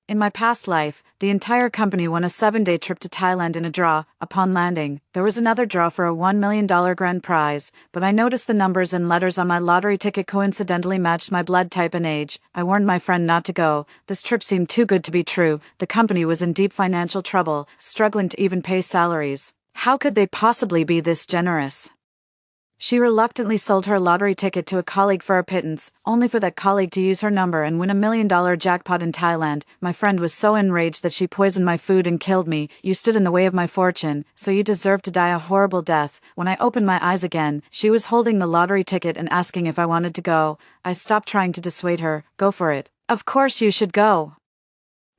In my past life, the entire company won a 7-day trip to Thailand in a draw. Upon landing, there was another draw for a $1 million grand prize, but I noticed the numbers and letters on my lottery ticket coincidentally matched my blood type and age. I warned my friend not to go. This trip seemed too good to be true. The company was in deep financial trouble, struggling to even pay salaries. How could they possibly be this generous? She reluctantly sold her lottery ticket to a colleague for a pittance, only for that colleague to use her number and win a $1 million jackpot in Thailand. My friend was so enraged that she poisoned my food and killed me. You stood in the way of my fortune, so you deserve to die a horrible death. When I opened my eyes again, she was holding the lottery ticket and asking if I wanted to go. I stopped trying to dissuade her. Go for it. Of course you should go.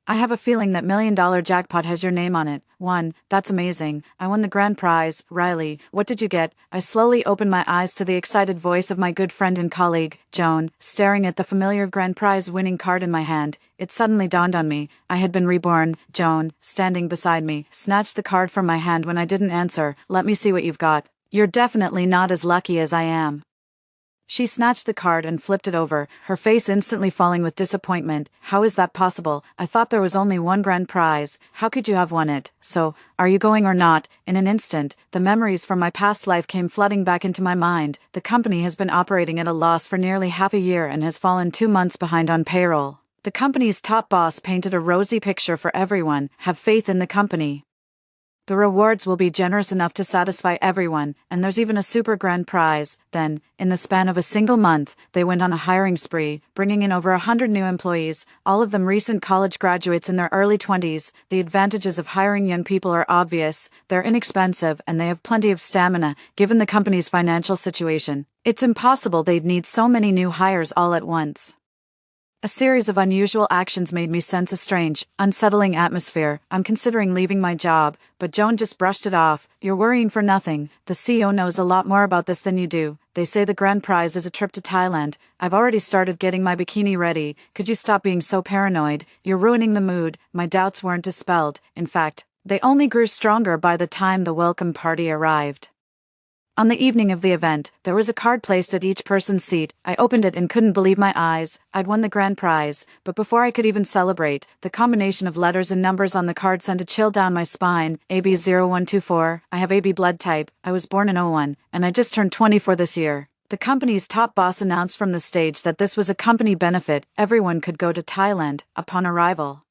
I have a feeling that $1 million jackpot has your name on it. 1. That's amazing. I won the grand prize. Riley, what did you get? I slowly opened my eyes to the excited voice of my good friend and colleague, Joan, staring at the familiar grand prize winning card in my hand. It suddenly dawned on me. I had been reborn. Joan, standing beside me, snatched the card from my hand when I didn't answer. Let me see what you've got. You're definitely not as lucky as I am. She snatched the card and flipped it over, her face instantly falling with disappointment. How is that possible? I thought there was only one grand prize. How could you have won it? So, are you going or not? In an instant, the memories from my past life came flooding back into my mind. The company has been operating at a loss for nearly half a year and has fallen 2 months behind on payroll. The company's top boss painted a rosy picture for everyone. Have faith in the company. The rewards will be generous enough to satisfy everyone, and there's even a super grand prize. Then, in the span of a single month, they went on a hiring spree, bringing in over 100 new employees, all of them recent college graduates in their early 20s. The advantages of hiring young people are obvious. They're inexpensive, and they have plenty of stamina, given the company's financial situation. It's impossible they'd need so many new hires all at once. A series of unusual actions made me sense a strange, unsettling atmosphere. I'm considering leaving my job, but Joan just brushed it off. You're worrying for nothing. The CEO knows a lot more about this than you do. They say the grand prize is a trip to Thailand. I've already started getting my bikini ready. Could you stop being so paranoid? You're ruining the mood. My doubts weren't dispelled. In fact, they only grew stronger by the time the welcome party arrived. On the evening of the event, there was a card placed at each person's seat. I opened it and couldn't believe my eyes. I'd won the grand prize, but before I could even celebrate, the combination of letters and numbers on the card sent a chill down my spine. AB0124, I have AB blood type, I was born in '01, and I just turned 24 this year. The company's top boss announced from the stage that this was a company benefit. Everyone could go to Thailand upon arrival.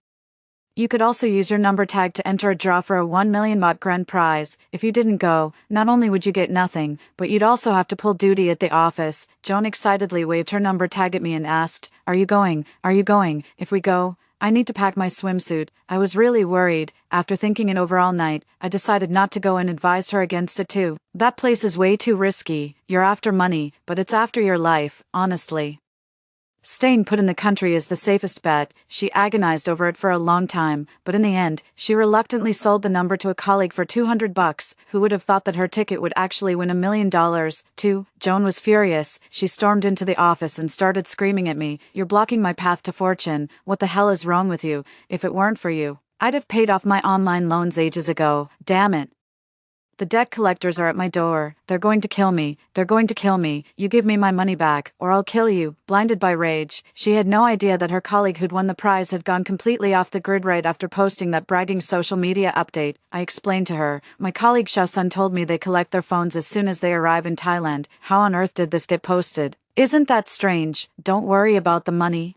You could also use your number tag to enter a draw for a 1 million baht grand prize. If you didn't go, not only would you get nothing, but you'd also have to pull duty at the office. Joan excitedly waved her number tag at me and asked, Are you going? Are you going? If we go, I need to pack my swimsuit. I was really worried. After thinking it over all night, I decided not to go and advised her against it too. That place is way too risky. You're after money, but it's after your life, honestly. Staying put in the country is the safest bet. She agonized over it for a long time, but in the end, she reluctantly sold the number to a colleague for $200. Who would have thought that her ticket would actually win $1 million, too? Joan was furious. She stormed into the office and started screaming at me, You're blocking my path to fortune. What the hell is wrong with you? If it weren't for you, I'd have paid off my online loans ages ago. Damn it. The debt collectors are at my door. They're going to kill me. They're going to kill me. You give me my money back, or I'll kill you. Blinded by rage, she had no idea that her colleague who'd won the prize had gone completely off the grid right after posting that bragging social media update. I explained to her, my colleague Shao-sun told me they collect their phones as soon as they arrive in Thailand. How on earth did this get posted? Isn't that strange? Don't worry about the money.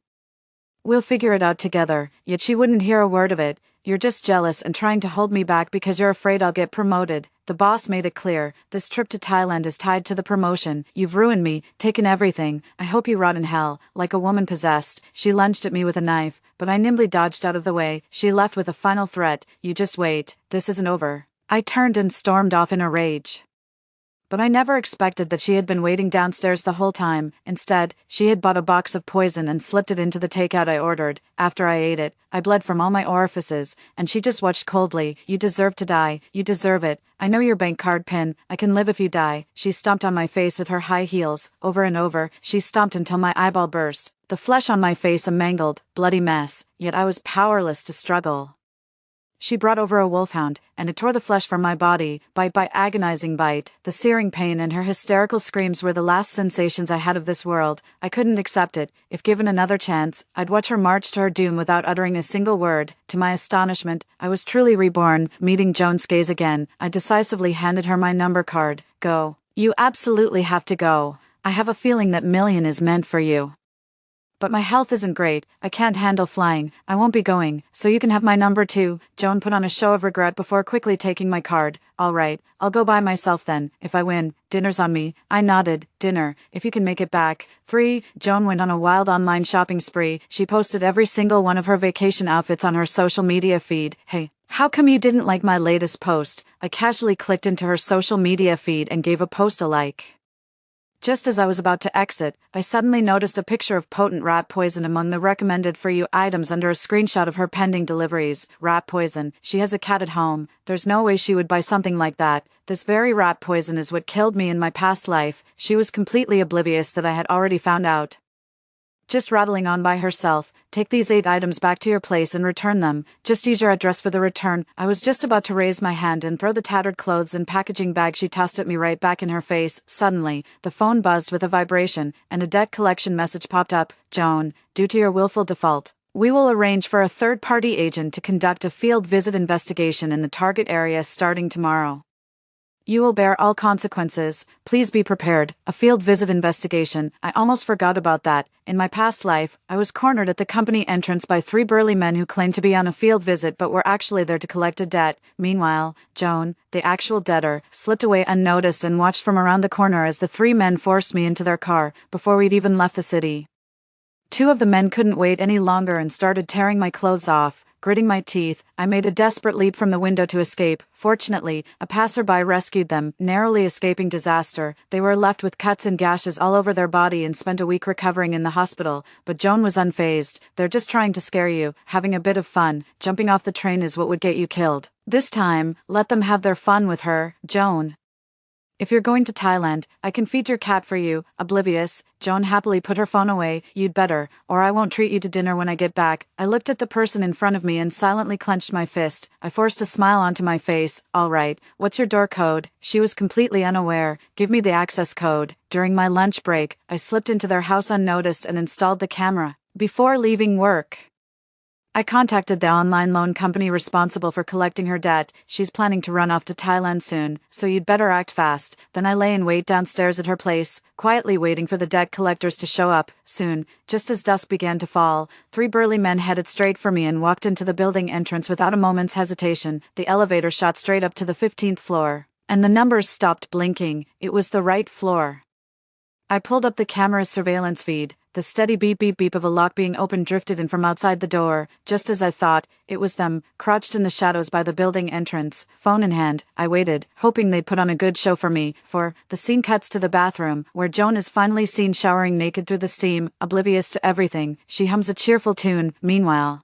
We'll figure it out together. Yet she wouldn't hear a word of it. You're just jealous and trying to hold me back because you're afraid I'll get promoted. The boss made it clear, this trip to Thailand is tied to the promotion. You've ruined me, taken everything. I hope you rot in hell. Like a woman possessed, she lunged at me with a knife, but I nimbly dodged out of the way. She left with a final threat, You just wait, this isn't over. I turned and stormed off in a rage. But I never expected that she had been waiting downstairs the whole time. Instead, she had bought a box of poison and slipped it into the takeout I ordered. After I ate it, I bled from all my orifices, and she just watched coldly. You deserve to die. You deserve it. I know your bank card pin. I can live if you die. She stomped on my face with her high heels. Over and over, she stomped until my eyeball burst. The flesh on my face a mangled, bloody mess, yet I was powerless to struggle. She brought over a wolfhound, and it tore the flesh from my body, bite by agonizing bite. The searing pain and her hysterical screams were the last sensations I had of this world. I couldn't accept it. If given another chance, I'd watch her march to her doom without uttering a single word. To my astonishment, I was truly reborn. Meeting Joan's gaze again, I decisively handed her my number card. Go. You absolutely have to go. I have a feeling that million is meant for you. But my health isn't great, I can't handle flying, I won't be going, so you can have my number too. Joan put on a show of regret before quickly taking my card. All right, I'll go by myself then. If I win, dinner's on me. I nodded. Dinner, if you can make it back. 3. Joan went on a wild online shopping spree. She posted every single one of her vacation outfits on her social media feed. Hey, how come you didn't like my latest post? I casually clicked into her social media feed and gave a post a like. Just as I was about to exit, I suddenly noticed a picture of potent rat poison among the recommended for you items under a screenshot of her pending deliveries. Rat poison. She has a cat at home. There's no way she would buy something like that. This very rat poison is what killed me in my past life. She was completely oblivious that I had already found out. Just rattling on by herself. Take these 8 items back to your place and return them. Just use your address for the return. I was just about to raise my hand and throw the tattered clothes and packaging bag she tossed at me right back in her face. Suddenly, the phone buzzed with a vibration, and a debt collection message popped up. Joan, due to your willful default, we will arrange for a third-party agent to conduct a field visit investigation in the target area starting tomorrow. You will bear all consequences. Please be prepared. A field visit investigation. I almost forgot about that. In my past life, I was cornered at the company entrance by 3 burly men who claimed to be on a field visit but were actually there to collect a debt. Meanwhile, Joan, the actual debtor, slipped away unnoticed and watched from around the corner as the 3 men forced me into their car before we'd even left the city. 2 of the men couldn't wait any longer and started tearing my clothes off. Gritting my teeth, I made a desperate leap from the window to escape. Fortunately, a passerby rescued them, narrowly escaping disaster. They were left with cuts and gashes all over their body and spent a week recovering in the hospital. But Joan was unfazed. They're just trying to scare you, having a bit of fun. Jumping off the train is what would get you killed. This time, let them have their fun with her, Joan. If you're going to Thailand, I can feed your cat for you. Oblivious, Joan happily put her phone away. You'd better, or I won't treat you to dinner when I get back. I looked at the person in front of me and silently clenched my fist. I forced a smile onto my face. All right, what's your door code? She was completely unaware. Give me the access code. During my lunch break, I slipped into their house unnoticed and installed the camera. Before leaving work, I contacted the online loan company responsible for collecting her debt. She's planning to run off to Thailand soon, so you'd better act fast. Then I lay in wait downstairs at her place, quietly waiting for the debt collectors to show up. Soon, just as dusk began to fall, 3 burly men headed straight for me and walked into the building entrance without a moment's hesitation. The elevator shot straight up to the 15th floor, and the numbers stopped blinking. It was the right floor. I pulled up the camera's surveillance feed. The steady beep beep beep of a lock being opened drifted in from outside the door. Just as I thought, it was them, crouched in the shadows by the building entrance. Phone in hand, I waited, hoping they'd put on a good show for me, for the scene cuts to the bathroom, where Joan is finally seen showering naked through the steam, oblivious to everything. She hums a cheerful tune. Meanwhile,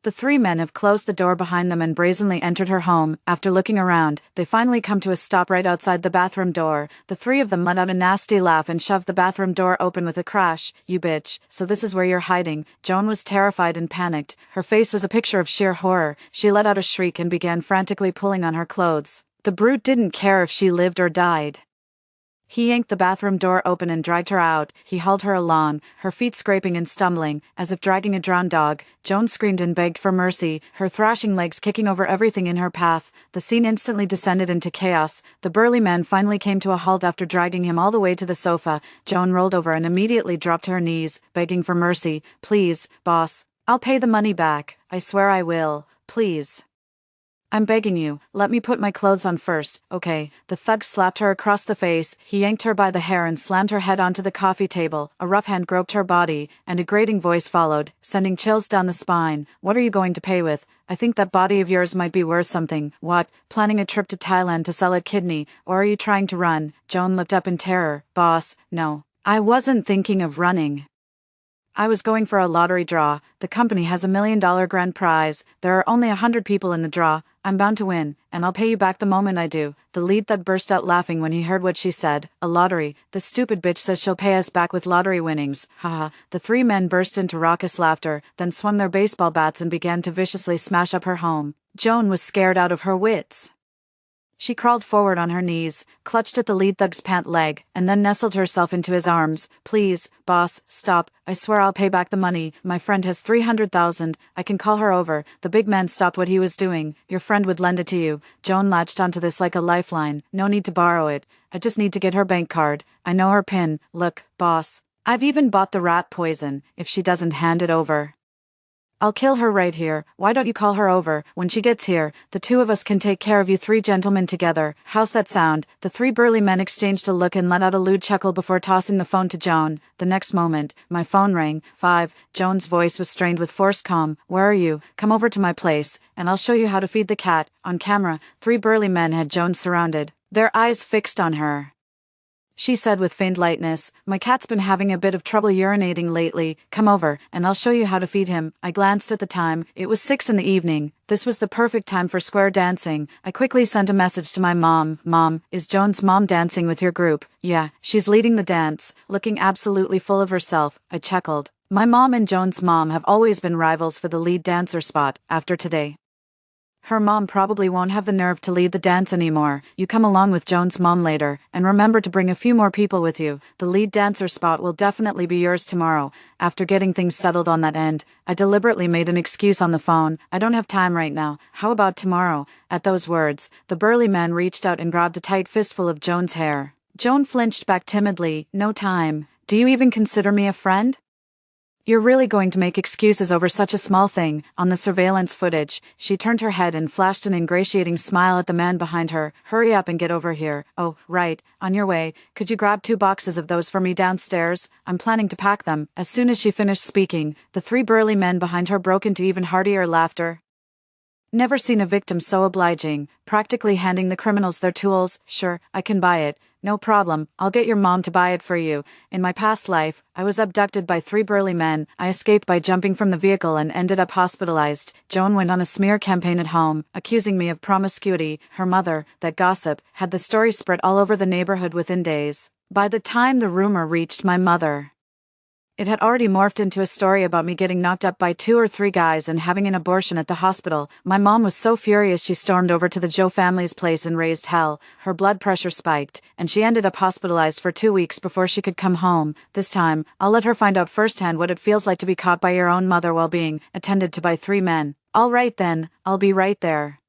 the 3 men have closed the door behind them and brazenly entered her home. After looking around, they finally come to a stop right outside the bathroom door. The 3 of them let out a nasty laugh and shoved the bathroom door open with a crash. You bitch, so this is where you're hiding. Joan was terrified and panicked. Her face was a picture of sheer horror. She let out a shriek and began frantically pulling on her clothes. The brute didn't care if she lived or died. He yanked the bathroom door open and dragged her out. He hauled her along, her feet scraping and stumbling, as if dragging a drowned dog. Joan screamed and begged for mercy, her thrashing legs kicking over everything in her path. The scene instantly descended into chaos. The burly man finally came to a halt after dragging him all the way to the sofa. Joan rolled over and immediately dropped to her knees, begging for mercy. Please, boss. I'll pay the money back. I swear I will. Please. I'm begging you, let me put my clothes on first, okay? The thug slapped her across the face. He yanked her by the hair and slammed her head onto the coffee table. A rough hand groped her body, and a grating voice followed, sending chills down the spine. What are you going to pay with? I think that body of yours might be worth something. What? Planning a trip to Thailand to sell a kidney, or are you trying to run? Joan looked up in terror. Boss, no. I wasn't thinking of running. I was going for a lottery draw. The company has $1 million grand prize. There are only 100 people in the draw. I'm bound to win, and I'll pay you back the moment I do. The lead thug burst out laughing when he heard what she said. A lottery. The stupid bitch says she'll pay us back with lottery winnings. Haha. The 3 men burst into raucous laughter, then swung their baseball bats and began to viciously smash up her home. Joan was scared out of her wits. She crawled forward on her knees, clutched at the lead thug's pant leg, and then nestled herself into his arms. Please, boss, stop. I swear I'll pay back the money. My friend has 300,000. I can call her over. The big man stopped what he was doing. Your friend would lend it to you. Joan latched onto this like a lifeline. No need to borrow it. I just need to get her bank card. I know her PIN. Look, boss. I've even bought the rat poison, if she doesn't hand it over. I'll kill her right here. Why don't you call her over? When she gets here, the two of us can take care of you three gentlemen together. How's that sound? The three burly men exchanged a look and let out a lewd chuckle before tossing the phone to Joan. The next moment, my phone rang. 5. Joan's voice was strained with forced calm. Where are you? Come over to my place, and I'll show you how to feed the cat. On camera, 3 burly men had Joan surrounded, their eyes fixed on her. She said with feigned lightness, my cat's been having a bit of trouble urinating lately. Come over, and I'll show you how to feed him. I glanced at the time. It was 6 in the evening. This was the perfect time for square dancing. I quickly sent a message to my mom. Mom, is Joan's mom dancing with your group? Yeah, she's leading the dance, looking absolutely full of herself. I chuckled. My mom and Joan's mom have always been rivals for the lead dancer spot. After today, her mom probably won't have the nerve to lead the dance anymore. You come along with Joan's mom later, and remember to bring a few more people with you. The lead dancer spot will definitely be yours tomorrow. After getting things settled on that end, I deliberately made an excuse on the phone. I don't have time right now. How about tomorrow? At those words, the burly man reached out and grabbed a tight fistful of Joan's hair. Joan flinched back timidly. No time. Do you even consider me a friend? You're really going to make excuses over such a small thing. On the surveillance footage, she turned her head and flashed an ingratiating smile at the man behind her. Hurry up and get over here. Oh, right. On your way. Could you grab 2 boxes of those for me downstairs? I'm planning to pack them. As soon as she finished speaking, the 3 burly men behind her broke into even heartier laughter. Never seen a victim so obliging, practically handing the criminals their tools. Sure, I can buy it. No problem, I'll get your mom to buy it for you. In my past life, I was abducted by 3 burly men. I escaped by jumping from the vehicle and ended up hospitalized. Joan went on a smear campaign at home, accusing me of promiscuity. Her mother, that gossip, had the story spread all over the neighborhood within days. By the time the rumor reached my mother, it had already morphed into a story about me getting knocked up by 2 or 3 guys and having an abortion at the hospital. My mom was so furious she stormed over to the Joe family's place and raised hell. Her blood pressure spiked, and she ended up hospitalized for 2 weeks before she could come home. This time, I'll let her find out firsthand what it feels like to be caught by your own mother while being attended to by 3 men. All right then, I'll be right there.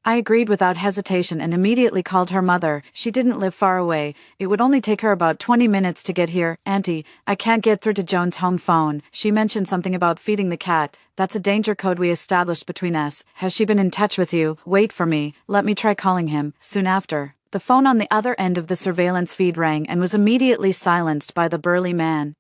I agreed without hesitation and immediately called her mother. She didn't live far away. It would only take her about 20 minutes to get here. Auntie, I can't get through to Joan's home phone. She mentioned something about feeding the cat. That's a danger code we established between us. Has she been in touch with you? Wait for me. Let me try calling him. Soon after, the phone on the other end of the surveillance feed rang and was immediately silenced by the burly man.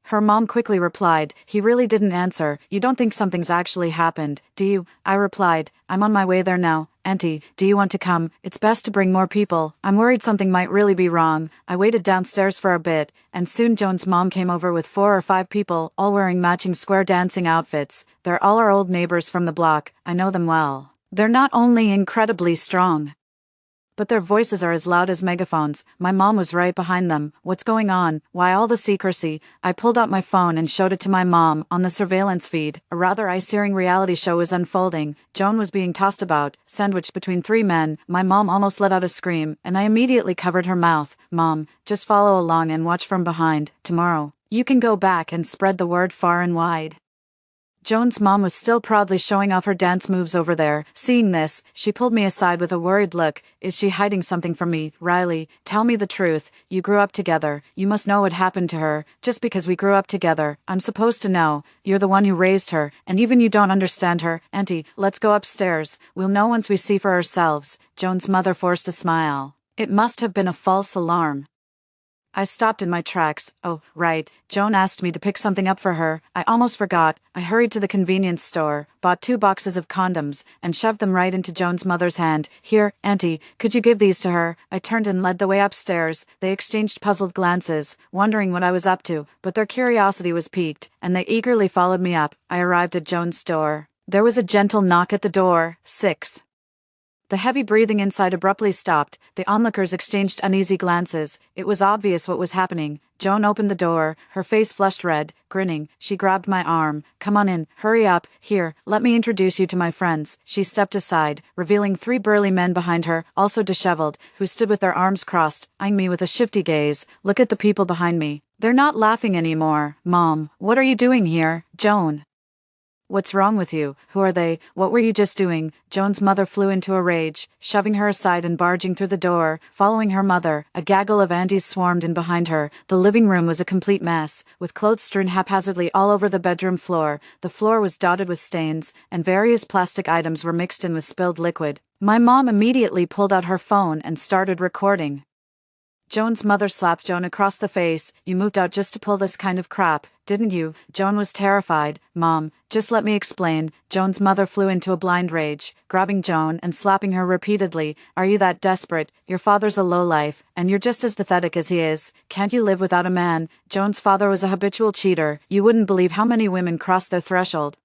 Her mom quickly replied, he really didn't answer. You don't think something's actually happened, do you? I replied, I'm on my way there now. Auntie, do you want to come? It's best to bring more people. I'm worried something might really be wrong. I waited downstairs for a bit, and soon Joan's mom came over with 4 or 5 people, all wearing matching square dancing outfits. They're all our old neighbors from the block. I know them well. They're not only incredibly strong, but their voices are as loud as megaphones. My mom was right behind them. What's going on? Why all the secrecy? I pulled out my phone and showed it to my mom. On the surveillance feed, a rather eye-searing reality show was unfolding. Joan was being tossed about, sandwiched between 3 men. My mom almost let out a scream, and I immediately covered her mouth. Mom, just follow along and watch from behind. Tomorrow, you can go back and spread the word far and wide. Joan's mom was still proudly showing off her dance moves over there. Seeing this, she pulled me aside with a worried look. Is she hiding something from me? Riley, tell me the truth. You grew up together. You must know what happened to her. Just because we grew up together, I'm supposed to know. You're the one who raised her, and even you don't understand her. Auntie, let's go upstairs. We'll know once we see for ourselves. Joan's mother forced a smile. It must have been a false alarm. I stopped in my tracks. Oh, right. Joan asked me to pick something up for her. I almost forgot. I hurried to the convenience store, bought 2 boxes of condoms, and shoved them right into Joan's mother's hand. Here, Auntie, could you give these to her? I turned and led the way upstairs. They exchanged puzzled glances, wondering what I was up to, but their curiosity was piqued, and they eagerly followed me up. I arrived at Joan's door. There was a gentle knock at the door. 6. The heavy breathing inside abruptly stopped. The onlookers exchanged uneasy glances. It was obvious what was happening. Joan opened the door, her face flushed red. Grinning, she grabbed my arm. "Come on in, hurry up. Here, let me introduce you to my friends." She stepped aside, revealing 3 burly men behind her, also disheveled, who stood with their arms crossed, eyeing me with a shifty gaze. "Look at the people behind me. They're not laughing anymore." "Mom, what are you doing here?" "Joan, what's wrong with you? Who are they? What were you just doing?" Joan's mother flew into a rage, shoving her aside and barging through the door. Following her mother, a gaggle of aunties swarmed in behind her. The living room was a complete mess, with clothes strewn haphazardly all over the bedroom floor. The floor was dotted with stains, and various plastic items were mixed in with spilled liquid. My mom immediately pulled out her phone and started recording. Joan's mother slapped Joan across the face. "You moved out just to pull this kind of crap, didn't you?" Joan was terrified. "Mom, just let me explain." Joan's mother flew into a blind rage, grabbing Joan and slapping her repeatedly. "Are you that desperate? Your father's a lowlife, and you're just as pathetic as he is. Can't you live without a man?" Joan's father was a habitual cheater. You wouldn't believe how many women crossed their threshold.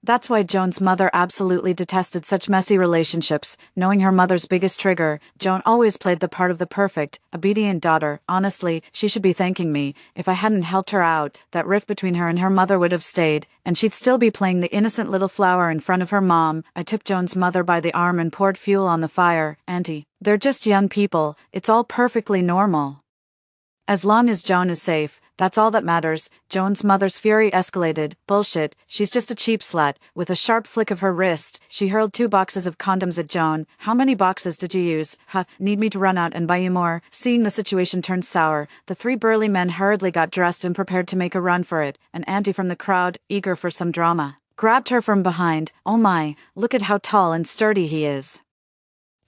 That's why Joan's mother absolutely detested such messy relationships. Knowing her mother's biggest trigger, Joan always played the part of the perfect, obedient daughter. Honestly, she should be thanking me. If I hadn't helped her out, that rift between her and her mother would have stayed, and she'd still be playing the innocent little flower in front of her mom. I took Joan's mother by the arm and poured fuel on the fire. "Auntie, they're just young people. It's all perfectly normal. As long as Joan is safe, that's all that matters." Joan's mother's fury escalated. "Bullshit, she's just a cheap slut." With a sharp flick of her wrist, she hurled 2 boxes of condoms at Joan. "How many boxes did you use? Need me to run out and buy you more?" Seeing the situation turn sour, the 3 burly men hurriedly got dressed and prepared to make a run for it. An auntie from the crowd, eager for some drama, grabbed her from behind. "Oh my, look at how tall and sturdy he is.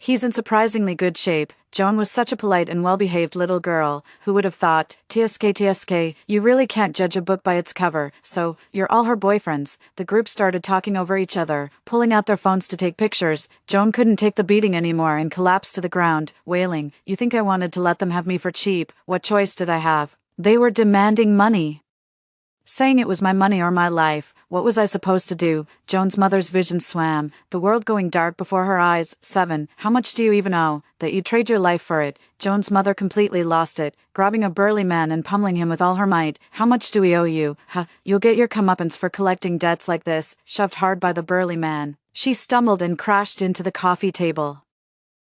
He's in surprisingly good shape." Joan was such a polite and well-behaved little girl. Who would have thought? TSK, you really can't judge a book by its cover. "So, you're all her boyfriends." The group started talking over each other, pulling out their phones to take pictures. Joan couldn't take the beating anymore and collapsed to the ground, wailing. "You think I wanted to let them have me for cheap? What choice did I have? They were demanding money, saying it was my money or my life. What was I supposed to do?" Joan's mother's vision swam, the world going dark before her eyes. "7, how much do you even owe? That you'd trade your life for it?" Joan's mother completely lost it, grabbing a burly man and pummeling him with all her might. "How much do we owe you? You'll get your comeuppance for collecting debts like this." Shoved hard by the burly man, she stumbled and crashed into the coffee table.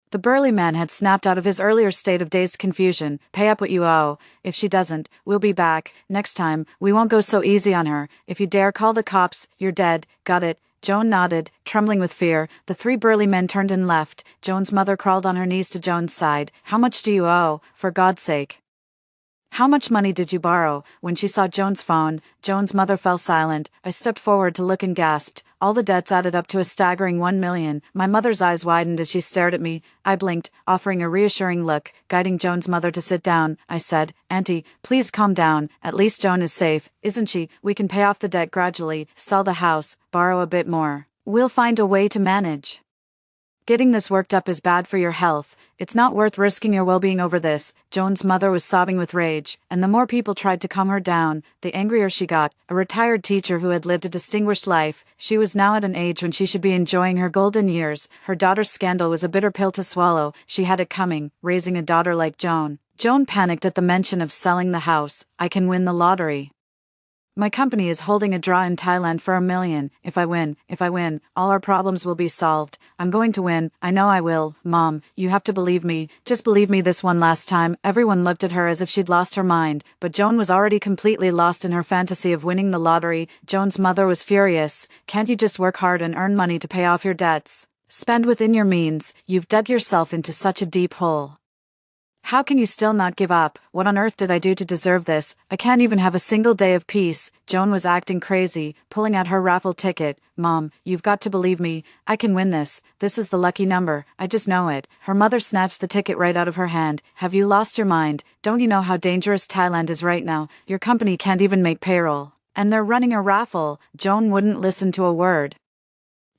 The burly man had snapped out of his earlier state of dazed confusion. "Pay up what you owe. If she doesn't, we'll be back. Next time, we won't go so easy on her. If you dare call the cops, you're dead. Got it?" Joan nodded, trembling with fear. The 3 burly men turned and left. Joan's mother crawled on her knees to Joan's side. "How much do you owe? For God's sake. How much money did you borrow?" When she saw Joan's phone, Joan's mother fell silent. I stepped forward to look and gasped. All the debts added up to a staggering 1 million. My mother's eyes widened as she stared at me. I blinked, offering a reassuring look. Guiding Joan's mother to sit down, I said, "Auntie, please calm down. At least Joan is safe, isn't she? We can pay off the debt gradually, sell the house, borrow a bit more. We'll find a way to manage. Getting this worked up is bad for your health. It's not worth risking your well-being over this." Joan's mother was sobbing with rage, and the more people tried to calm her down, the angrier she got. A retired teacher who had lived a distinguished life, she was now at an age when she should be enjoying her golden years. Her daughter's scandal was a bitter pill to swallow. She had it coming, raising a daughter like Joan. Joan panicked at the mention of selling the house. "I can win the lottery. My company is holding a draw in Thailand for $1 million. If I win, all our problems will be solved. I'm going to win. I know I will. Mom, you have to believe me. Just believe me this one last time." Everyone looked at her as if she'd lost her mind, but Joan was already completely lost in her fantasy of winning the lottery. Joan's mother was furious. "Can't you just work hard and earn money to pay off your debts? Spend within your means. You've dug yourself into such a deep hole. How can you still not give up? What on earth did I do to deserve this? I can't even have a single day of peace." Joan was acting crazy, pulling out her raffle ticket. "Mom, you've got to believe me. I can win this. This is the lucky number. I just know it." Her mother snatched the ticket right out of her hand. "Have you lost your mind? Don't you know how dangerous Thailand is right now? Your company can't even make payroll. And they're running a raffle." Joan wouldn't listen to a word.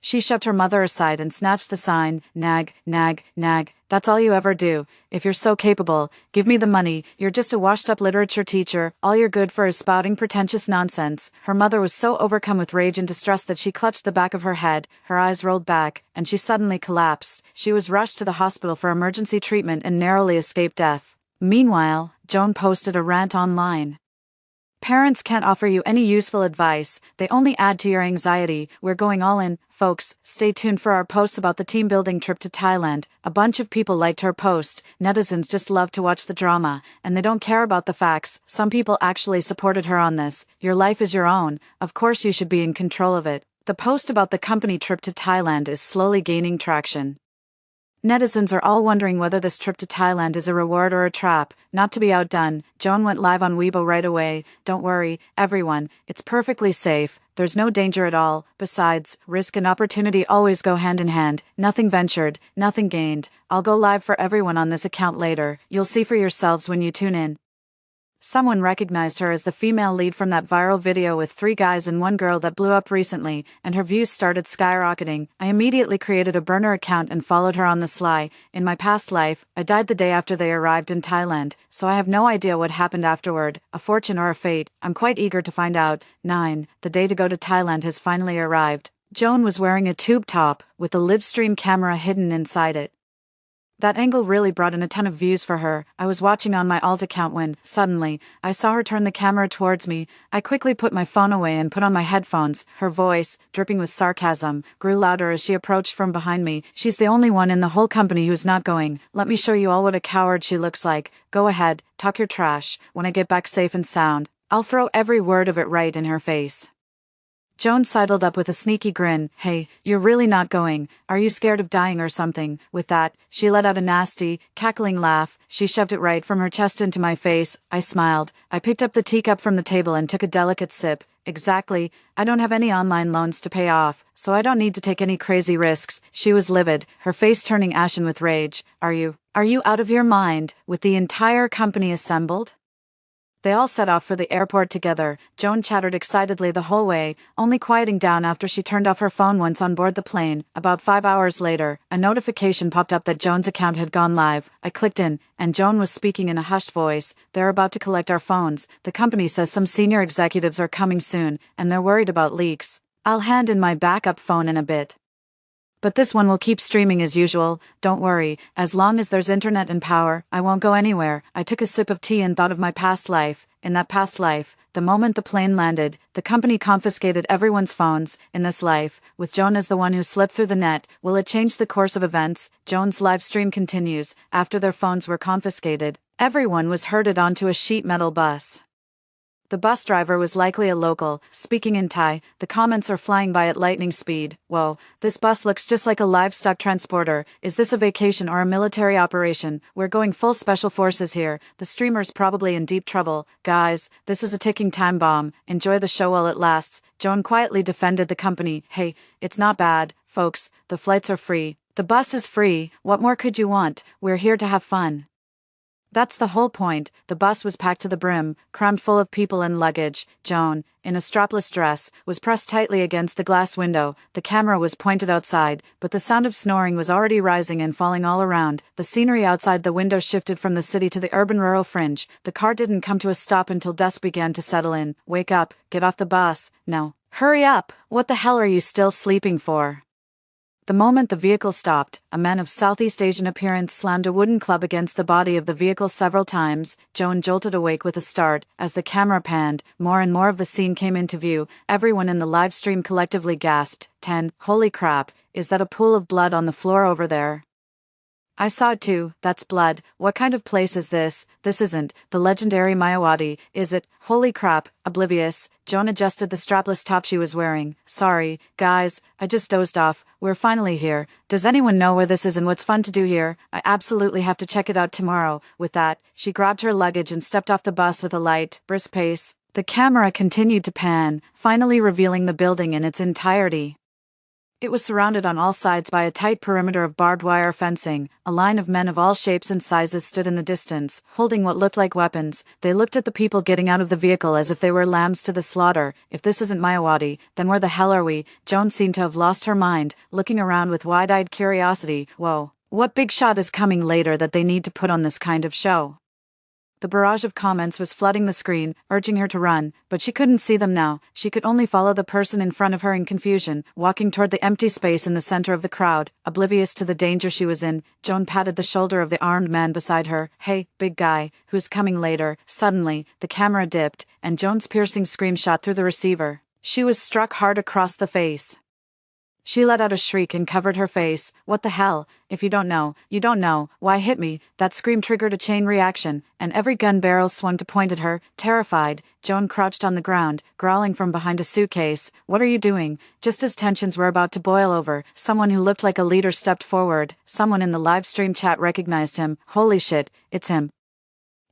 She shoved her mother aside and snatched the sign. Nag, nag, nag. That's all you ever do. If you're so capable, give me the money. You're just a washed-up literature teacher. All you're good for is spouting pretentious nonsense. Her mother was so overcome with rage and distress that she clutched the back of her head, her eyes rolled back, and she suddenly collapsed. She was rushed to the hospital for emergency treatment and narrowly escaped death. Meanwhile, Joan posted a rant online. Parents can't offer you any useful advice, they only add to your anxiety. We're going all in, folks. Stay tuned for our posts about the team building trip to Thailand. A bunch of people liked her post. Netizens just love to watch the drama, and they don't care about the facts. Some people actually supported her on this. Your life is your own, of course you should be in control of it. The post about the company trip to Thailand is slowly gaining traction. Netizens are all wondering whether this trip to Thailand is a reward or a trap. Not to be outdone, Joan went live on Weibo right away. Don't worry, everyone, it's perfectly safe. There's no danger at all. Besides, risk and opportunity always go hand in hand. Nothing ventured, nothing gained. I'll go live for everyone on this account later. You'll see for yourselves when you tune in. Someone recognized her as the female lead from that viral video with 3 guys and 1 girl that blew up recently, and her views started skyrocketing. I immediately created a burner account and followed her on the sly. In my past life, I died the day after they arrived in Thailand, so I have no idea what happened afterward, a fortune or a fate. I'm quite eager to find out. 9. The day to go to Thailand has finally arrived. Joan was wearing a tube top, with the live stream camera hidden inside it. That angle really brought in a ton of views for her. I was watching on my alt account when, suddenly, I saw her turn the camera towards me. I quickly put my phone away and put on my headphones. Her voice, dripping with sarcasm, grew louder as she approached from behind me. She's the only one in the whole company who's not going. Let me show you all what a coward she looks like. Go ahead, talk your trash. When I get back safe and sound, I'll throw every word of it right in her face. Joan sidled up with a sneaky grin. Hey, you're really not going. Are you scared of dying or something? With that, she let out a nasty, cackling laugh. She shoved it right from her chest into my face. I smiled. I picked up the teacup from the table and took a delicate sip. Exactly. I don't have any online loans to pay off, so I don't need to take any crazy risks. She was livid, her face turning ashen with rage. Are you out of your mind? With the entire company assembled? They all set off for the airport together. Joan chattered excitedly the whole way, only quieting down after she turned off her phone once on board the plane. About 5 hours later, a notification popped up that Joan's account had gone live. I clicked in, and Joan was speaking in a hushed voice. They're about to collect our phones. The company says some senior executives are coming soon, and they're worried about leaks. I'll hand in my backup phone in a bit. But this one will keep streaming as usual. Don't worry, as long as there's internet and power, I won't go anywhere. I took a sip of tea and thought of my past life. In that past life, the moment the plane landed, the company confiscated everyone's phones. In this life, with Joan as the one who slipped through the net, will it change the course of events? Joan's live stream continues. After their phones were confiscated, everyone was herded onto a sheet metal bus. The bus driver was likely a local, speaking in Thai. The comments are flying by at lightning speed. Whoa, this bus looks just like a livestock transporter. Is this a vacation or a military operation? We're going full special forces here. The streamer's probably in deep trouble. Guys, this is a ticking time bomb. Enjoy the show while it lasts. Joan quietly defended the company. Hey, it's not bad, folks. The flights are free. The bus is free. What more could you want? We're here to have fun. That's the whole point. The bus was packed to the brim, crammed full of people and luggage. Joan, in a strapless dress, was pressed tightly against the glass window. The camera was pointed outside, but the sound of snoring was already rising and falling all around. The scenery outside the window shifted from the city to the urban-rural fringe. The car didn't come to a stop until dusk began to settle in. Wake up, get off the bus. No. Hurry up! What the hell are you still sleeping for? The moment the vehicle stopped, a man of Southeast Asian appearance slammed a wooden club against the body of the vehicle several times. Joan jolted awake with a start. As the camera panned, more and more of the scene came into view. Everyone in the live stream collectively gasped. 10. Holy crap, is that a pool of blood on the floor over there? I saw it too. That's blood. What kind of place is this? This isn't the legendary Mayawati, is it? Holy crap. Oblivious, Joan adjusted the strapless top she was wearing. Sorry, guys, I just dozed off. We're finally here. Does anyone know where this is and what's fun to do here? I absolutely have to check it out tomorrow. With that, she grabbed her luggage and stepped off the bus with a light, brisk pace. The camera continued to pan, finally revealing the building in its entirety. It was surrounded on all sides by a tight perimeter of barbed wire fencing. A line of men of all shapes and sizes stood in the distance, holding what looked like weapons. They looked at the people getting out of the vehicle as if they were lambs to the slaughter. If this isn't Mayawati, then where the hell are we? Joan seemed to have lost her mind, looking around with wide-eyed curiosity. Whoa, what big shot is coming later that they need to put on this kind of show? The barrage of comments was flooding the screen, urging her to run, but she couldn't see them now. She could only follow the person in front of her in confusion, walking toward the empty space in the center of the crowd. Oblivious to the danger she was in, Joan patted the shoulder of the armed man beside her. Hey, big guy, who's coming later? Suddenly, the camera dipped, and Joan's piercing scream shot through the receiver. She was struck hard across the face. She let out a shriek and covered her face. What the hell? If you don't know, you don't know. Why hit me? That scream triggered a chain reaction, and every gun barrel swung to point at her. Terrified, Joan crouched on the ground, growling from behind a suitcase. What are you doing? Just as tensions were about to boil over, someone who looked like a leader stepped forward. Someone in the live stream chat recognized him. Holy shit, it's him.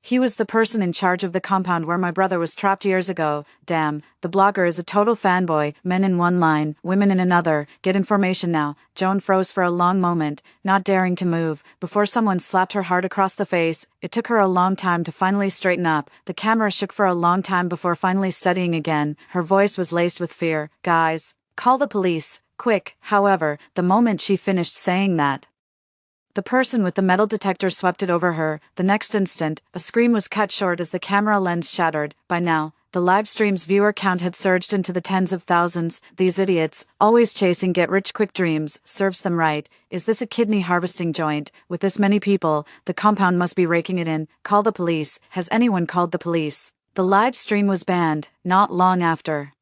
He was the person in charge of the compound where my brother was trapped years ago. Damn, the blogger is a total fanboy. Men in one line, women in another. Get information now. Joan froze for a long moment, not daring to move, before someone slapped her hard across the face. It took her a long time to finally straighten up. The camera shook for a long time before finally steadying again. Her voice was laced with fear. Guys, call the police, quick. However, the moment she finished saying that, the person with the metal detector swept it over her. The next instant, a scream was cut short as the camera lens shattered. By now, the live stream's viewer count had surged into the tens of thousands. These idiots, always chasing get-rich-quick dreams, serves them right. Is this a kidney harvesting joint? With this many people, the compound must be raking it in. Call the police. Has anyone called the police? The live stream was banned, not long after.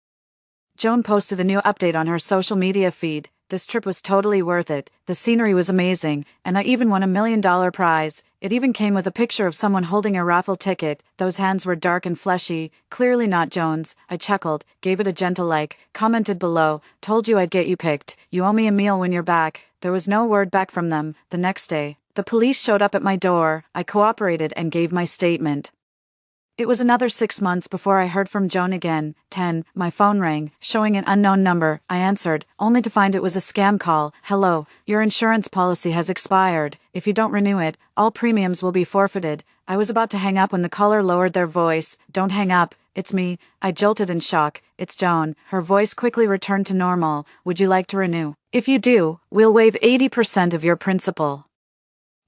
Joan posted a new update on her social media feed. This trip was totally worth it. The scenery was amazing, and I even won $1 million prize. It even came with a picture of someone holding a raffle ticket. Those hands were dark and fleshy, clearly not Joan's. I chuckled, gave it a gentle like, commented below, told you I'd get you picked. You owe me a meal when you're back. There was no word back from them. The next day, the police showed up at my door. I cooperated and gave my statement. It was another 6 months before I heard from Joan again. 10. My phone rang, showing an unknown number. I answered, only to find it was a scam call. Hello, your insurance policy has expired. If you don't renew it, all premiums will be forfeited. I was about to hang up when the caller lowered their voice. Don't hang up. It's me. I jolted in shock. It's Joan. Her voice quickly returned to normal. Would you like to renew? If you do, we'll waive 80% of your principal,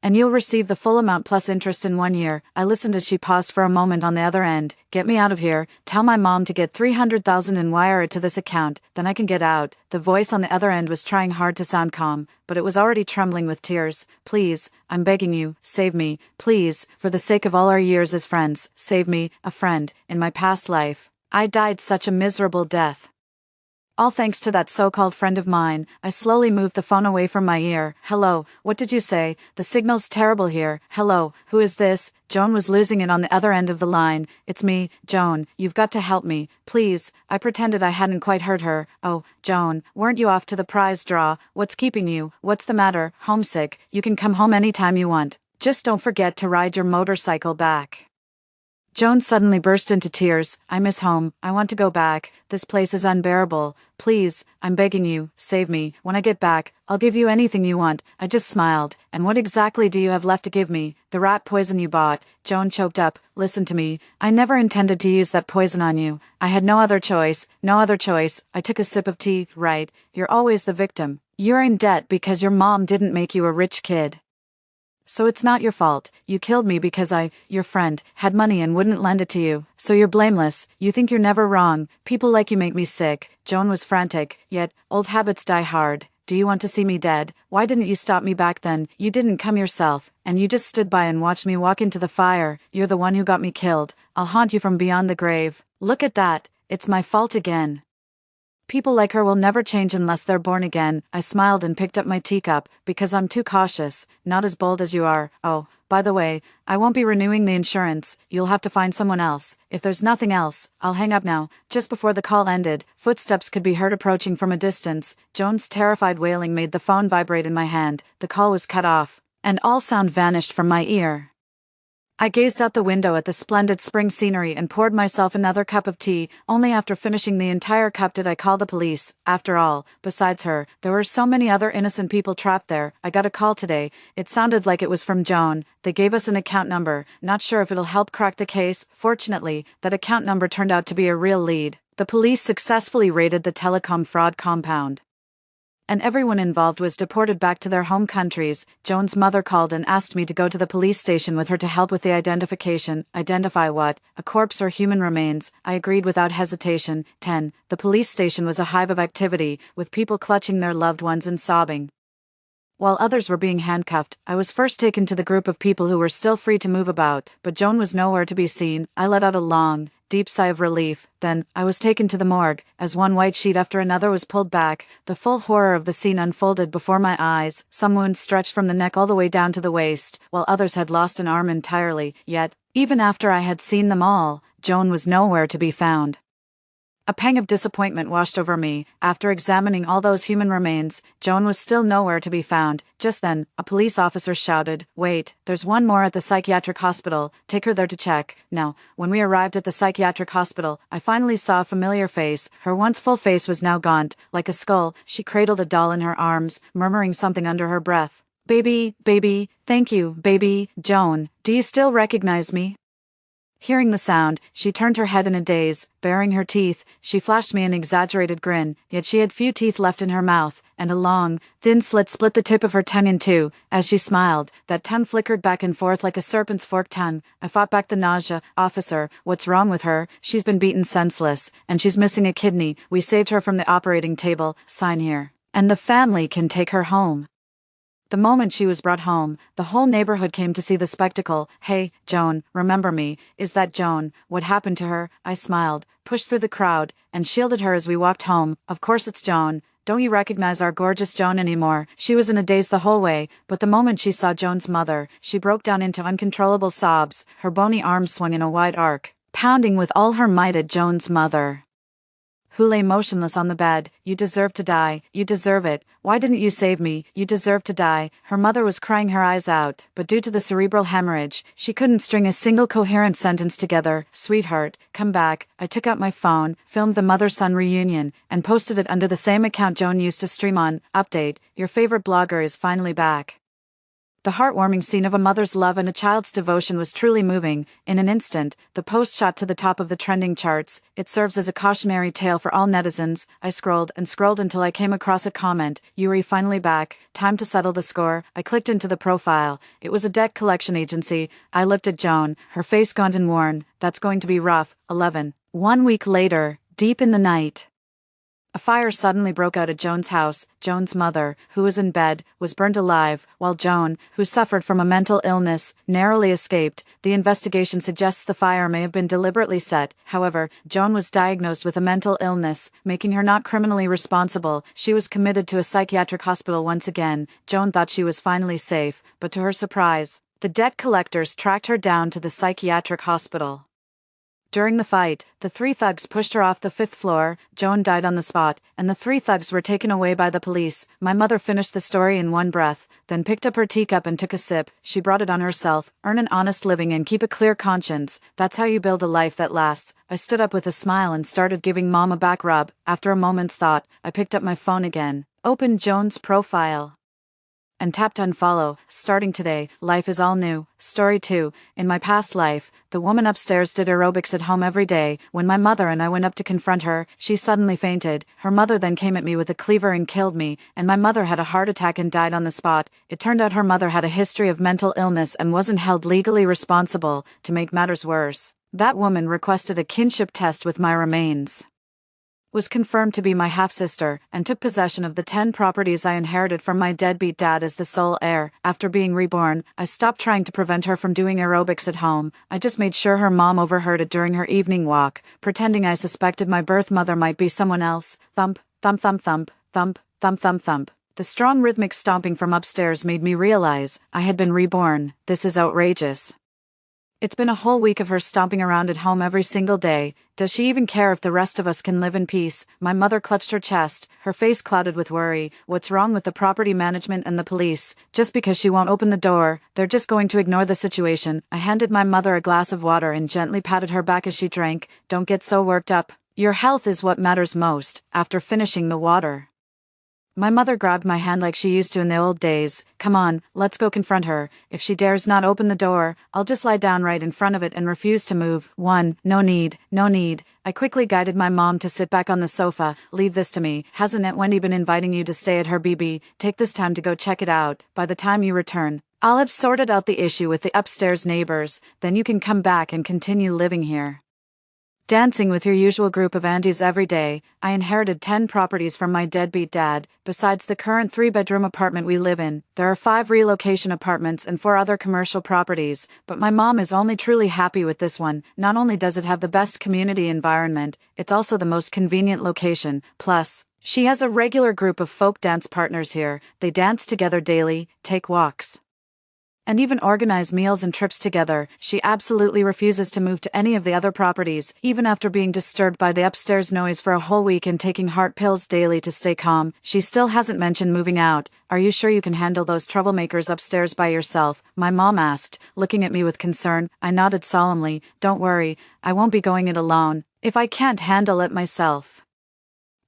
and you'll receive the full amount plus interest in 1 year. I listened as she paused for a moment on the other end. Get me out of here. Tell my mom to get $300,000 and wire it to this account, then I can get out. The voice on the other end was trying hard to sound calm, but it was already trembling with tears. Please, I'm begging you, save me. Please, for the sake of all our years as friends, save me, a friend. In my past life, I died such a miserable death. All thanks to that so-called friend of mine. I slowly moved the phone away from my ear. Hello, what did you say? The signal's terrible here. Hello, who is this? Joan was losing it on the other end of the line. It's me, Joan. You've got to help me. Please. I pretended I hadn't quite heard her. Oh, Joan, weren't you off to the prize draw? What's keeping you? What's the matter? Homesick? You can come home anytime you want. Just don't forget to ride your motorcycle back. Joan suddenly burst into tears. I miss home. I want to go back. This place is unbearable. Please, I'm begging you, save me. When I get back, I'll give you anything you want. I just smiled. And what exactly do you have left to give me? The rat poison you bought. Joan choked up. Listen to me. I never intended to use that poison on you. I had no other choice. No other choice. I took a sip of tea. Right. You're always the victim. You're in debt because your mom didn't make you a rich kid. So it's not your fault. You killed me because I, your friend, had money and wouldn't lend it to you. So you're blameless. You think you're never wrong. People like you make me sick. Joan was frantic. Yet, old habits die hard. Do you want to see me dead? Why didn't you stop me back then? You didn't come yourself. And you just stood by and watched me walk into the fire. You're the one who got me killed. I'll haunt you from beyond the grave. Look at that. It's my fault again. People like her will never change unless they're born again. I smiled and picked up my teacup, because I'm too cautious, not as bold as you are. Oh, by the way, I won't be renewing the insurance. You'll have to find someone else. If there's nothing else, I'll hang up now. Just before the call ended, footsteps could be heard approaching from a distance. Joan's terrified wailing made the phone vibrate in my hand. The call was cut off, and all sound vanished from my ear. I gazed out the window at the splendid spring scenery and poured myself another cup of tea. Only after finishing the entire cup did I call the police. After all, besides her, there were so many other innocent people trapped there. I got a call today. It sounded like it was from Joan. They gave us an account number. Not sure if it'll help crack the case. Fortunately, that account number turned out to be a real lead. The police successfully raided the telecom fraud compound, and everyone involved was deported back to their home countries. Joan's mother called and asked me to go to the police station with her to help with the identification. Identify what? A corpse or human remains? I agreed without hesitation. 10. The police station was a hive of activity, with people clutching their loved ones and sobbing. While others were being handcuffed, I was first taken to the group of people who were still free to move about, but Joan was nowhere to be seen. I let out a long, deep sigh of relief. Then, I was taken to the morgue. As one white sheet after another was pulled back, the full horror of the scene unfolded before my eyes. Some wounds stretched from the neck all the way down to the waist, while others had lost an arm entirely. Yet, even after I had seen them all, Joan was nowhere to be found. A pang of disappointment washed over me. After examining all those human remains, Joan was still nowhere to be found. Just then, a police officer shouted, "Wait, there's one more at the psychiatric hospital. Take her there to check." Now, when we arrived at the psychiatric hospital, I finally saw a familiar face. Her once full face was now gaunt, like a skull. She cradled a doll in her arms, murmuring something under her breath. "Baby, baby, thank you, baby." "Joan, do you still recognize me?" Hearing the sound, she turned her head in a daze. Baring her teeth, she flashed me an exaggerated grin, yet she had few teeth left in her mouth, and a long, thin slit split the tip of her tongue in two. As she smiled, that tongue flickered back and forth like a serpent's forked tongue. I fought back the nausea. "Officer, what's wrong with her? She's been beaten senseless, and she's missing a kidney. We saved her from the operating table. Sign here, and the family can take her home." The moment she was brought home, the whole neighborhood came to see the spectacle. "Hey, Joan, remember me? Is that Joan? What happened to her?" I smiled, pushed through the crowd, and shielded her as we walked home. "Of course it's Joan. Don't you recognize our gorgeous Joan anymore?" She was in a daze the whole way, but the moment she saw Joan's mother, she broke down into uncontrollable sobs. Her bony arms swung in a wide arc, pounding with all her might at Joan's mother, who lay motionless on the bed. "You deserve to die. You deserve it. Why didn't you save me? You deserve to die." Her mother was crying her eyes out, but due to the cerebral hemorrhage, she couldn't string a single coherent sentence together. "Sweetheart, come back." I took out my phone, filmed the mother-son reunion, and posted it under the same account Joan used to stream on. "Update, your favorite blogger is finally back." The heartwarming scene of a mother's love and a child's devotion was truly moving. In an instant, the post shot to the top of the trending charts. It serves as a cautionary tale for all netizens. I scrolled and scrolled until I came across a comment. "Yuri finally back. Time to settle the score." I clicked into the profile. It was a debt collection agency. I looked at Joan, her face gaunt and worn. "That's going to be rough." 11. 1 week later, deep in the night, a fire suddenly broke out at Joan's house. Joan's mother, who was in bed, was burned alive, while Joan, who suffered from a mental illness, narrowly escaped. The investigation suggests the fire may have been deliberately set. However, Joan was diagnosed with a mental illness, making her not criminally responsible. She was committed to a psychiatric hospital once again. Joan thought she was finally safe, but to her surprise, the debt collectors tracked her down to the psychiatric hospital. During the fight, the 3 thugs pushed her off the 5th floor. Joan died on the spot, and the 3 thugs were taken away by the police. My mother finished the story in one breath, then picked up her teacup and took a sip. She brought it on herself. "Earn an honest living and keep a clear conscience. That's how you build a life that lasts." I stood up with a smile and started giving Mom a back rub. After a moment's thought, I picked up my phone again, opened Joan's profile, and tapped unfollow. Starting today, life is all new. Story 2. In my past life, the woman upstairs did aerobics at home every day. When my mother and I went up to confront her, she suddenly fainted. Her mother then came at me with a cleaver and killed me, and my mother had a heart attack and died on the spot. It turned out her mother had a history of mental illness and wasn't held legally responsible. To make matters worse, that woman requested a kinship test with my remains, was confirmed to be my half-sister, and took possession of the 10 properties I inherited from my deadbeat dad as the sole heir. After being reborn, I stopped trying to prevent her from doing aerobics at home. I just made sure her mom overheard it during her evening walk, pretending I suspected my birth mother might be someone else. Thump, thump, thump, thump, thump, thump, thump, thump. The strong rhythmic stomping from upstairs made me realize I had been reborn. This is outrageous. It's been a whole week of her stomping around at home every single day. Does she even care if the rest of us can live in peace? My mother clutched her chest, her face clouded with worry. What's wrong with the property management and the police? Just because she won't open the door, they're just going to ignore the situation. I handed my mother a glass of water and gently patted her back as she drank. Don't get so worked up. Your health is what matters most. After finishing the water, my mother grabbed my hand like she used to in the old days. Come on, let's go confront her. If she dares not open the door, I'll just lie down right in front of it and refuse to move. No need. I quickly guided my mom to sit back on the sofa. Leave this to me. Hasn't Aunt Wendy been inviting you to stay at her BB? Take this time to go check it out. By the time you return, I'll have sorted out the issue with the upstairs neighbors. Then you can come back and continue living here, dancing with your usual group of aunties every day. I inherited 10 properties from my deadbeat dad. Besides the current 3-bedroom apartment we live in, there are 5 relocation apartments and 4 other commercial properties, but my mom is only truly happy with this one. Not only does it have the best community environment, it's also the most convenient location. Plus, she has a regular group of folk dance partners here. They dance together daily, take walks, and even organize meals and trips together. She absolutely refuses to move to any of the other properties, even after being disturbed by the upstairs noise for a whole week and taking heart pills daily to stay calm. She still hasn't mentioned moving out. Are you sure you can handle those troublemakers upstairs by yourself? My mom asked, looking at me with concern. I nodded solemnly. Don't worry, I won't be going it alone. If I can't handle it myself,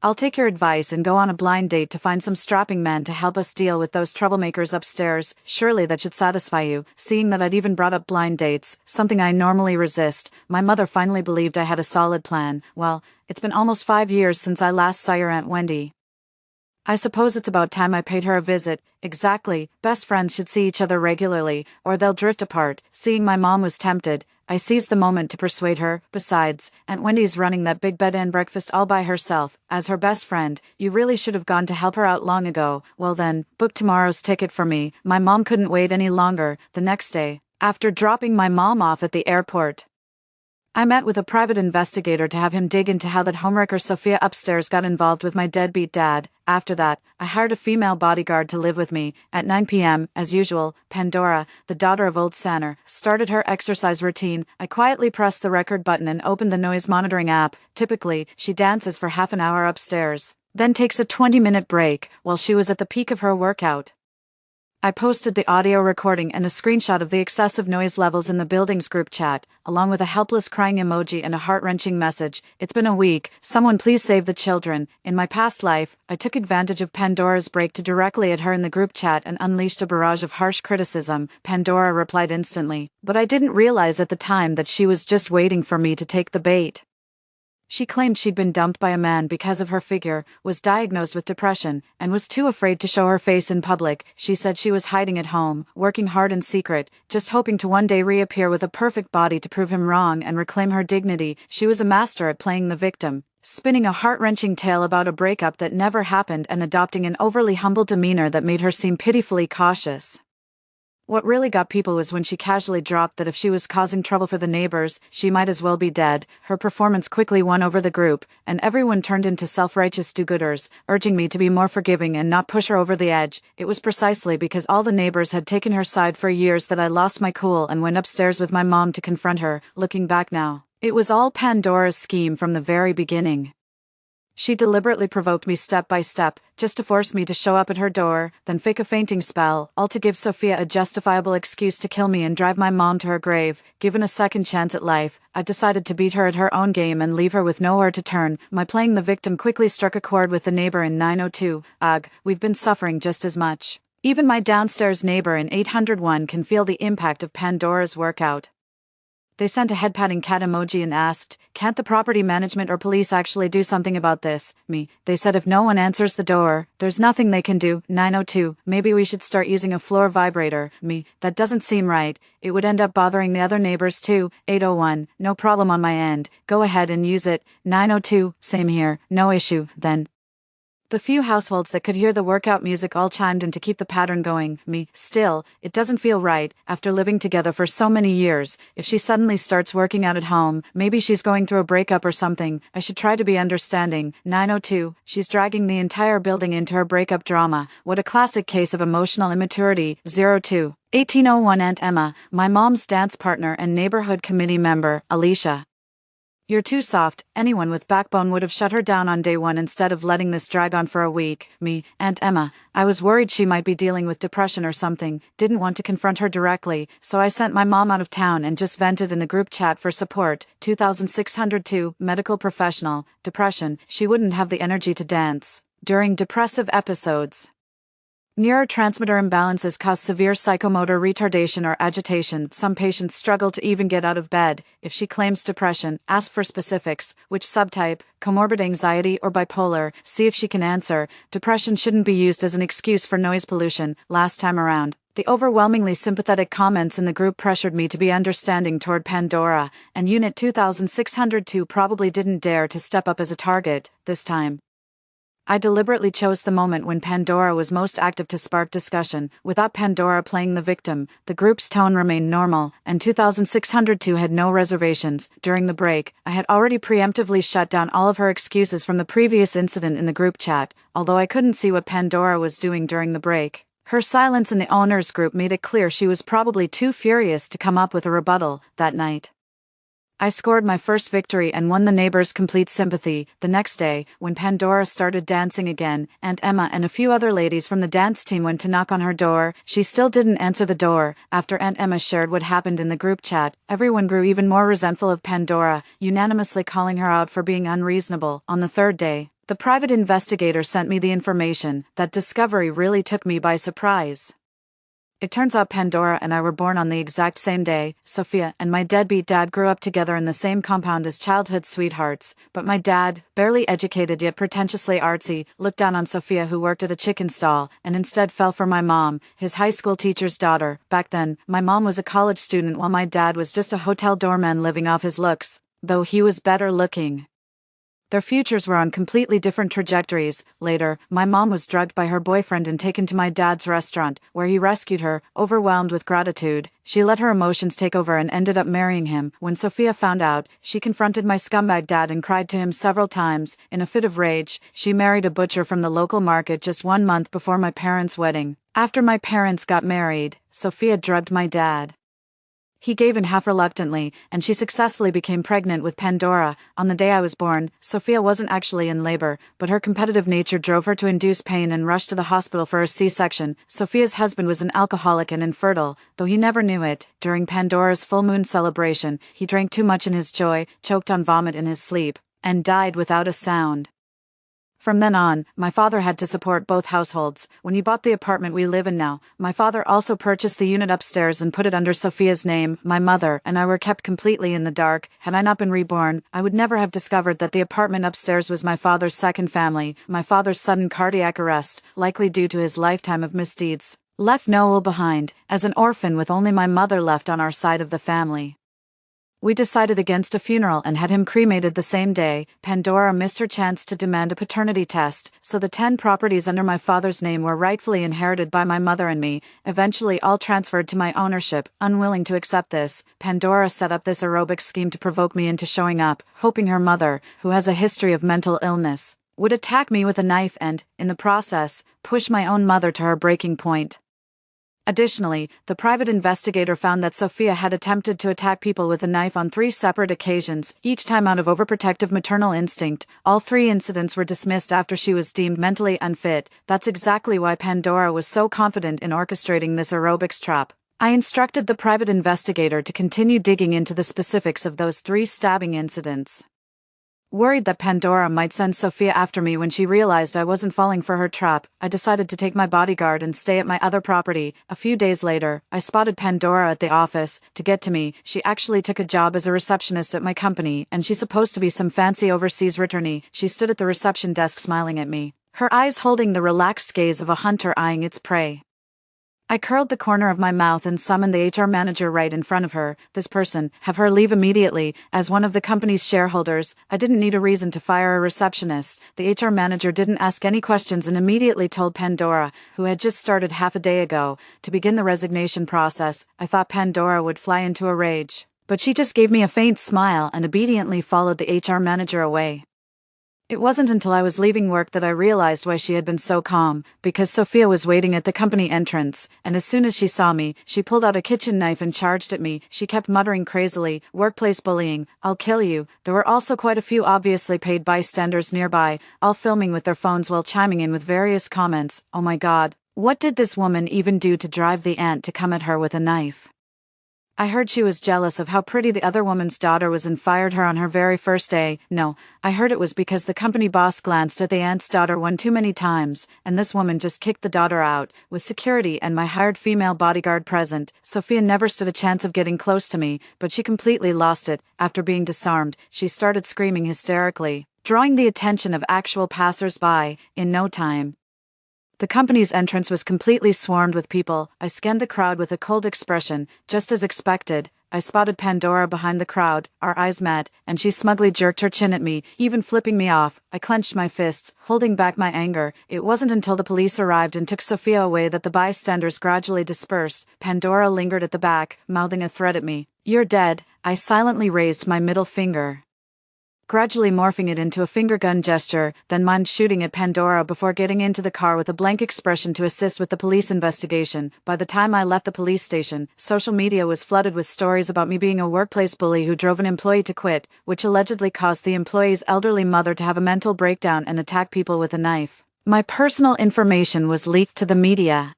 I'll take your advice and go on a blind date to find some strapping man to help us deal with those troublemakers upstairs. Surely that should satisfy you. Seeing that I'd even brought up blind dates, something I normally resist, my mother finally believed I had a solid plan. Well, it's been almost 5 years since I last saw your Aunt Wendy. I suppose it's about time I paid her a visit. Exactly. Best friends should see each other regularly, or they'll drift apart. Seeing my mom was tempted, I seized the moment to persuade her. Besides, Aunt Wendy's running that big bed and breakfast all by herself. As her best friend, you really should have gone to help her out long ago. Well then, book tomorrow's ticket for me. My mom couldn't wait any longer. The next day, after dropping my mom off at the airport, I met with a private investigator to have him dig into how that homewrecker Sophia upstairs got involved with my deadbeat dad. After that, I hired a female bodyguard to live with me. At 9 p.m., as usual, Pandora, the daughter of old Sanner, started her exercise routine. I quietly pressed the record button and opened the noise monitoring app. Typically, she dances for half an hour upstairs, then takes a 20-minute break. While she was at the peak of her workout, I posted the audio recording and a screenshot of the excessive noise levels in the building's group chat, along with a helpless crying emoji and a heart-wrenching message. It's been a week. Someone please save the children. In my past life, I took advantage of Pandora's break to directly at her in the group chat and unleashed a barrage of harsh criticism. Pandora replied instantly, but I didn't realize at the time that she was just waiting for me to take the bait. She claimed she'd been dumped by a man because of her figure, was diagnosed with depression, and was too afraid to show her face in public. She said she was hiding at home, working hard in secret, just hoping to one day reappear with a perfect body to prove him wrong and reclaim her dignity. She was a master at playing the victim, spinning a heart-wrenching tale about a breakup that never happened and adopting an overly humble demeanor that made her seem pitifully cautious. What really got people was when she casually dropped that if she was causing trouble for the neighbors, she might as well be dead. Her performance quickly won over the group, and everyone turned into self-righteous do-gooders, urging me to be more forgiving and not push her over the edge. It was precisely because all the neighbors had taken her side for years that I lost my cool and went upstairs with my mom to confront her. Looking back now, it was all Pandora's scheme from the very beginning. She deliberately provoked me step by step, just to force me to show up at her door, then fake a fainting spell, all to give Sophia a justifiable excuse to kill me and drive my mom to her grave. Given a second chance at life, I decided to beat her at her own game and leave her with nowhere to turn. My playing the victim quickly struck a chord with the neighbor in 902. Ugh, we've been suffering just as much. Even my downstairs neighbor in 801 can feel the impact of Pandora's workout. They sent a head-patting cat emoji and asked, can't the property management or police actually do something about this? They said if no one answers the door, there's nothing they can do. 902, maybe we should start using a floor vibrator. That doesn't seem right. It would end up bothering the other neighbors too. 801, no problem on my end. Go ahead and use it. 902, same here, no issue, then. The few households that could hear the workout music all chimed in to keep the pattern going. Me, still, it doesn't feel right, after living together for so many years. If she suddenly starts working out at home, maybe she's going through a breakup or something. I should try to be understanding. 902, she's dragging the entire building into her breakup drama. What a classic case of emotional immaturity. 02, 1801 Aunt Emma, my mom's dance partner and neighborhood committee member, Alicia. You're too soft. Anyone with backbone would have shut her down on day one instead of letting this drag on for a week. Me, Aunt Emma. I was worried she might be dealing with depression or something, didn't want to confront her directly, so I sent my mom out of town and just vented in the group chat for support. 2602, medical professional, depression, she wouldn't have the energy to dance during depressive episodes. Neurotransmitter imbalances cause severe psychomotor retardation or agitation. Some patients struggle to even get out of bed. If she claims depression, ask for specifics, which subtype, comorbid anxiety or bipolar, see if she can answer. Depression shouldn't be used as an excuse for noise pollution. Last time around, the overwhelmingly sympathetic comments in the group pressured me to be understanding toward Pandora, and Unit 2602 probably didn't dare to step up as a target this time. I deliberately chose the moment when Pandora was most active to spark discussion. Without Pandora playing the victim, the group's tone remained normal, and 2602 had no reservations. During the break, I had already preemptively shut down all of her excuses from the previous incident in the group chat, although I couldn't see what Pandora was doing during the break. Her silence in the owners group made it clear she was probably too furious to come up with a rebuttal that night. I scored my first victory and won the neighbors' complete sympathy. The next day, when Pandora started dancing again, Aunt Emma and a few other ladies from the dance team went to knock on her door. She still didn't answer the door. After Aunt Emma shared what happened in the group chat, everyone grew even more resentful of Pandora, unanimously calling her out for being unreasonable. On the third day, the private investigator sent me the information. That discovery really took me by surprise. It turns out Pandora and I were born on the exact same day. Sophia and my deadbeat dad grew up together in the same compound as childhood sweethearts, but my dad, barely educated yet pretentiously artsy, looked down on Sophia, who worked at a chicken stall, and instead fell for my mom, his high school teacher's daughter. Back then, my mom was a college student while my dad was just a hotel doorman living off his looks, though he was better looking. Their futures were on completely different trajectories. Later, my mom was drugged by her boyfriend and taken to my dad's restaurant, where he rescued her. Overwhelmed with gratitude, she let her emotions take over and ended up marrying him. When Sophia found out, she confronted my scumbag dad and cried to him several times. In a fit of rage, she married a butcher from the local market just 1 month before my parents' wedding. After my parents got married, Sophia drugged my dad. He gave in half reluctantly, and she successfully became pregnant with Pandora. On the day I was born, Sophia wasn't actually in labor, but her competitive nature drove her to induce pain and rush to the hospital for a C-section. Sophia's husband was an alcoholic and infertile, though he never knew it. During Pandora's full moon celebration, he drank too much in his joy, choked on vomit in his sleep, and died without a sound. From then on, my father had to support both households. When he bought the apartment we live in now, my father also purchased the unit upstairs and put it under Sophia's name. My mother and I were kept completely in the dark. Had I not been reborn, I would never have discovered that the apartment upstairs was my father's second family. My father's sudden cardiac arrest, likely due to his lifetime of misdeeds, left Noel behind, as an orphan with only my mother left on our side of the family. We decided against a funeral and had him cremated the same day. Pandora missed her chance to demand a paternity test, so the 10 properties under my father's name were rightfully inherited by my mother and me, eventually all transferred to my ownership. Unwilling to accept this, Pandora set up this aerobic scheme to provoke me into showing up, hoping her mother, who has a history of mental illness, would attack me with a knife and, in the process, push my own mother to her breaking point. Additionally, the private investigator found that Sophia had attempted to attack people with a knife on 3 separate occasions, each time out of overprotective maternal instinct. All 3 incidents were dismissed after she was deemed mentally unfit. That's exactly why Pandora was so confident in orchestrating this aerobics trap. I instructed the private investigator to continue digging into the specifics of those 3 stabbing incidents. Worried that Pandora might send Sophia after me when she realized I wasn't falling for her trap, I decided to take my bodyguard and stay at my other property. A few days later, I spotted Pandora at the office. To get to me, she actually took a job as a receptionist at my company, and she's supposed to be some fancy overseas returnee. She stood at the reception desk smiling at me, her eyes holding the relaxed gaze of a hunter eyeing its prey. I curled the corner of my mouth and summoned the HR manager right in front of her. This person, have her leave immediately. As one of the company's shareholders, I didn't need a reason to fire a receptionist. The HR manager didn't ask any questions and immediately told Pandora, who had just started half a day ago, to begin the resignation process. I thought Pandora would fly into a rage, but she just gave me a faint smile and obediently followed the HR manager away. It wasn't until I was leaving work that I realized why she had been so calm, because Sophia was waiting at the company entrance, and as soon as she saw me, she pulled out a kitchen knife and charged at me. She kept muttering crazily, "Workplace bullying, I'll kill you." There were also quite a few obviously paid bystanders nearby, all filming with their phones while chiming in with various comments. Oh my god, what did this woman even do to drive the aunt to come at her with a knife? I heard she was jealous of how pretty the other woman's daughter was and fired her on her very first day. No, I heard it was because the company boss glanced at the aunt's daughter one too many times, and this woman just kicked the daughter out. With security and my hired female bodyguard present, Sophia never stood a chance of getting close to me, but she completely lost it. After being disarmed, she started screaming hysterically, drawing the attention of actual passers-by. In no time, the company's entrance was completely swarmed with people. I scanned the crowd with a cold expression. Just as expected, I spotted Pandora behind the crowd. Our eyes met, and she smugly jerked her chin at me, even flipping me off. I clenched my fists, holding back my anger. It wasn't until the police arrived and took Sophia away that the bystanders gradually dispersed. Pandora lingered at the back, mouthing a threat at me. "You're dead." I silently raised my middle finger, gradually morphing it into a finger gun gesture, then mind shooting at Pandora before getting into the car with a blank expression to assist with the police investigation. By the time I left the police station, social media was flooded with stories about me being a workplace bully who drove an employee to quit, which allegedly caused the employee's elderly mother to have a mental breakdown and attack people with a knife. My personal information was leaked to the media,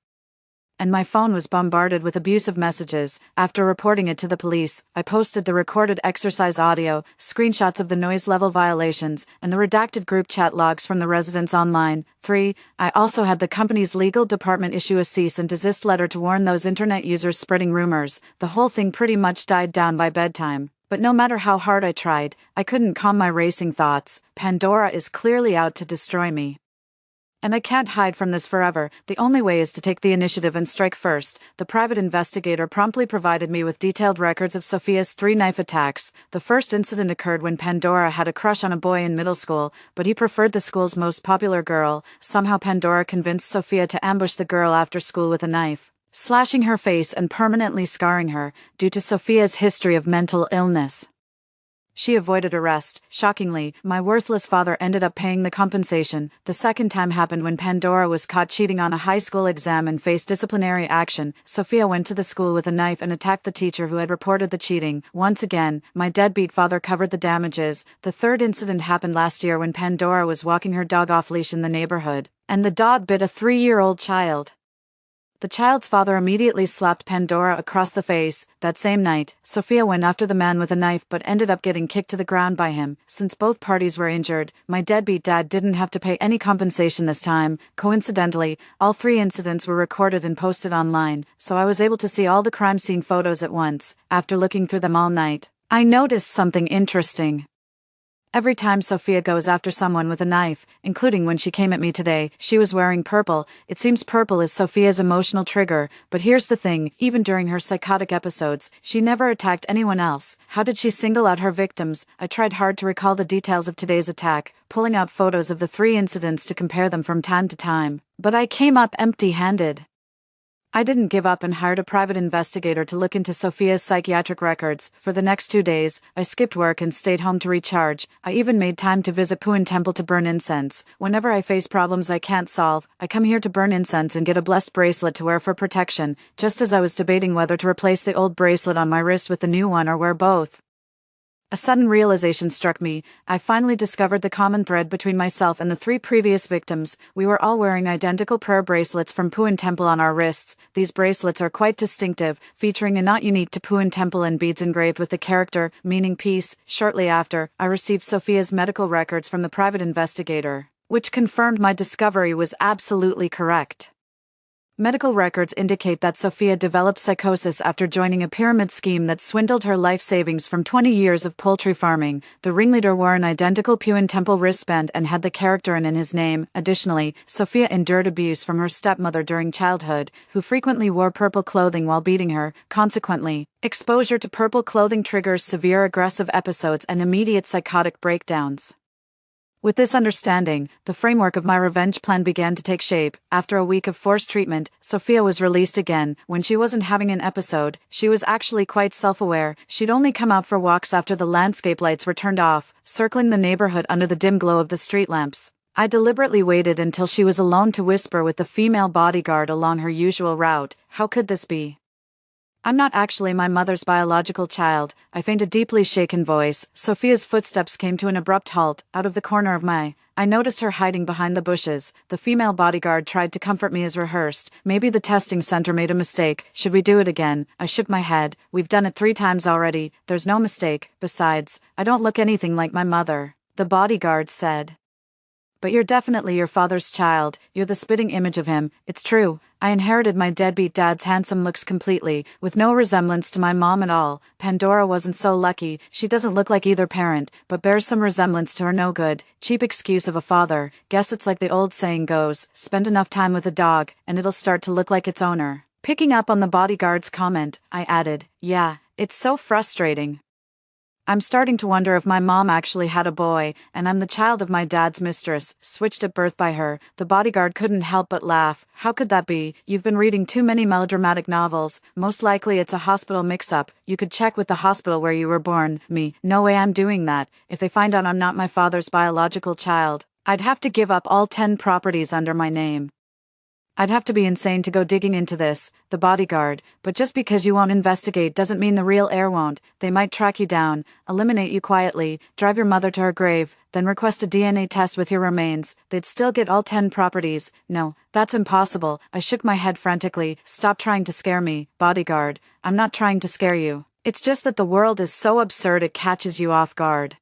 and my phone was bombarded with abusive messages. After reporting it to the police, I posted the recorded exercise audio, screenshots of the noise level violations, and the redacted group chat logs from the residents online. 3. I also had the company's legal department issue a cease and desist letter to warn those internet users spreading rumors. The whole thing pretty much died down by bedtime. But no matter how hard I tried, I couldn't calm my racing thoughts. Pandora is clearly out to destroy me, and I can't hide from this forever. The only way is to take the initiative and strike first. The private investigator promptly provided me with detailed records of Sophia's 3 knife attacks. The first incident occurred when Pandora had a crush on a boy in middle school, but he preferred the school's most popular girl. Somehow Pandora convinced Sophia to ambush the girl after school with a knife, slashing her face and permanently scarring her. Due to Sophia's history of mental illness, she avoided arrest. Shockingly, my worthless father ended up paying the compensation. The second time happened when Pandora was caught cheating on a high school exam and faced disciplinary action. Sophia went to the school with a knife and attacked the teacher who had reported the cheating. Once again, my deadbeat father covered the damages. The third incident happened last year when Pandora was walking her dog off-leash in the neighborhood, and the dog bit a 3-year-old child. The child's father immediately slapped Pandora across the face. That same night, Sophia went after the man with a knife but ended up getting kicked to the ground by him. Since both parties were injured, my deadbeat dad didn't have to pay any compensation this time. Coincidentally, all 3 incidents were recorded and posted online, so I was able to see all the crime scene photos at once. After looking through them all night, I noticed something interesting. Every time Sophia goes after someone with a knife, including when she came at me today, she was wearing purple. It seems purple is Sophia's emotional trigger, but here's the thing, even during her psychotic episodes, she never attacked anyone else. How did she single out her victims? I tried hard to recall the details of today's attack, pulling out photos of the 3 incidents to compare them from time to time, but I came up empty-handed. I didn't give up and hired a private investigator to look into Sophia's psychiatric records. For the next 2 days, I skipped work and stayed home to recharge. I even made time to visit Puan Temple to burn incense. Whenever I face problems I can't solve, I come here to burn incense and get a blessed bracelet to wear for protection. Just as I was debating whether to replace the old bracelet on my wrist with the new one or wear both, a sudden realization struck me. I finally discovered the common thread between myself and the 3 previous victims. We were all wearing identical prayer bracelets from Puan Temple on our wrists. These bracelets are quite distinctive, featuring a knot unique to Puan Temple and beads engraved with the character, meaning peace. Shortly after, I received Sophia's medical records from the private investigator, which confirmed my discovery was absolutely correct. Medical records indicate that Sophia developed psychosis after joining a pyramid scheme that swindled her life savings from 20 years of poultry farming. The ringleader wore an identical Puen Temple wristband and had the character in his name. Additionally, Sophia endured abuse from her stepmother during childhood, who frequently wore purple clothing while beating her. Consequently, exposure to purple clothing triggers severe aggressive episodes and immediate psychotic breakdowns. With this understanding, the framework of my revenge plan began to take shape. After a week of forced treatment, Sophia was released again. When she wasn't having an episode, she was actually quite self-aware. She'd only come out for walks after the landscape lights were turned off, circling the neighborhood under the dim glow of the street lamps. I deliberately waited until she was alone to whisper with the female bodyguard along her usual route. How could this be? I'm not actually my mother's biological child, I feigned a deeply shaken voice. Sophia's footsteps came to an abrupt halt. Out of the corner of my eye, I noticed her hiding behind the bushes. The female bodyguard tried to comfort me as rehearsed. Maybe the testing center made a mistake. Should we do it again? I shook my head. We've done it 3 times already. There's no mistake. Besides, I don't look anything like my mother. The bodyguard said. But you're definitely your father's child. You're the spitting image of him. It's true. I inherited my deadbeat dad's handsome looks completely, with no resemblance to my mom at all. Pandora wasn't so lucky. She doesn't look like either parent, but bears some resemblance to her no-good, cheap excuse of a father. Guess it's like the old saying goes, spend enough time with a dog, and it'll start to look like its owner. Picking up on the bodyguard's comment, I added, yeah, it's so frustrating. I'm starting to wonder if my mom actually had a boy, and I'm the child of my dad's mistress, switched at birth by her. The bodyguard couldn't help but laugh. How could that be? You've been reading too many melodramatic novels. Most likely it's a hospital mix-up. You could check with the hospital where you were born. Me. No way I'm doing that. If they find out I'm not my father's biological child, I'd have to give up all 10 properties under my name. I'd have to be insane to go digging into this, the bodyguard, but just because you won't investigate doesn't mean the real heir won't. They might track you down, eliminate you quietly, drive your mother to her grave, then request a DNA test with your remains. They'd still get all 10 properties. No, that's impossible. I shook my head frantically. Stop trying to scare me, bodyguard. I'm not trying to scare you. It's just that the world is so absurd it catches you off guard.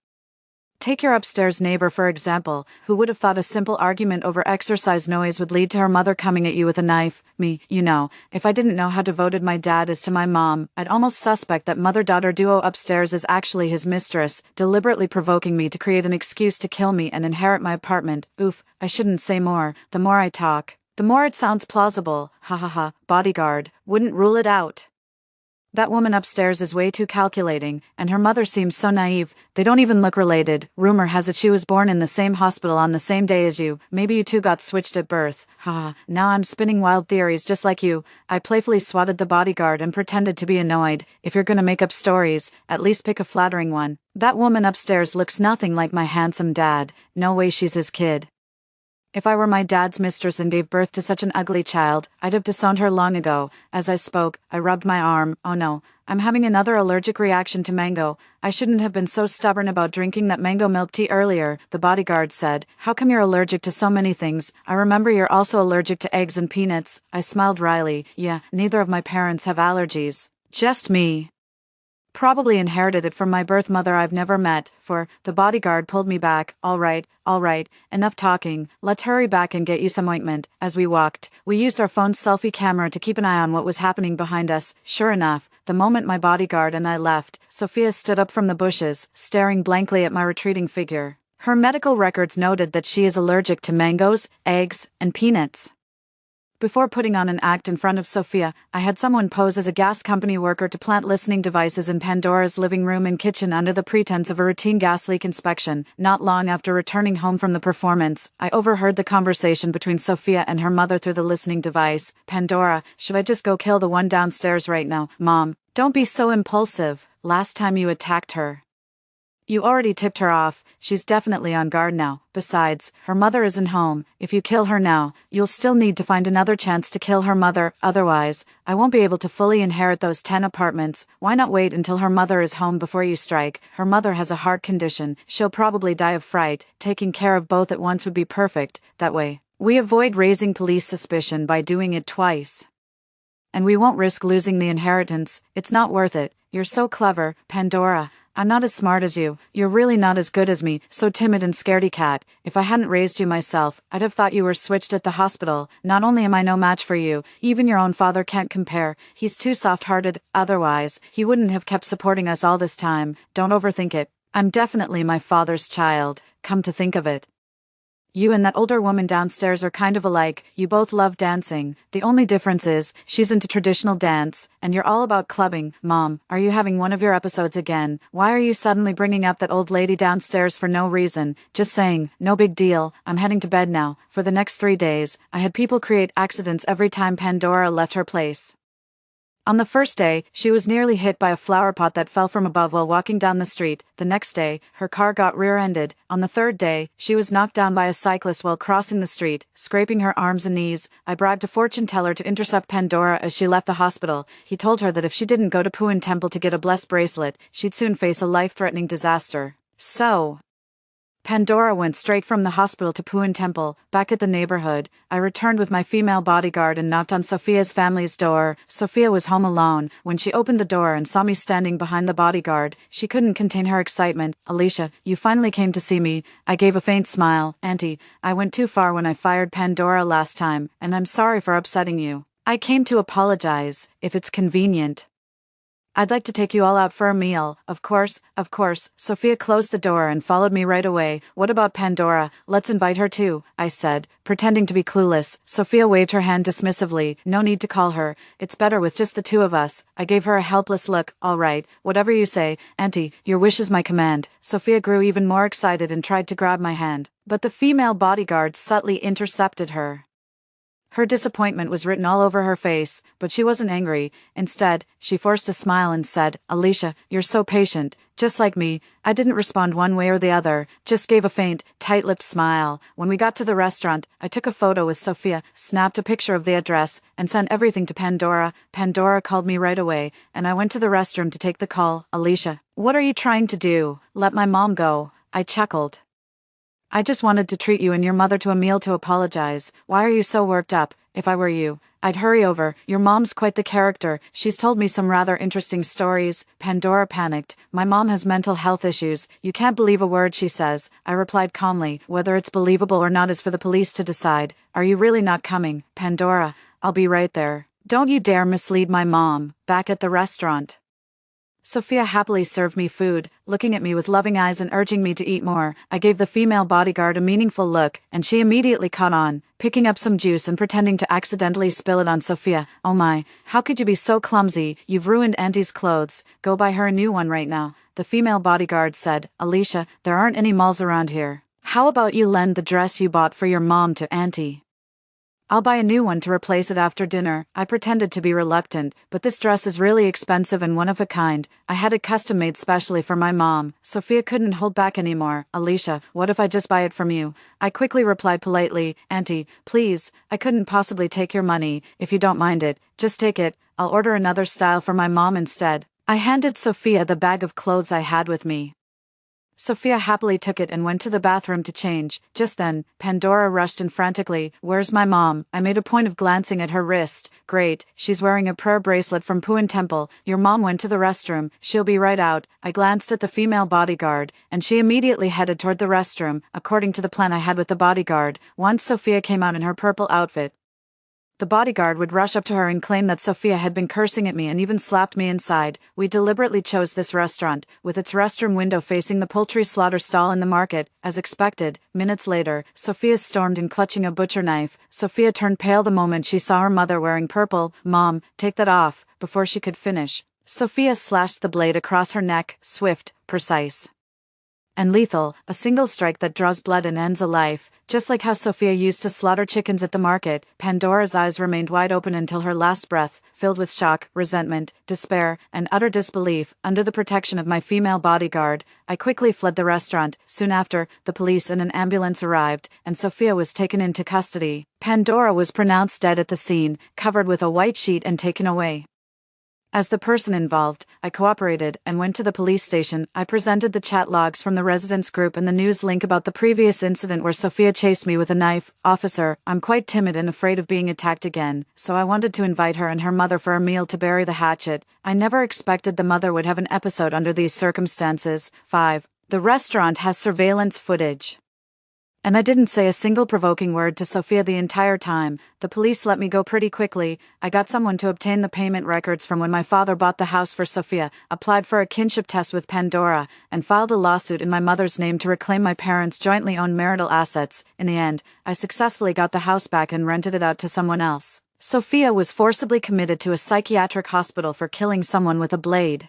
Take your upstairs neighbor for example, who would have thought a simple argument over exercise noise would lead to her mother coming at you with a knife. Me, you know, if I didn't know how devoted my dad is to my mom, I'd almost suspect that mother-daughter duo upstairs is actually his mistress, deliberately provoking me to create an excuse to kill me and inherit my apartment. Oof, I shouldn't say more. The more I talk, the more it sounds plausible. Ha ha ha, bodyguard, wouldn't rule it out. That woman upstairs is way too calculating, and her mother seems so naive. They don't even look related. Rumor has it she was born in the same hospital on the same day as you. Maybe you two got switched at birth. Ha, now I'm spinning wild theories just like you. I playfully swatted the bodyguard and pretended to be annoyed. If you're gonna make up stories, at least pick a flattering one. That woman upstairs looks nothing like my handsome dad. No way she's his kid. If I were my dad's mistress and gave birth to such an ugly child, I'd have disowned her long ago. As I spoke, I rubbed my arm. Oh no, I'm having another allergic reaction to mango. I shouldn't have been so stubborn about drinking that mango milk tea earlier, the bodyguard said. How come you're allergic to so many things? I remember you're also allergic to eggs and peanuts. I smiled wryly. Yeah, neither of my parents have allergies. Just me. Probably inherited it from my birth mother I've never met, the bodyguard pulled me back. All right, enough talking, let's hurry back and get you some ointment. As we walked, we used our phone's selfie camera to keep an eye on what was happening behind us. Sure enough, the moment my bodyguard and I left, Sophia stood up from the bushes, staring blankly at my retreating figure. Her medical records noted that she is allergic to mangoes, eggs, and peanuts. Before putting on an act in front of Sophia, I had someone pose as a gas company worker to plant listening devices in Pandora's living room and kitchen under the pretense of a routine gas leak inspection. Not long after returning home from the performance, I overheard the conversation between Sophia and her mother through the listening device. Pandora, should I just go kill the one downstairs right now? Mom, don't be so impulsive. Last time you attacked her, you already tipped her off. She's definitely on guard now. Besides, her mother isn't home. If you kill her now, you'll still need to find another chance to kill her mother. Otherwise, I won't be able to fully inherit those 10 apartments. Why not wait until her mother is home before you strike? Her mother has a heart condition. She'll probably die of fright. Taking care of both at once would be perfect. That way, we avoid raising police suspicion by doing it twice. And we won't risk losing the inheritance. It's not worth it. You're so clever, Pandora. I'm not as smart as you. You're really not as good as me, so timid and scaredy cat. If I hadn't raised you myself, I'd have thought you were switched at the hospital. Not only am I no match for you, even your own father can't compare. He's too soft-hearted, otherwise, he wouldn't have kept supporting us all this time. Don't overthink it. I'm definitely my father's child, come to think of it. You and that older woman downstairs are kind of alike, you both love dancing. The only difference is, she's into traditional dance, and you're all about clubbing. Mom, are you having one of your episodes again? Why are you suddenly bringing up that old lady downstairs for no reason? Just saying, no big deal, I'm heading to bed now. For the next 3 days, I had people create accidents every time Pandora left her place. On the first day, she was nearly hit by a flower pot that fell from above while walking down the street. The next day, her car got rear-ended. On the third day, she was knocked down by a cyclist while crossing the street, scraping her arms and knees. I bribed a fortune teller to intercept Pandora as she left the hospital. He told her that if she didn't go to Puan Temple to get a blessed bracelet, she'd soon face a life-threatening disaster. So Pandora went straight from the hospital to Puan Temple. Back at the neighborhood, I returned with my female bodyguard and knocked on Sophia's family's door. Sophia was home alone. When she opened the door and saw me standing behind the bodyguard, she couldn't contain her excitement. Alicia, you finally came to see me. I gave a faint smile. Auntie, I went too far when I fired Pandora last time, and I'm sorry for upsetting you. I came to apologize, if it's convenient. I'd like to take you all out for a meal. Of course. Sophia closed the door and followed me right away. What about Pandora? Let's invite her too, I said, pretending to be clueless. Sophia waved her hand dismissively. No need to call her. It's better with just the two of us. I gave her a helpless look. All right, whatever you say. Auntie, your wish is my command. Sophia grew even more excited and tried to grab my hand, but the female bodyguard subtly intercepted her. Her disappointment was written all over her face, but she wasn't angry. Instead, she forced a smile and said, Alicia, you're so patient, just like me. I didn't respond one way or the other, just gave a faint, tight-lipped smile. When we got to the restaurant, I took a photo with Sophia, snapped a picture of the address, and sent everything to Pandora. Pandora called me right away, and I went to the restroom to take the call. Alicia, what are you trying to do? Let my mom go. I chuckled. I just wanted to treat you and your mother to a meal to apologize. Why are you so worked up? If I were you, I'd hurry over. Your mom's quite the character. She's told me some rather interesting stories. Pandora panicked. My mom has mental health issues. You can't believe a word she says. I replied calmly. Whether it's believable or not is for the police to decide. Are you really not coming? Pandora, I'll be right there. Don't you dare mislead my mom. Back at the restaurant, Sophia happily served me food, looking at me with loving eyes and urging me to eat more. I gave the female bodyguard a meaningful look, and she immediately caught on, picking up some juice and pretending to accidentally spill it on Sophia. Oh my, how could you be so clumsy? You've ruined Auntie's clothes. Go buy her a new one right now. The female bodyguard said, Alicia, there aren't any malls around here. How about you lend the dress you bought for your mom to Auntie? I'll buy a new one to replace it after dinner. I pretended to be reluctant, but this dress is really expensive and one of a kind. I had it custom made specially for my mom. Sophia couldn't hold back anymore. Alicia, what if I just buy it from you? I quickly replied politely, Auntie, please, I couldn't possibly take your money. If you don't mind it, just take it. I'll order another style for my mom instead. I handed Sophia the bag of clothes I had with me. Sophia happily took it and went to the bathroom to change. Just then, Pandora rushed in frantically. Where's my mom? I made a point of glancing at her wrist. Great, she's wearing a prayer bracelet from Puan Temple. Your mom went to the restroom. She'll be right out. I glanced at the female bodyguard, and she immediately headed toward the restroom, according to the plan I had with the bodyguard. Once Sophia came out in her purple outfit, the bodyguard would rush up to her and claim that Sophia had been cursing at me and even slapped me inside. We deliberately chose this restaurant, with its restroom window facing the poultry slaughter stall in the market. As expected, minutes later, Sophia stormed in clutching a butcher knife. Sophia turned pale the moment she saw her mother wearing purple. Mom, take that off. Before she could finish, Sophia slashed the blade across her neck, swift, precise, and lethal, a single strike that draws blood and ends a life. Just like how Sophia used to slaughter chickens at the market, Pandora's eyes remained wide open until her last breath, filled with shock, resentment, despair, and utter disbelief. Under the protection of my female bodyguard, I quickly fled the restaurant. Soon after, the police and an ambulance arrived, and Sophia was taken into custody. Pandora was pronounced dead at the scene, covered with a white sheet and taken away. As the person involved, I cooperated and went to the police station. I presented the chat logs from the residents group and the news link about the previous incident where Sophia chased me with a knife. Officer, I'm quite timid and afraid of being attacked again, so I wanted to invite her and her mother for a meal to bury the hatchet. I never expected the mother would have an episode under these circumstances. 5. The restaurant has surveillance footage. And I didn't say a single provoking word to Sophia the entire time. The police let me go pretty quickly. I got someone to obtain the payment records from when my father bought the house for Sophia, applied for a kinship test with Pandora, and filed a lawsuit in my mother's name to reclaim my parents' jointly owned marital assets. In the end, I successfully got the house back and rented it out to someone else. Sophia was forcibly committed to a psychiatric hospital for killing someone with a blade.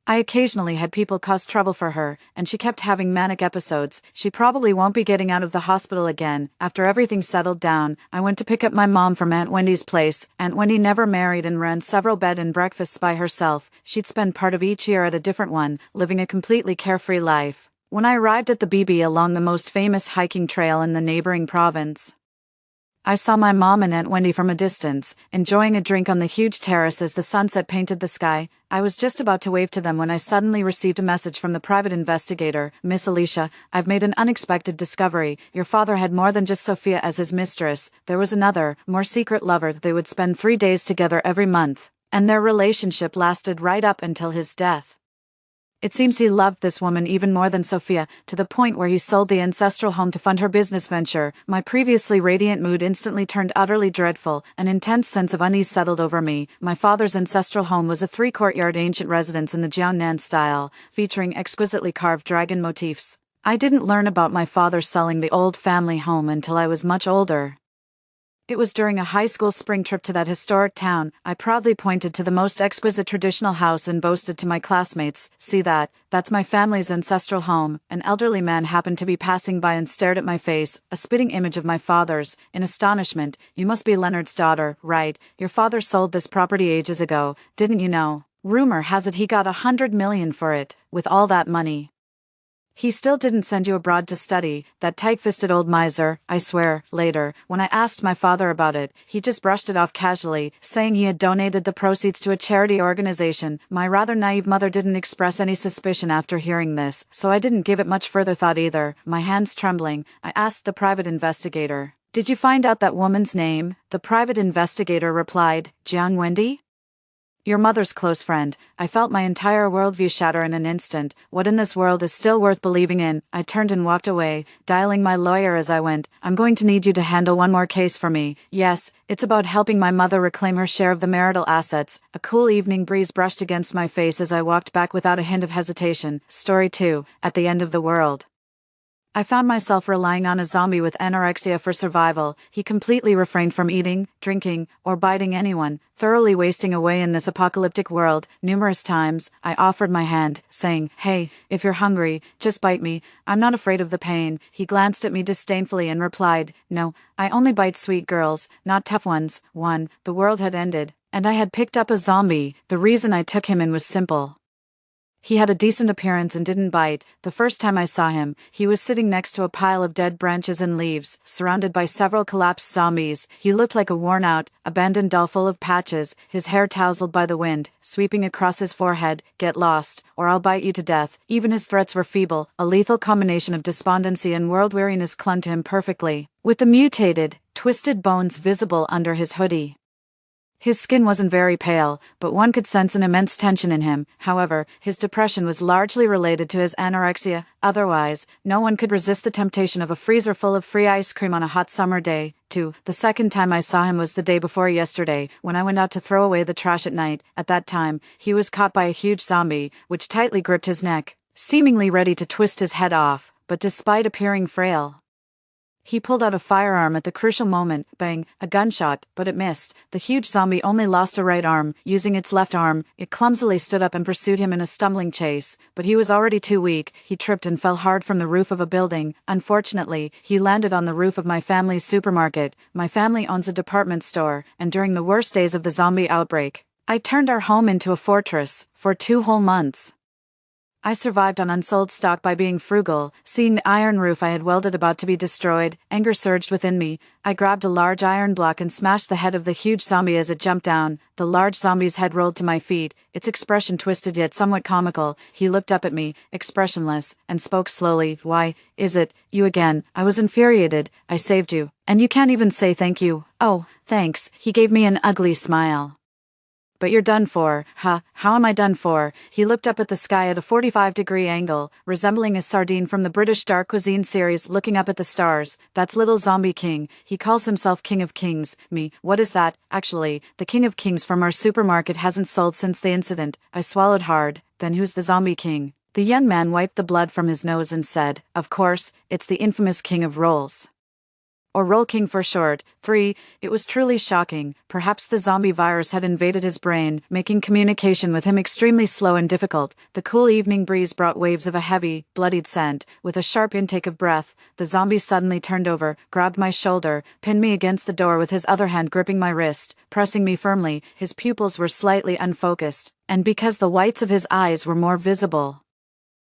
I occasionally had people cause trouble for her, and she kept having manic episodes. She probably won't be getting out of the hospital again. After everything settled down, I went to pick up my mom from Aunt Wendy's place. Aunt Wendy never married and ran several bed and breakfasts by herself. She'd spend part of each year at a different one, living a completely carefree life. When I arrived at the BB along the most famous hiking trail in the neighboring province, I saw my mom and Aunt Wendy from a distance, enjoying a drink on the huge terrace as the sunset painted the sky. I was just about to wave to them when I suddenly received a message from the private investigator. Miss Alicia, I've made an unexpected discovery. Your father had more than just Sophia as his mistress. There was another, more secret lover. They would spend 3 days together every month, and their relationship lasted right up until his death. It seems he loved this woman even more than Sophia, to the point where he sold the ancestral home to fund her business venture. My previously radiant mood instantly turned utterly dreadful. An intense sense of unease settled over me. My father's ancestral home was a 3-courtyard ancient residence in the Jiangnan style, featuring exquisitely carved dragon motifs. I didn't learn about my father selling the old family home until I was much older. It was during a high school spring trip to that historic town. I proudly pointed to the most exquisite traditional house and boasted to my classmates, "See that? That's my family's ancestral home." An elderly man happened to be passing by and stared at my face, a spitting image of my father's, in astonishment. "You must be Leonard's daughter, right? Your father sold this property ages ago, didn't you know? Rumor has it he got 100 million for it. With all that money, he still didn't send you abroad to study, that tight-fisted old miser." I swear, later, when I asked my father about it, he just brushed it off casually, saying he had donated the proceeds to a charity organization. My rather naive mother didn't express any suspicion after hearing this, so I didn't give it much further thought either. My hands trembling, I asked the private investigator, "Did you find out that woman's name?" The private investigator replied, "Jiang Wendy? Your mother's close friend." I felt my entire worldview shatter in an instant. What in this world is still worth believing in? I turned and walked away, dialing my lawyer as I went. "I'm going to need you to handle one more case for me." "Yes, it's about helping my mother reclaim her share of the marital assets." A cool evening breeze brushed against my face as I walked back without a hint of hesitation. Story 2, At the End of the World. I found myself relying on a zombie with anorexia for survival. He completely refrained from eating, drinking, or biting anyone, thoroughly wasting away in this apocalyptic world. Numerous times, I offered my hand, saying, "Hey, if you're hungry, just bite me. I'm not afraid of the pain." He glanced at me disdainfully and replied, "No, I only bite sweet girls, not tough ones." 1. The world had ended, and I had picked up a zombie. The reason I took him in was simple. He had a decent appearance and didn't bite. The first time I saw him, he was sitting next to a pile of dead branches and leaves, surrounded by several collapsed zombies. He looked like a worn-out, abandoned doll full of patches, his hair tousled by the wind, sweeping across his forehead. "Get lost, or I'll bite you to death." Even his threats were feeble. A lethal combination of despondency and world-weariness clung to him perfectly, with the mutated, twisted bones visible under his hoodie. His skin wasn't very pale, but one could sense an immense tension in him. However, his depression was largely related to his anorexia. Otherwise, no one could resist the temptation of a freezer full of free ice cream on a hot summer day. 2. The second time I saw him was the day before yesterday, when I went out to throw away the trash at night. At that time, he was caught by a huge zombie, which tightly gripped his neck, seemingly ready to twist his head off. But despite appearing frail, he pulled out a firearm at the crucial moment. Bang, a gunshot, but it missed. The huge zombie only lost a right arm. Using its left arm, it clumsily stood up and pursued him in a stumbling chase. But he was already too weak. He tripped and fell hard from the roof of a building. Unfortunately, he landed on the roof of my family's supermarket. My family owns a department store, and during the worst days of the zombie outbreak, I turned our home into a fortress for 2 whole months. I survived on unsold stock by being frugal. Seeing the iron roof I had welded about to be destroyed, anger surged within me. I grabbed a large iron block and smashed the head of the huge zombie as it jumped down. The large zombie's head rolled to my feet, its expression twisted yet somewhat comical. He looked up at me, expressionless, and spoke slowly. "Why, is it you again?" I was infuriated. "I saved you. And you can't even say thank you." "Oh, thanks." He gave me an ugly smile. "But you're done for." "Huh, how am I done for?" He looked up at the sky at a 45-degree angle, resembling a sardine from the British Dark Cuisine series looking up at the stars. "That's little Zombie King. He calls himself King of Kings." "Me, what is that?" "Actually, the King of Kings from our supermarket hasn't sold since the incident." I swallowed hard. "Then who's the Zombie King?" The young man wiped the blood from his nose and said, "Of course, it's the infamous King of Rolls. Or Roll King for short." 3. It was truly shocking. Perhaps the zombie virus had invaded his brain, making communication with him extremely slow and difficult. The cool evening breeze brought waves of a heavy, bloodied scent. With a sharp intake of breath, the zombie suddenly turned over, grabbed my shoulder, pinned me against the door with his other hand gripping my wrist, pressing me firmly. His pupils were slightly unfocused, and because the whites of his eyes were more visible,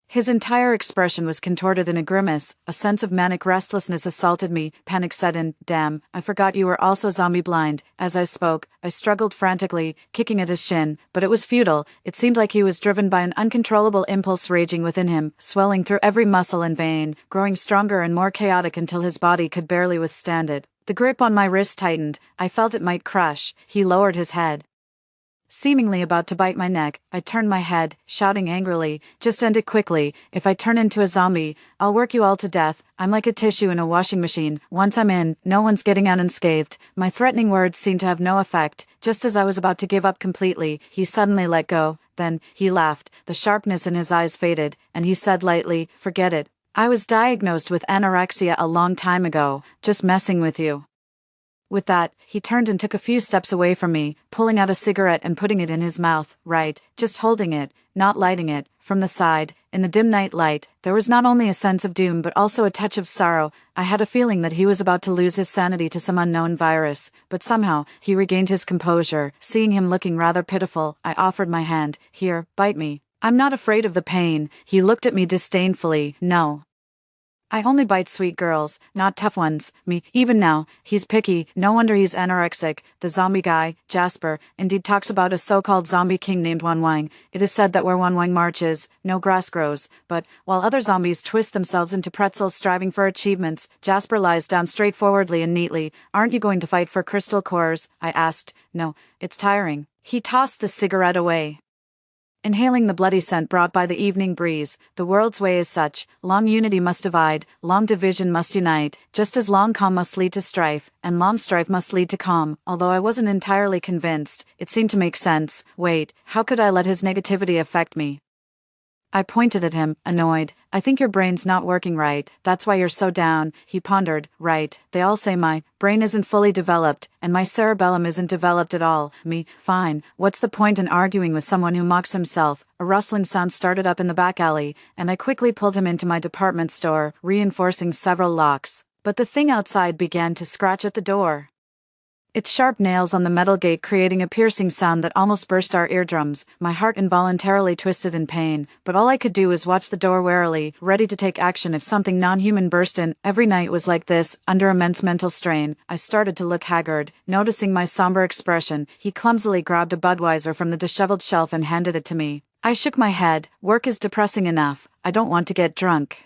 his entire expression was contorted in a grimace. A sense of manic restlessness assaulted me. Panic set in. "Damn, I forgot you were also zombie blind." As I spoke, I struggled frantically, kicking at his shin, but it was futile. It seemed like he was driven by an uncontrollable impulse raging within him, swelling through every muscle and vein, growing stronger and more chaotic until his body could barely withstand it. The grip on my wrist tightened. I felt it might crush. He lowered his head, seemingly about to bite my neck. I turned my head, shouting angrily, "Just end it quickly. If I turn into a zombie, I'll work you all to death. I'm like a tissue in a washing machine. Once I'm in, no one's getting out unscathed." My threatening words seemed to have no effect. Just as I was about to give up completely, he suddenly let go. Then, he laughed. The sharpness in his eyes faded, and he said lightly, "Forget it. I was diagnosed with anorexia a long time ago. Just messing with you." With that, he turned and took a few steps away from me, pulling out a cigarette and putting it in his mouth. Right, just holding it, not lighting it. From the side, in the dim night light, there was not only a sense of doom but also a touch of sorrow. I had a feeling that he was about to lose his sanity to some unknown virus, but somehow, he regained his composure. Seeing him looking rather pitiful, I offered my hand. "Here, bite me. I'm not afraid of the pain." He looked at me disdainfully. "No. I only bite sweet girls, not tough ones." Me, even now, he's picky. No wonder he's anorexic. The zombie guy, Jasper, indeed talks about a so-called zombie king named Wanwang. It is said that where Wanwang marches, no grass grows. But, while other zombies twist themselves into pretzels striving for achievements, Jasper lies down straightforwardly and neatly. "Aren't you going to fight for crystal cores?" I asked. "No, it's tiring." He tossed the cigarette away, inhaling the bloody scent brought by the evening breeze. "The world's way is such. Long unity must divide, long division must unite, just as long calm must lead to strife, and long strife must lead to calm." Although I wasn't entirely convinced, it seemed to make sense. Wait, how could I let his negativity affect me? I pointed at him, annoyed. "I think your brain's not working right. That's why you're so down." He pondered. "Right, they all say my brain isn't fully developed, and my cerebellum isn't developed at all." Me, "Fine, what's the point in arguing with someone who mocks himself?" A rustling sound started up in the back alley, and I quickly pulled him into my department store, reinforcing several locks. But the thing outside began to scratch at the door, its sharp nails on the metal gate creating a piercing sound that almost burst our eardrums. My heart involuntarily twisted in pain, but all I could do was watch the door warily, ready to take action if something non-human burst in. Every night was like this, under immense mental strain. I started to look haggard. Noticing my somber expression, he clumsily grabbed a Budweiser from the disheveled shelf and handed it to me. I shook my head. "Work is depressing enough. I don't want to get drunk."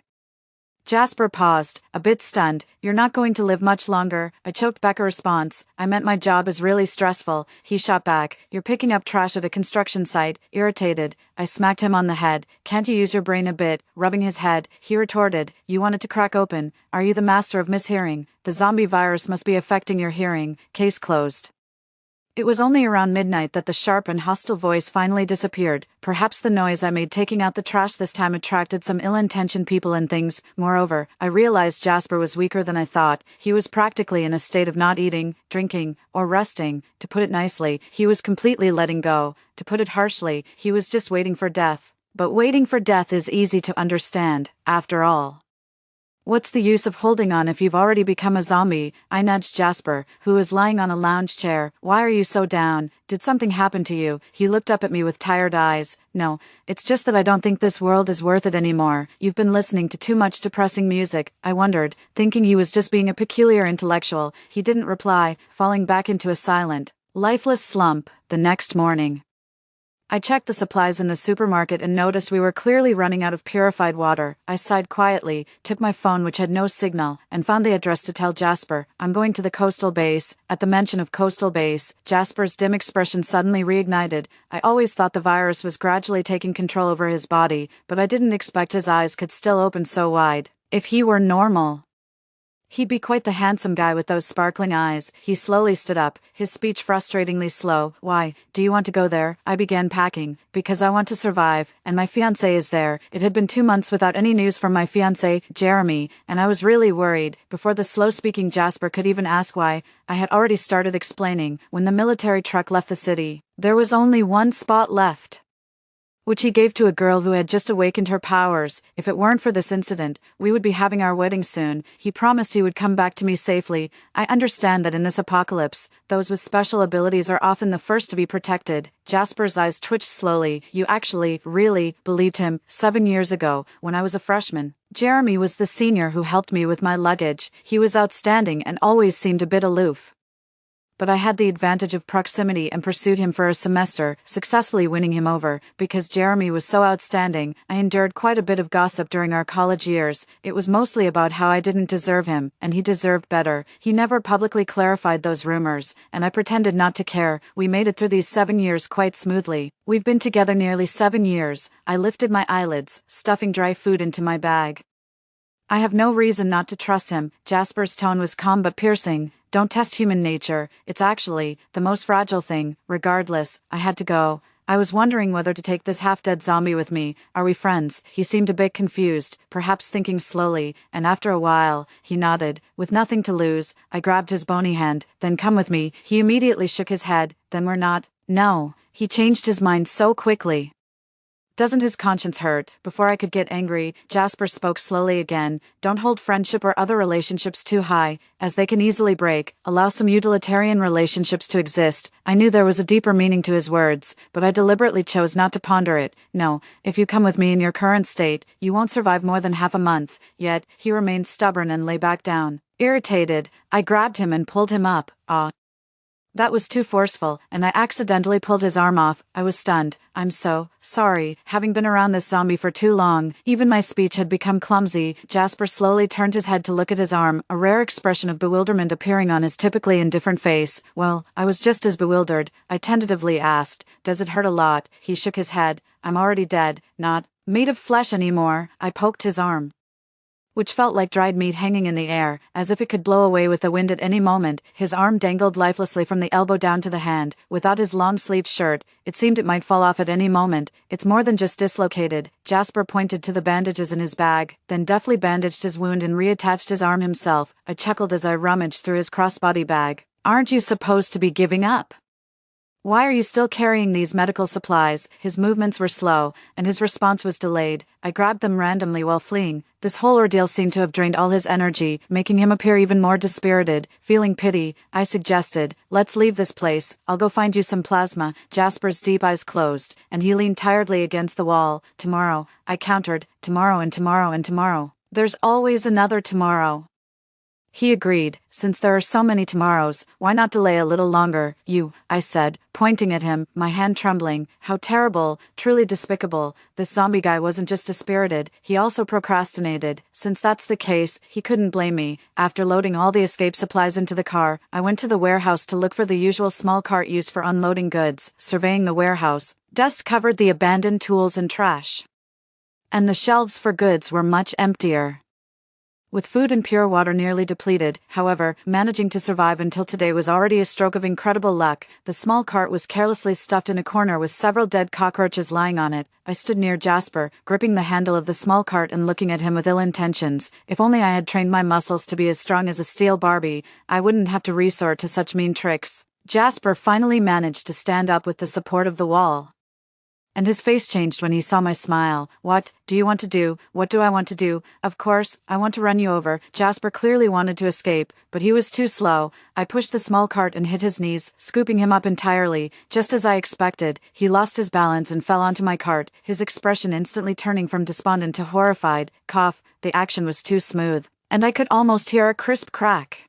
Jasper paused, a bit stunned. "You're not going to live much longer." I choked back a response. "I meant my job is really stressful." He shot back. "You're picking up trash at a construction site." Irritated, I smacked him on the head. "Can't you use your brain a bit?" Rubbing his head, he retorted. "You want it to crack open. Are you the master of mishearing? The zombie virus must be affecting your hearing." Case closed. It was only around midnight that the sharp and hostile voice finally disappeared. Perhaps the noise I made taking out the trash this time attracted some ill-intentioned people and things. Moreover, I realized Jasper was weaker than I thought. He was practically in a state of not eating, drinking, or resting. To put it nicely, he was completely letting go. To put it harshly, he was just waiting for death. But waiting for death is easy to understand, after all. What's the use of holding on if you've already become a zombie? I nudged Jasper, who was lying on a lounge chair. Why are you so down? Did something happen to you? He looked up at me with tired eyes. No, it's just that I don't think this world is worth it anymore. You've been listening to too much depressing music, I wondered, thinking he was just being a peculiar intellectual. He didn't reply, falling back into a silent, lifeless slump. The next morning, I checked the supplies in the supermarket and noticed we were clearly running out of purified water. I sighed quietly, took my phone, which had no signal, and found the address to tell Jasper, I'm going to the coastal base. At the mention of coastal base, Jasper's dim expression suddenly reignited. I always thought the virus was gradually taking control over his body, but I didn't expect his eyes could still open so wide. If he were normal, he'd be quite the handsome guy with those sparkling eyes. He slowly stood up, his speech frustratingly slow. Why, do you want to go there? I began packing, because I want to survive, and my fiancé is there. It had been 2 months without any news from my fiancé, Jeremy, and I was really worried. Before the slow-speaking Jasper could even ask why, I had already started explaining. When the military truck left the city, there was only one spot left, which he gave to a girl who had just awakened her powers. If it weren't for this incident, we would be having our wedding soon. He promised he would come back to me safely. I understand that in this apocalypse, those with special abilities are often the first to be protected. Jasper's eyes twitched slowly. You actually, really, believed him. 7 years ago, when I was a freshman, Jeremy was the senior who helped me with my luggage. He was outstanding and always seemed a bit aloof, but I had the advantage of proximity and pursued him for a semester, successfully winning him over. Because Jeremy was so outstanding, I endured quite a bit of gossip during our college years. It was mostly about how I didn't deserve him, and he deserved better. He never publicly clarified those rumors, and I pretended not to care. We made it through these 7 years quite smoothly. We've been together nearly 7 years. I lifted my eyelids, stuffing dry food into my bag. I have no reason not to trust him. Jasper's tone was calm but piercing. Don't test human nature. It's actually the most fragile thing. Regardless, I had to go. I was wondering whether to take this half-dead zombie with me. Are we friends? He seemed a bit confused, perhaps thinking slowly, and after a while, he nodded. With nothing to lose, I grabbed his bony hand. Then come with me. He immediately shook his head. Then we're not. No. He changed his mind so quickly. Doesn't his conscience hurt? Before I could get angry, Jasper spoke slowly again. Don't hold friendship or other relationships too high, as they can easily break. Allow some utilitarian relationships to exist. I knew there was a deeper meaning to his words, but I deliberately chose not to ponder it. No, if you come with me in your current state, you won't survive more than half a month. Yet, he remained stubborn and lay back down. Irritated, I grabbed him and pulled him up. That was too forceful, and I accidentally pulled his arm off. I was stunned. I'm so sorry. Having been around this zombie for too long, even my speech had become clumsy. Jasper slowly turned his head to look at his arm, a rare expression of bewilderment appearing on his typically indifferent face. Well, I was just as bewildered. I tentatively asked, Does it hurt a lot? He shook his head. I'm already dead, not made of flesh anymore. I poked his arm, which felt like dried meat hanging in the air, as if it could blow away with the wind at any moment. His arm dangled lifelessly from the elbow down to the hand. Without his long-sleeved shirt, it seemed it might fall off at any moment. It's more than just dislocated. Jasper pointed to the bandages in his bag, then deftly bandaged his wound and reattached his arm himself. I chuckled as I rummaged through his crossbody bag. Aren't you supposed to be giving up? Why are you still carrying these medical supplies? His movements were slow, and his response was delayed. I grabbed them randomly while fleeing. This whole ordeal seemed to have drained all his energy, making him appear even more dispirited. Feeling pity, I suggested, Let's leave this place. I'll go find you some plasma. Jasper's deep eyes closed, and he leaned tiredly against the wall. Tomorrow, I countered. Tomorrow and tomorrow and tomorrow. There's always another tomorrow. He agreed. Since there are so many tomorrows, why not delay a little longer? I said, pointing at him, my hand trembling. How terrible, truly despicable. This zombie guy wasn't just dispirited, he also procrastinated. Since that's the case, he couldn't blame me. After loading all the escape supplies into the car, I went to the warehouse to look for the usual small cart used for unloading goods. Surveying the warehouse, dust covered the abandoned tools and trash, and the shelves for goods were much emptier. With food and pure water nearly depleted, however, managing to survive until today was already a stroke of incredible luck. The small cart was carelessly stuffed in a corner with several dead cockroaches lying on it. I stood near Jasper, gripping the handle of the small cart and looking at him with ill intentions. If only I had trained my muscles to be as strong as a steel Barbie, I wouldn't have to resort to such mean tricks. Jasper finally managed to stand up with the support of the wall. And his face changed when he saw my smile. What do you want to do? What do I want to do? Of course, I want to run you over. Jasper clearly wanted to escape, but he was too slow. I pushed the small cart and hit his knees, scooping him up entirely. Just as I expected, he lost his balance and fell onto my cart, his expression instantly turning from despondent to horrified. Cough, the action was too smooth, and I could almost hear a crisp crack.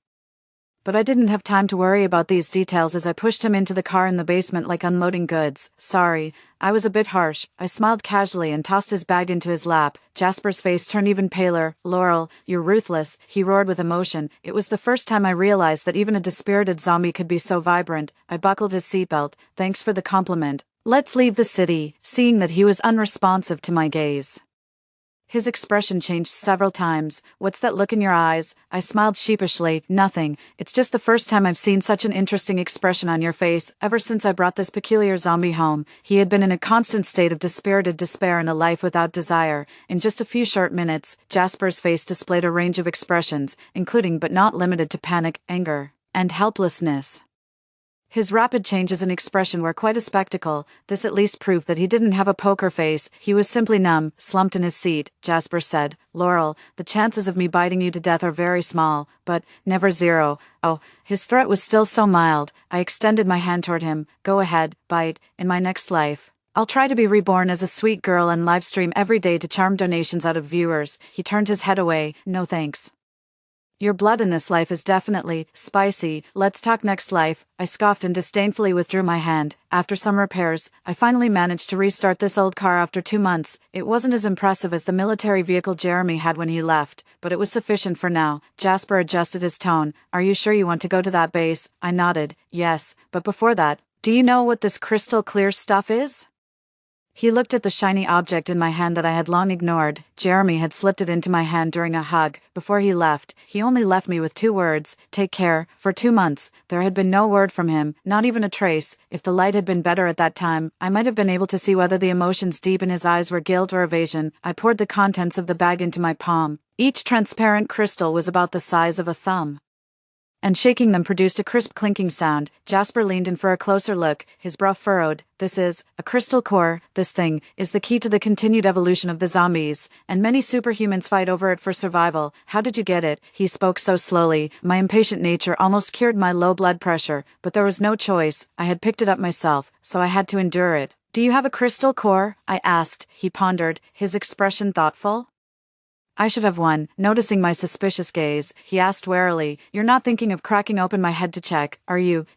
But I didn't have time to worry about these details as I pushed him into the car in the basement like unloading goods. Sorry, I was a bit harsh. I smiled casually and tossed his bag into his lap. Jasper's face turned even paler. Laurel, you're ruthless, he roared with emotion. It was the first time I realized that even a dispirited zombie could be so vibrant. I buckled his seatbelt. Thanks for the compliment. Let's leave the city, seeing that he was unresponsive to my gaze. His expression changed several times. What's that look in your eyes? I smiled sheepishly. Nothing. It's just the first time I've seen such an interesting expression on your face, ever since I brought this peculiar zombie home. He had been in a constant state of dispirited despair and a life without desire. In just a few short minutes, Jasper's face displayed a range of expressions, including but not limited to panic, anger, and helplessness. His rapid changes in expression were quite a spectacle. This at least proved that he didn't have a poker face. He was simply numb, slumped in his seat. Jasper said, Laurel, the chances of me biting you to death are very small, but never zero. Oh, his threat was still so mild. I extended my hand toward him. Go ahead, bite, in my next life. I'll try to be reborn as a sweet girl and livestream every day to charm donations out of viewers. He turned his head away. No thanks. Your blood in this life is definitely spicy. Let's talk next life. I scoffed and disdainfully withdrew my hand. After some repairs, I finally managed to restart this old car after 2 months. It wasn't as impressive as the military vehicle Jeremy had when he left, but it was sufficient for now. Jasper adjusted his tone. Are you sure you want to go to that base? I nodded. Yes, but before that, do you know what this crystal clear stuff is? He looked at the shiny object in my hand that I had long ignored. Jeremy had slipped it into my hand during a hug. Before he left, he only left me with 2 words, take care. For 2 months, there had been no word from him, not even a trace. If the light had been better at that time, I might have been able to see whether the emotions deep in his eyes were guilt or evasion. I poured the contents of the bag into my palm. Each transparent crystal was about the size of a thumb, and shaking them produced a crisp clinking sound. Jasper leaned in for a closer look, his brow furrowed. This is a crystal core. This thing is the key to the continued evolution of the zombies, and many superhumans fight over it for survival. How did you get it? He spoke so slowly. My impatient nature almost cured my low blood pressure, but there was no choice. I had picked it up myself, so I had to endure it. Do you have a crystal core? I asked. He pondered, his expression thoughtful. I should have one. Noticing my suspicious gaze, he asked warily, You're not thinking of cracking open my head to check, are you?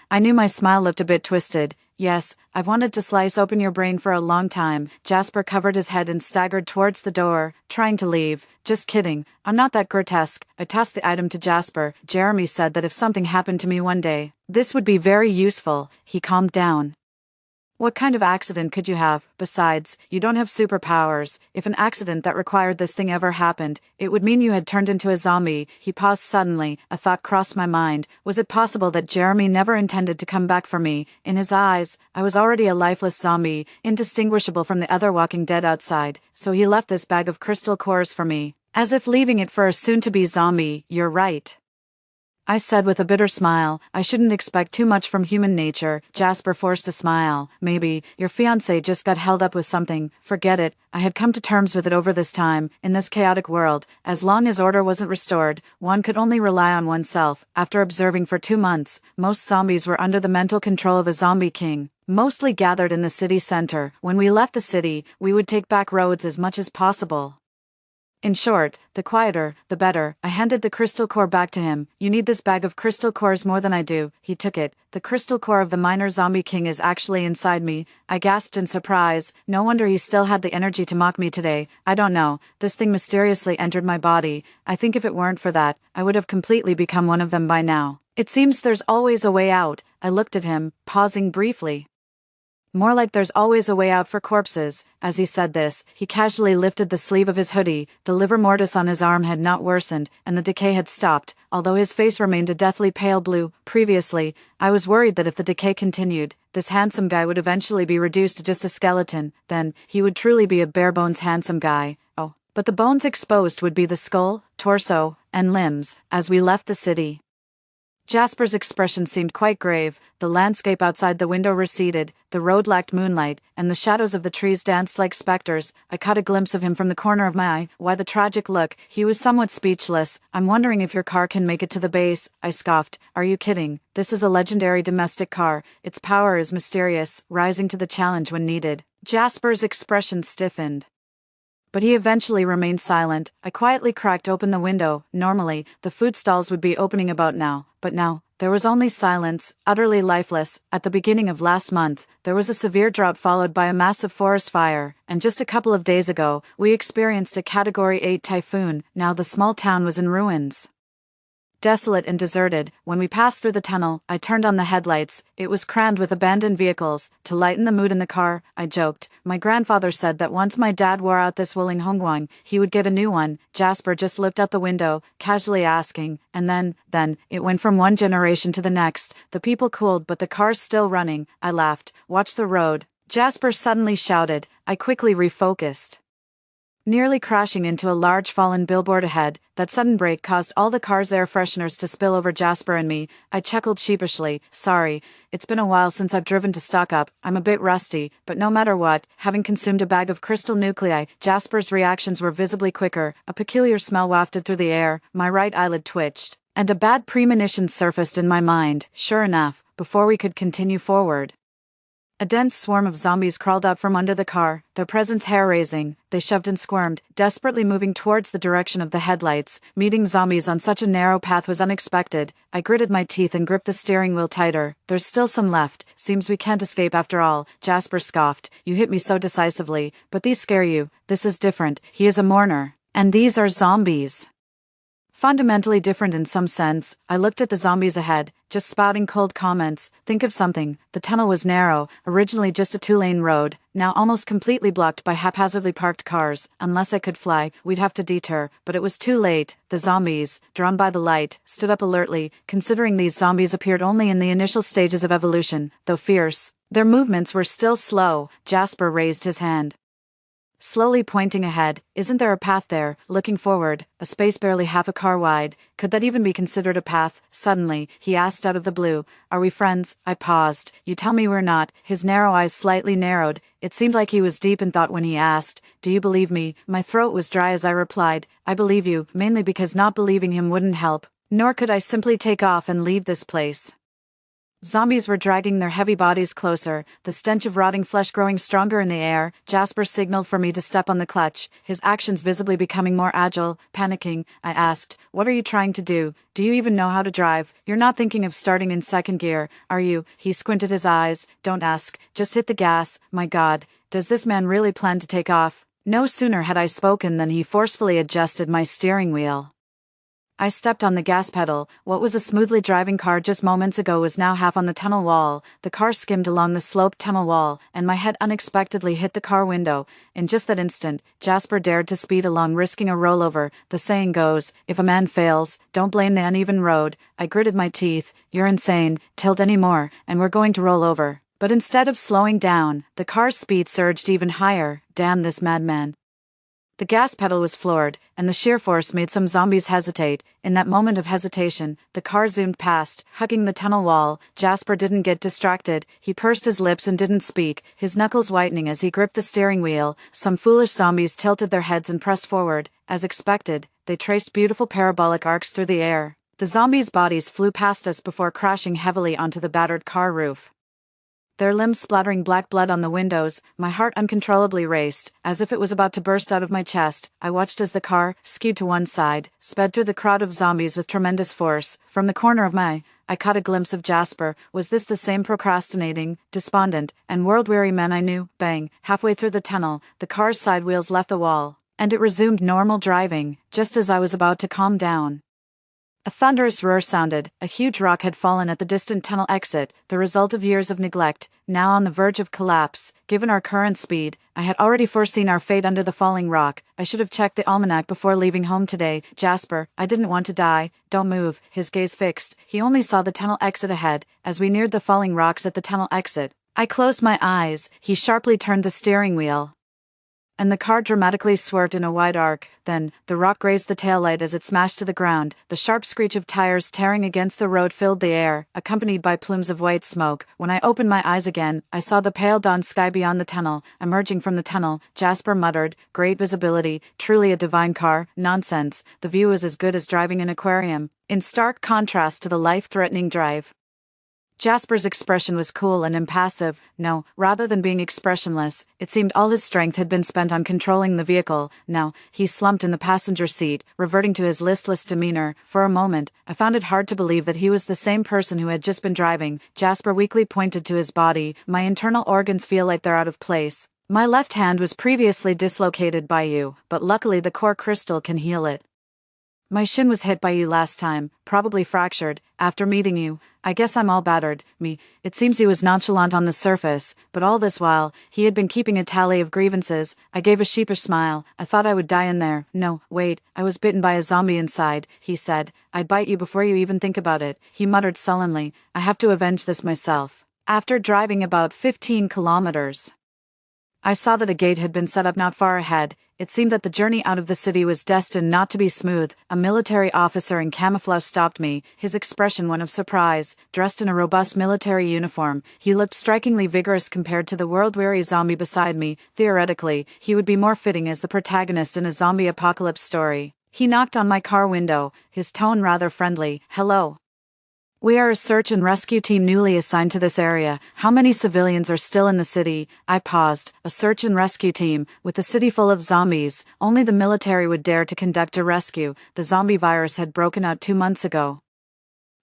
I knew my smile looked a bit twisted. Yes, I've wanted to slice open your brain for a long time. Jasper covered his head and staggered towards the door, trying to leave. Just kidding. I'm not that grotesque. I tossed the item to Jasper. Jeremy said that if something happened to me one day, this would be very useful. He calmed down. What kind of accident could you have? Besides, you don't have superpowers. If an accident that required this thing ever happened, it would mean you had turned into a zombie. He paused suddenly. A thought crossed my mind. Was it possible that Jeremy never intended to come back for me? In his eyes, I was already a lifeless zombie, indistinguishable from the other walking dead outside, so he left this bag of crystal cores for me, as if leaving it for a soon-to-be zombie. You're right, I said with a bitter smile. I shouldn't expect too much from human nature. Jasper forced a smile. Maybe your fiancé just got held up with something. Forget it. I had come to terms with it over this time. In this chaotic world, as long as order wasn't restored, one could only rely on oneself. After observing for 2 months, most zombies were under the mental control of a zombie king, mostly gathered in the city center. When we left the city, we would take back roads as much as possible. In short, the quieter, the better. I handed the crystal core back to him. You need this bag of crystal cores more than I do. He took it. The crystal core of the minor zombie king is actually inside me. I gasped in surprise. No wonder he still had the energy to mock me today. I don't know. This thing mysteriously entered my body. I think if it weren't for that, I would have completely become one of them by now. It seems there's always a way out. I looked at him, pausing briefly. More like there's always a way out for corpses. As he said this, he casually lifted the sleeve of his hoodie. The livor mortis on his arm had not worsened, and the decay had stopped, although his face remained a deathly pale blue. Previously, I was worried that if the decay continued, this handsome guy would eventually be reduced to just a skeleton. Then, he would truly be a bare-bones handsome guy. Oh, but the bones exposed would be the skull, torso, and limbs. As we left the city, Jasper's expression seemed quite grave. The landscape outside the window receded, the road lacked moonlight, and the shadows of the trees danced like specters. I caught a glimpse of him from the corner of my eye. Why the tragic look? He was somewhat speechless. I'm wondering if your car can make it to the base, I scoffed. Are you kidding? This is a legendary domestic car. Its power is mysterious, rising to the challenge when needed. Jasper's expression stiffened. But he eventually remained silent. I quietly cracked open the window. Normally, the food stalls would be opening about now, but now, there was only silence, utterly lifeless. At the beginning of last month, there was a severe drought followed by a massive forest fire, and just a couple of days ago, we experienced a Category 8 typhoon. Now the small town was in ruins. Desolate and deserted. When we passed through the tunnel, I turned on the headlights. It was crammed with abandoned vehicles. To lighten the mood in the car, I joked. My grandfather said that once my dad wore out this Wuling Hongguang, he would get a new one. Jasper just looked out the window, casually asking, and then, it went from one generation to the next. The people cooled, but the car's still running. I laughed. Watch the road. Jasper suddenly shouted. I quickly refocused, nearly crashing into a large fallen billboard ahead. That sudden break caused all the car's air fresheners to spill over Jasper and me. I chuckled sheepishly. Sorry, it's been a while since I've driven to stock up. I'm a bit rusty, but no matter what, having consumed a bag of crystal nuclei, Jasper's reactions were visibly quicker. A peculiar smell wafted through the air, my right eyelid twitched, and a bad premonition surfaced in my mind. Sure enough, before we could continue forward, a dense swarm of zombies crawled out from under the car, their presence hair-raising. They shoved and squirmed, desperately moving towards the direction of the headlights. Meeting zombies on such a narrow path was unexpected. I gritted my teeth and gripped the steering wheel tighter. There's still some left. Seems we can't escape after all. Jasper scoffed. You hit me so decisively. But these scare you. This is different. He is a mourner. And these are zombies. Fundamentally different in some sense. I looked at the zombies ahead, just spouting cold comments. Think of something. The tunnel was narrow, originally just a 2-lane road, now almost completely blocked by haphazardly parked cars. Unless I could fly, we'd have to detour, but it was too late. The zombies, drawn by the light, stood up alertly. Considering these zombies appeared only in the initial stages of evolution, though fierce, their movements were still slow. Jasper raised his hand, slowly pointing ahead. Isn't there a path there? Looking forward, a space barely half a car wide. Could that even be considered a path? Suddenly, he asked out of the blue. Are we friends? I paused. You tell me we're not. His narrow eyes slightly narrowed. It seemed like he was deep in thought when he asked, do you believe me? My throat was dry as I replied, I believe you, mainly because not believing him wouldn't help. Nor could I simply take off and leave this place. Zombies were dragging their heavy bodies closer, the stench of rotting flesh growing stronger in the air. Jasper signaled for me to step on the clutch, his actions visibly becoming more agile. Panicking, I asked, what are you trying to do? Do you even know how to drive? You're not thinking of starting in second gear, are you? He squinted his eyes. Don't ask, just hit the gas. My God, does this man really plan to take off? No sooner had I spoken than he forcefully adjusted my steering wheel. I stepped on the gas pedal. What was a smoothly driving car just moments ago was now half on the tunnel wall. The car skimmed along the sloped tunnel wall, and my head unexpectedly hit the car window. In just that instant, Jasper dared to speed along, risking a rollover. The saying goes, if a man fails, don't blame the uneven road. I gritted my teeth. You're insane. Tilt any more, and we're going to roll over. But instead of slowing down, the car's speed surged even higher. Damn this madman. The gas pedal was floored, and the sheer force made some zombies hesitate. In that moment of hesitation, the car zoomed past, hugging the tunnel wall. Jasper didn't get distracted. He pursed his lips and didn't speak, his knuckles whitening as he gripped the steering wheel. Some foolish zombies tilted their heads and pressed forward. As expected, they traced beautiful parabolic arcs through the air. The zombies' bodies flew past us before crashing heavily onto the battered car roof, their limbs splattering black blood on the windows. My heart uncontrollably raced, as if it was about to burst out of my chest. I watched as the car, skewed to one side, sped through the crowd of zombies with tremendous force. From the corner of my eye, I caught a glimpse of Jasper. Was this the same procrastinating, despondent, and world-weary man I knew? Bang! Halfway through the tunnel, the car's side wheels left the wall, and it resumed normal driving, just as I was about to calm down. A thunderous roar sounded. A huge rock had fallen at the distant tunnel exit, the result of years of neglect, now on the verge of collapse. Given our current speed, I had already foreseen our fate under the falling rock. I should have checked the almanac before leaving home today. Jasper, I didn't want to die. Don't move. His gaze fixed. He only saw the tunnel exit ahead. As we neared the falling rocks at the tunnel exit, I closed my eyes. He sharply turned the steering wheel. and the car dramatically swerved in a wide arc. Then, the rock grazed the taillight as it smashed to the ground. The sharp screech of tires tearing against the road filled the air, accompanied by plumes of white smoke. When I opened my eyes again, I saw the pale dawn sky beyond the tunnel. Emerging from the tunnel, Jasper muttered, "Great visibility, truly a divine car." Nonsense, the view was as good as driving an aquarium, in stark contrast to the life-threatening drive. Jasper's expression was cool and impassive. No, rather than being expressionless, it seemed all his strength had been spent on controlling the vehicle. Now, he slumped in the passenger seat, reverting to his listless demeanor. For a moment, I found it hard to believe that he was the same person who had just been driving. Jasper weakly pointed to his body. "My internal organs feel like they're out of place. My left hand was previously dislocated by you, but luckily the core crystal can heal it. My shin was hit by you last time, probably fractured. After meeting you, I guess I'm all battered." It seems he was nonchalant on the surface, but all this while, he had been keeping a tally of grievances. I gave a sheepish smile. "I thought I would die in there." "No, wait, I was bitten by a zombie inside," he said. "I'd bite you before you even think about it," he muttered sullenly. "I have to avenge this myself." After driving about 15 kilometers, I saw that a gate had been set up not far ahead. It seemed that the journey out of the city was destined not to be smooth. A military officer in camouflage stopped me, his expression one of surprise. Dressed in a robust military uniform, he looked strikingly vigorous compared to the world-weary zombie beside me. Theoretically, he would be more fitting as the protagonist in a zombie apocalypse story. He knocked on my car window, his tone rather friendly. "Hello. We are a search and rescue team newly assigned to this area. How many civilians are still in the city?" I paused. A search and rescue team, with the city full of zombies. Only the military would dare to conduct a rescue. The zombie virus had broken out 2 months ago.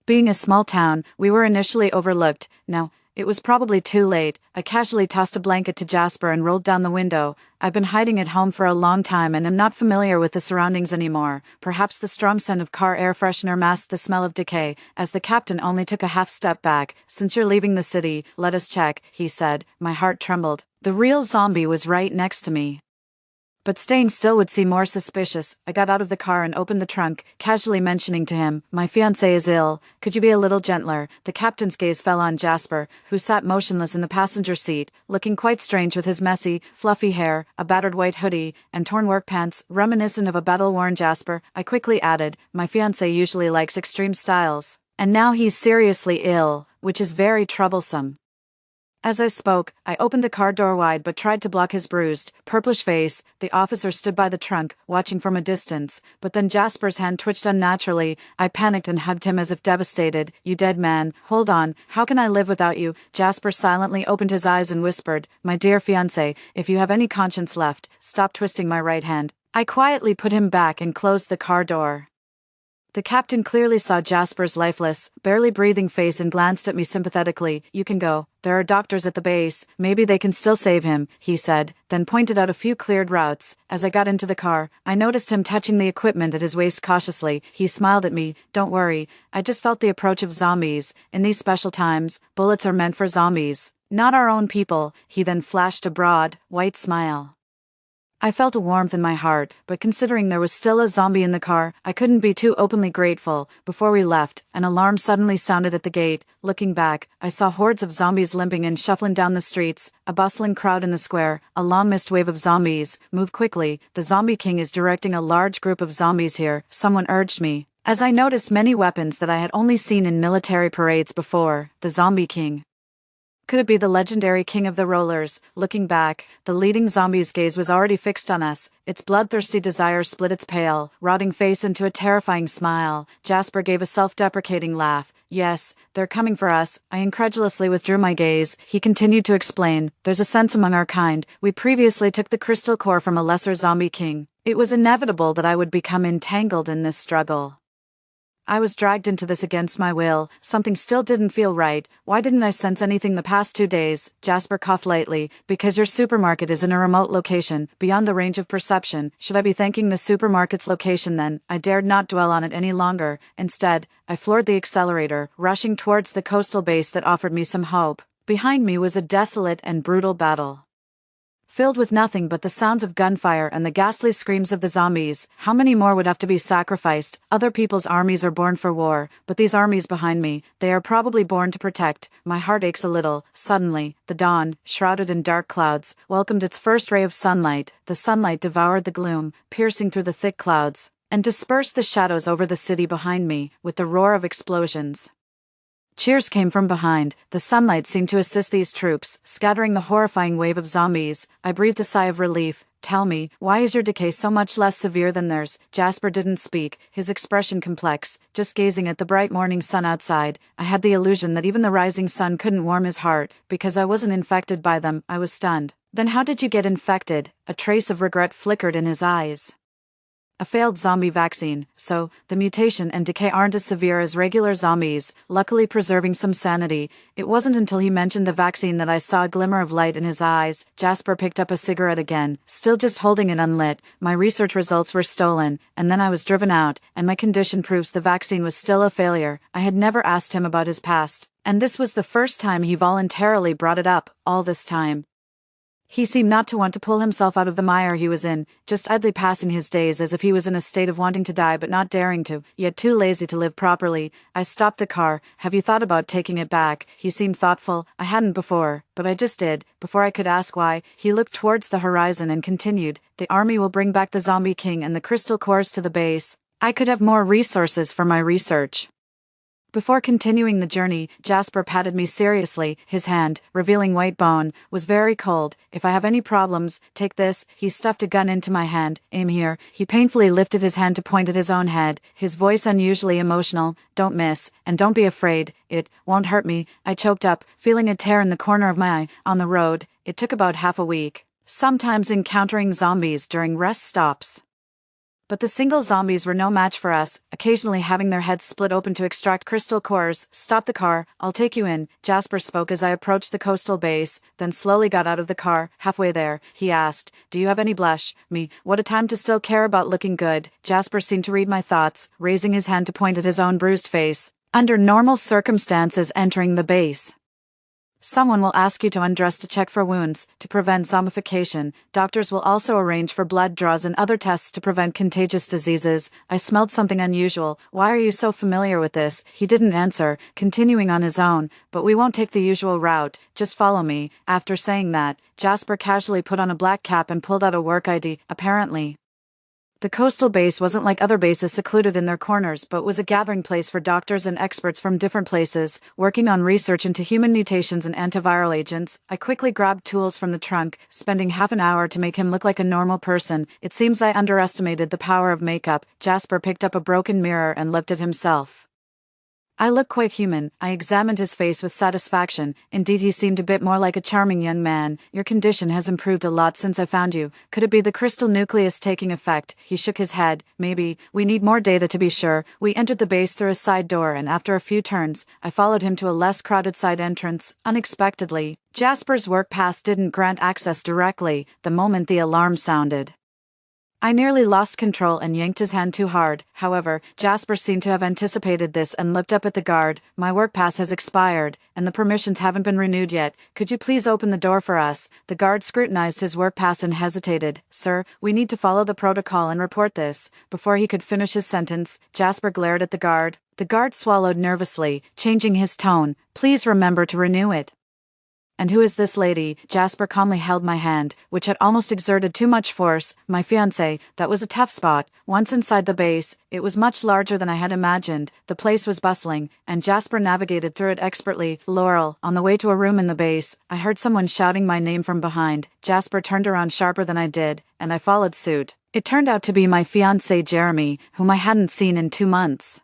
Being a small town, we were initially overlooked. Now, it was probably too late. I casually tossed a blanket to Jasper and rolled down the window. "I've been hiding at home for a long time and am not familiar with the surroundings anymore." Perhaps the strong scent of car air freshener masked the smell of decay, as the captain only took a half step back. "Since you're leaving the city, let us check," he said. My heart trembled. The real zombie was right next to me. But staying still would seem more suspicious. I got out of the car and opened the trunk, casually mentioning to him, "My fiancé is ill. Could you be a little gentler?" The captain's gaze fell on Jasper, who sat motionless in the passenger seat, looking quite strange with his messy, fluffy hair, a battered white hoodie, and torn work pants, reminiscent of a battle-worn Jasper. I quickly added, "My fiancé usually likes extreme styles. And now he's seriously ill, which is very troublesome." As I spoke, I opened the car door wide but tried to block his bruised, purplish face. The officer stood by the trunk, watching from a distance, but then Jasper's hand twitched unnaturally. I panicked and hugged him as if devastated. "You dead man, hold on, how can I live without you?" Jasper silently opened his eyes and whispered, "My dear fiancé, if you have any conscience left, stop twisting my right hand." I quietly put him back and closed the car door. The captain clearly saw Jasper's lifeless, barely breathing face and glanced at me sympathetically. "You can go. There are doctors at the base. Maybe they can still save him," he said, then pointed out a few cleared routes. As I got into the car, I noticed him touching the equipment at his waist cautiously. He smiled at me. "Don't worry. I just felt the approach of zombies. In these special times, bullets are meant for zombies, not our own people." He then flashed a broad, white smile. I felt a warmth in my heart, but considering there was still a zombie in the car, I couldn't be too openly grateful. Before we left, an alarm suddenly sounded at the gate. Looking back, I saw hordes of zombies limping and shuffling down the streets, a bustling crowd in the square. A long-missed wave of zombies. "Move quickly. The Zombie King is directing a large group of zombies here," someone urged me, as I noticed many weapons that I had only seen in military parades before. The Zombie King. Could it be the legendary King of the Rollers? Looking back, the leading zombie's gaze was already fixed on us. Its bloodthirsty desire split its pale, rotting face into a terrifying smile. Jasper gave a self-deprecating laugh. "Yes, they're coming for us." I incredulously withdrew my gaze. He continued to explain, "There's a sense among our kind. We previously took the crystal core from a lesser zombie king. It was inevitable that I would become entangled in this struggle. I was dragged into this against my will. Something still didn't feel right. Why didn't I sense anything the past 2 days?" Jasper coughed lightly. "Because your supermarket is in a remote location, beyond the range of perception." Should I be thanking the supermarket's location then? I dared not dwell on it any longer. Instead, I floored the accelerator, rushing towards the coastal base that offered me some hope. Behind me was a desolate and brutal battle. filled with nothing but the sounds of gunfire and the ghastly screams of the zombies. How many more would have to be sacrificed? Other people's armies are born for war, but these armies behind me, they are probably born to protect. My heart aches a little. Suddenly, the dawn, shrouded in dark clouds, welcomed its first ray of sunlight. The sunlight devoured the gloom, piercing through the thick clouds, and dispersed the shadows over the city behind me, with the roar of explosions. Cheers came from behind. The sunlight seemed to assist these troops, scattering the horrifying wave of zombies. I breathed a sigh of relief. Tell me, why is your decay so much less severe than theirs? Jasper didn't speak, his expression complex, just gazing at the bright morning sun outside. I had the illusion that even the rising sun couldn't warm his heart, because I wasn't infected by them. I was stunned. Then how did you get infected? A trace of regret flickered in his eyes. A failed zombie vaccine, so the mutation and decay aren't as severe as regular zombies, luckily preserving some sanity. It wasn't until he mentioned the vaccine that I saw a glimmer of light in his eyes. Jasper picked up a cigarette again, still just holding it unlit. My research results were stolen, and then I was driven out, and my condition proves the vaccine was still a failure. I had never asked him about his past, and this was the first time he voluntarily brought it up, all this time. He seemed not to want to pull himself out of the mire he was in, just idly passing his days as if he was in a state of wanting to die but not daring to, yet too lazy to live properly. I stopped the car. Have you thought about taking it back? He seemed thoughtful. I hadn't before, but I just did. Before I could ask why, he looked towards the horizon and continued, the army will bring back the zombie king and the crystal cores to the base. I could have more resources for my research. Before continuing the journey, Jasper patted me seriously. His hand, revealing white bone, was very cold. If I have any problems, take this. He stuffed a gun into my hand. Aim here. He painfully lifted his hand to point at his own head, his voice unusually emotional. Don't miss, and don't be afraid. It won't hurt me. I choked up, feeling a tear in the corner of my eye. On the road, it took about half a week, sometimes encountering zombies during rest stops. But the single zombies were no match for us, occasionally having their heads split open to extract crystal cores. Stop the car, I'll take you in, Jasper spoke as I approached the coastal base, then slowly got out of the car. Halfway there, he asked, do you have any blush? Me, what a time to still care about looking good. Jasper seemed to read my thoughts, raising his hand to point at his own bruised face. Under normal circumstances entering the base, someone will ask you to undress to check for wounds, to prevent zombification. Doctors will also arrange for blood draws and other tests to prevent contagious diseases. I smelled something unusual. Why are you so familiar with this? He didn't answer, continuing on his own. But we won't take the usual route. Just follow me. After saying that, Jasper casually put on a black cap and pulled out a work ID, apparently. The coastal base wasn't like other bases secluded in their corners, but was a gathering place for doctors and experts from different places, working on research into human mutations and antiviral agents. I quickly grabbed tools from the trunk, spending half an hour to make him look like a normal person. It seems I underestimated the power of makeup. Jasper picked up a broken mirror and looked at himself. I look quite human. I examined his face with satisfaction. Indeed, he seemed a bit more like a charming young man. Your condition has improved a lot since I found you. Could it be the crystal nucleus taking effect? He shook his head. Maybe. We need more data to be sure. We entered the base through a side door, and after a few turns, I followed him to a less crowded side entrance. Unexpectedly, Jasper's work pass didn't grant access directly the moment the alarm sounded. I nearly lost control and yanked his hand too hard. However, Jasper seemed to have anticipated this and looked up at the guard. My work pass has expired, and the permissions haven't been renewed yet. Could you please open the door for us? The guard scrutinized his work pass and hesitated. Sir, we need to follow the protocol and report this. Before he could finish his sentence, Jasper glared at the guard. The guard swallowed nervously, changing his tone. Please remember to renew it. And who is this lady? Jasper calmly held my hand, which had almost exerted too much force. My fiancé. That was a tough spot. Once inside the base, it was much larger than I had imagined. The place was bustling, and Jasper navigated through it expertly. Laurel. On the way to a room in the base, I heard someone shouting my name from behind. Jasper turned around sharper than I did, and I followed suit. It turned out to be my fiancé Jeremy, whom I hadn't seen in 2 months.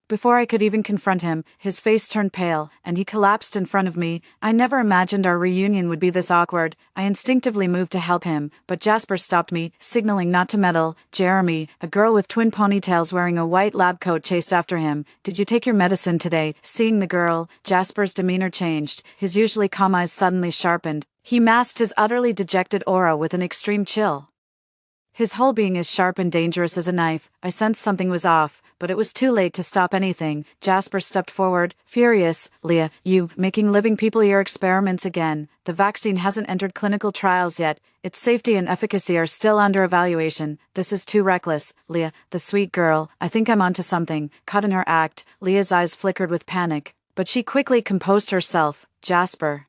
Before I could even confront him, his face turned pale, and he collapsed in front of me. I never imagined our reunion would be this awkward. I instinctively moved to help him, but Jasper stopped me, signaling not to meddle. Jeremy, a girl with twin ponytails wearing a white lab coat, chased after him. Did you take your medicine today? Seeing the girl, Jasper's demeanor changed. His usually calm eyes suddenly sharpened. He masked his utterly dejected aura with an extreme chill. His whole being as sharp and dangerous as a knife. I sensed something was off, but it was too late to stop anything. Jasper stepped forward, furious. Leah, you, making living people your experiments again. The vaccine hasn't entered clinical trials yet. Its safety and efficacy are still under evaluation. This is too reckless. Leah, the sweet girl, I think I'm onto something. Caught in her act, Leah's eyes flickered with panic. But she quickly composed herself. Jasper.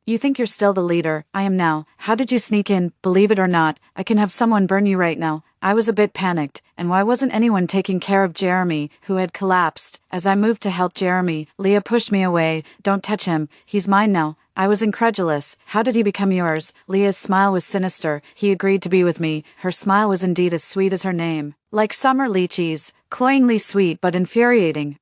You think you're still the leader. I am now. How did you sneak in? Believe it or not, I can have someone burn you right now. I was a bit panicked, and why wasn't anyone taking care of Jeremy, who had collapsed? As I moved to help Jeremy, Leah pushed me away. Don't touch him. He's mine now. I was incredulous. How did he become yours? Leah's smile was sinister. He agreed to be with me. Her smile was indeed as sweet as her name. Like summer lychees, cloyingly sweet but infuriating.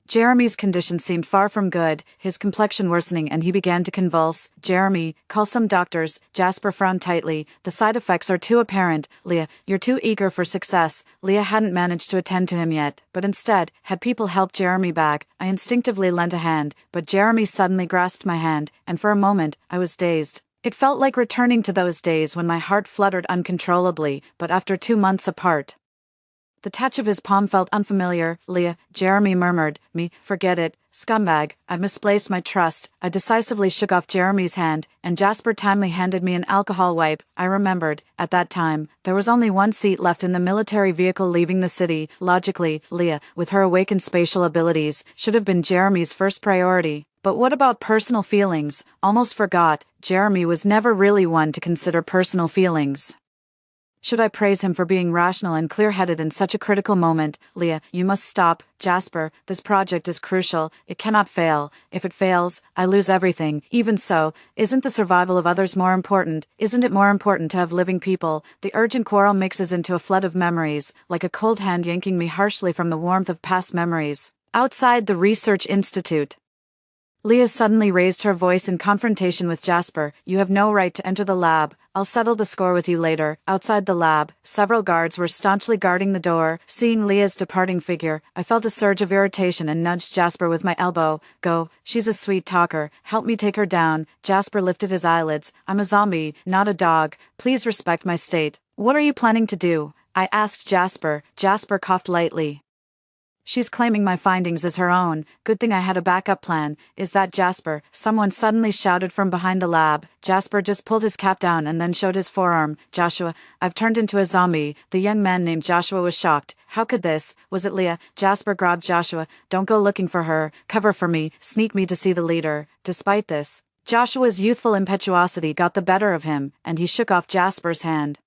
Jeremy's condition seemed far from good, his complexion worsening, and he began to convulse. Jeremy, call some doctors. Jasper frowned tightly. The side effects are too apparent. Leah, you're too eager for success. Leah hadn't managed to attend to him yet, but instead, had people help Jeremy back. I instinctively lent a hand, but Jeremy suddenly grasped my hand, and for a moment, I was dazed. It felt like returning to those days when my heart fluttered uncontrollably, but after 2 months apart. The touch of his palm felt unfamiliar. Leah, Jeremy murmured. Me, forget it. Scumbag, I've misplaced my trust. I decisively shook off Jeremy's hand, and Jasper timely handed me an alcohol wipe. I remembered, at that time, there was only one seat left in the military vehicle leaving the city. Logically, Leah, with her awakened spatial abilities, should have been Jeremy's first priority. But what about personal feelings? Almost forgot. Jeremy was never really one to consider personal feelings. Should I praise him for being rational and clear-headed in such a critical moment? Leah, you must stop. Jasper, this project is crucial. It cannot fail. If it fails, I lose everything. Even so, isn't the survival of others more important? Isn't it more important to have living people? The urgent quarrel mixes into a flood of memories, like a cold hand yanking me harshly from the warmth of past memories. Outside the research institute. Leah suddenly raised her voice in confrontation with Jasper. You have no right to enter the lab. I'll settle the score with you later. Outside the lab, several guards were staunchly guarding the door. Seeing Leah's departing figure, I felt a surge of irritation and nudged Jasper with my elbow. Go, she's a sweet talker. Help me take her down. Jasper lifted his eyelids. I'm a zombie, not a dog. Please respect my state. What are you planning to do? I asked Jasper. Jasper coughed lightly. She's claiming my findings as her own. Good thing I had a backup plan. Is that Jasper? Someone suddenly shouted from behind the lab. Jasper just pulled his cap down and then showed his forearm. Joshua, I've turned into a zombie. The young man named Joshua was shocked. How could this? Was it Leah? Jasper grabbed Joshua. Don't go looking for her. Cover for me. Sneak me to see the leader. Despite this, Joshua's youthful impetuosity got the better of him, and he shook off Jasper's hand.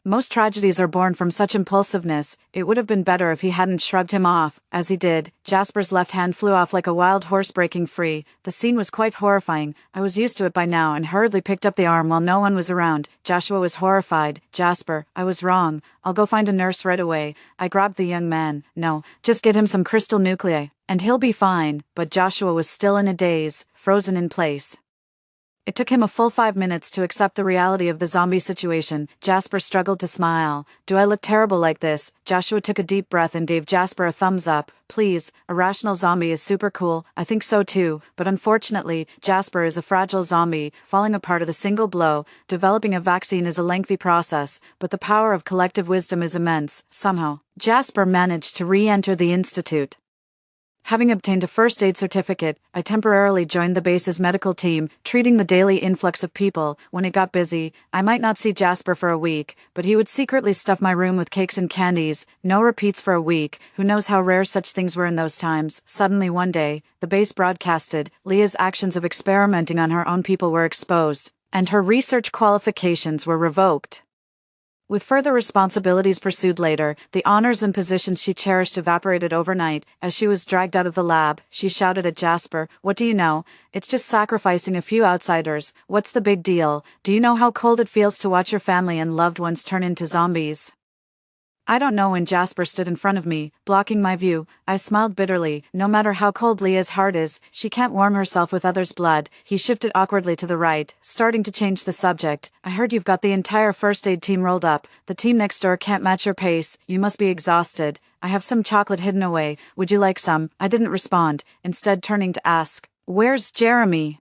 Most tragedies are born from such impulsiveness. It would have been better if he hadn't shrugged him off. As he did, Jasper's left hand flew off like a wild horse breaking free. The scene was quite horrifying. I was used to it by now and hurriedly picked up the arm while no one was around. Joshua was horrified. Jasper, I was wrong. I'll go find a nurse right away. I grabbed the young man. No, just get him some crystal nuclei, and he'll be fine. But Joshua was still in a daze, frozen in place. It took him a full 5 minutes to accept the reality of the zombie situation. Jasper struggled to smile. Do I look terrible like this? Joshua took a deep breath and gave Jasper a thumbs up. Please, a rational zombie is super cool. I think so too. But unfortunately, Jasper is a fragile zombie, falling apart at a single blow. Developing a vaccine is a lengthy process, but the power of collective wisdom is immense. Somehow, Jasper managed to re-enter the institute. Having obtained a first aid certificate, I temporarily joined the base's medical team, treating the daily influx of people. When it got busy, I might not see Jasper for a week, but he would secretly stuff my room with cakes and candies. No repeats for a week. Who knows how rare such things were in those times. Suddenly one day, the base broadcasted, Leah's actions of experimenting on her own people were exposed, and her research qualifications were revoked. With further responsibilities pursued later, the honors and positions she cherished evaporated overnight. As she was dragged out of the lab, she shouted at Jasper, "What do you know? It's just sacrificing a few outsiders. What's the big deal? Do you know how cold it feels to watch your family and loved ones turn into zombies?" I don't know. When Jasper stood in front of me, blocking my view, I smiled bitterly. No matter how cold Leah's heart is, she can't warm herself with others' blood. He shifted awkwardly to the right, starting to change the subject. I heard you've got the entire first aid team rolled up. The team next door can't match your pace. You must be exhausted. I have some chocolate hidden away. Would you like some? I didn't respond, instead turning to ask, "Where's Jeremy?"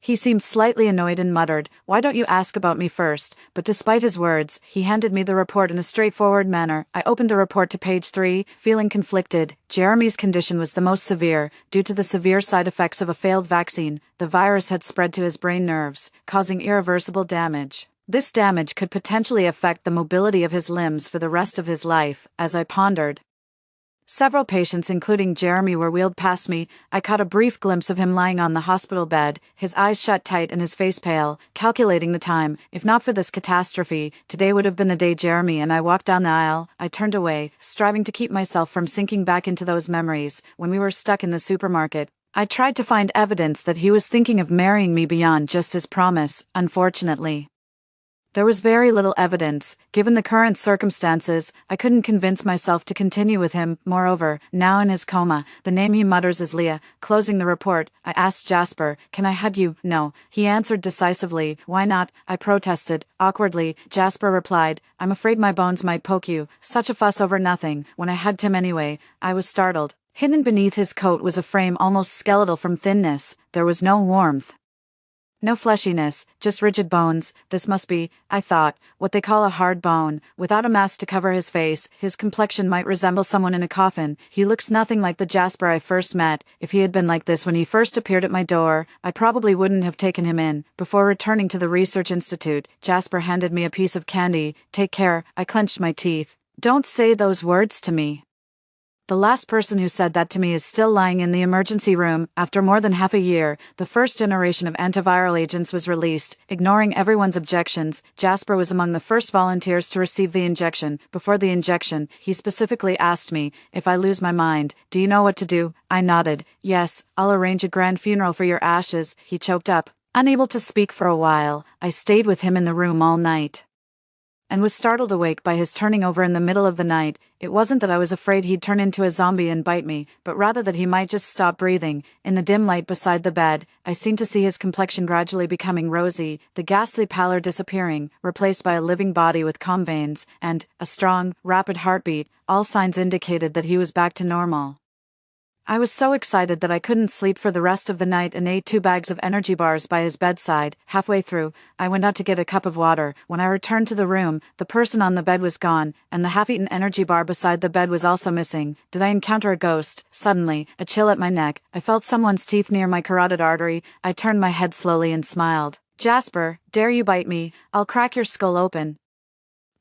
He seemed slightly annoyed and muttered, "Why don't you ask about me first?" But despite his words, he handed me the report in a straightforward manner. I opened the report to page 3, feeling conflicted. Jeremy's condition was the most severe. Due to the severe side effects of a failed vaccine, the virus had spread to his brain nerves, causing irreversible damage. This damage could potentially affect the mobility of his limbs for the rest of his life. As I pondered, several patients, including Jeremy, were wheeled past me. I caught a brief glimpse of him lying on the hospital bed, his eyes shut tight and his face pale, calculating the time. If not for this catastrophe, today would have been the day Jeremy and I walked down the aisle. I turned away, striving to keep myself from sinking back into those memories. When we were stuck in the supermarket, I tried to find evidence that he was thinking of marrying me beyond just his promise. Unfortunately, there was very little evidence. Given the current circumstances, I couldn't convince myself to continue with him. Moreover, now in his coma, the name he mutters is Leah. Closing the report, I asked Jasper, "Can I hug you?" "No," he answered decisively. "Why not?" I protested. Awkwardly, Jasper replied, "I'm afraid my bones might poke you." Such a fuss over nothing. When I hugged him anyway, I was startled. Hidden beneath his coat was a frame almost skeletal from thinness. There was no warmth, no fleshiness, just rigid bones. This must be, I thought, what they call a hard bone. Without a mask to cover his face, his complexion might resemble someone in a coffin. He looks nothing like the Jasper I first met. If he had been like this when he first appeared at my door, I probably wouldn't have taken him in. Before returning to the research institute, Jasper handed me a piece of candy. "Take care." I clenched my teeth. "Don't say those words to me." The last person who said that to me is still lying in the emergency room. After more than half a year, the first generation of antiviral agents was released. Ignoring everyone's objections, Jasper was among the first volunteers to receive the injection. Before the injection, he specifically asked me, "If I lose my mind, do you know what to do?" I nodded. "Yes, I'll arrange a grand funeral for your ashes." He choked up. Unable to speak for a while, I stayed with him in the room all night, and was startled awake by his turning over in the middle of the night. It wasn't that I was afraid he'd turn into a zombie and bite me, but rather that he might just stop breathing. In the dim light beside the bed, I seemed to see his complexion gradually becoming rosy, the ghastly pallor disappearing, replaced by a living body with calm veins, and a strong, rapid heartbeat. All signs indicated that he was back to normal. I was so excited that I couldn't sleep for the rest of the night and ate 2 bags of energy bars by his bedside. Halfway through, I went out to get a cup of water. When I returned to the room, the person on the bed was gone, and the half-eaten energy bar beside the bed was also missing. Did I encounter a ghost? Suddenly, a chill at my neck. I felt someone's teeth near my carotid artery. I turned my head slowly and smiled. "Jasper, dare you bite me? I'll crack your skull open."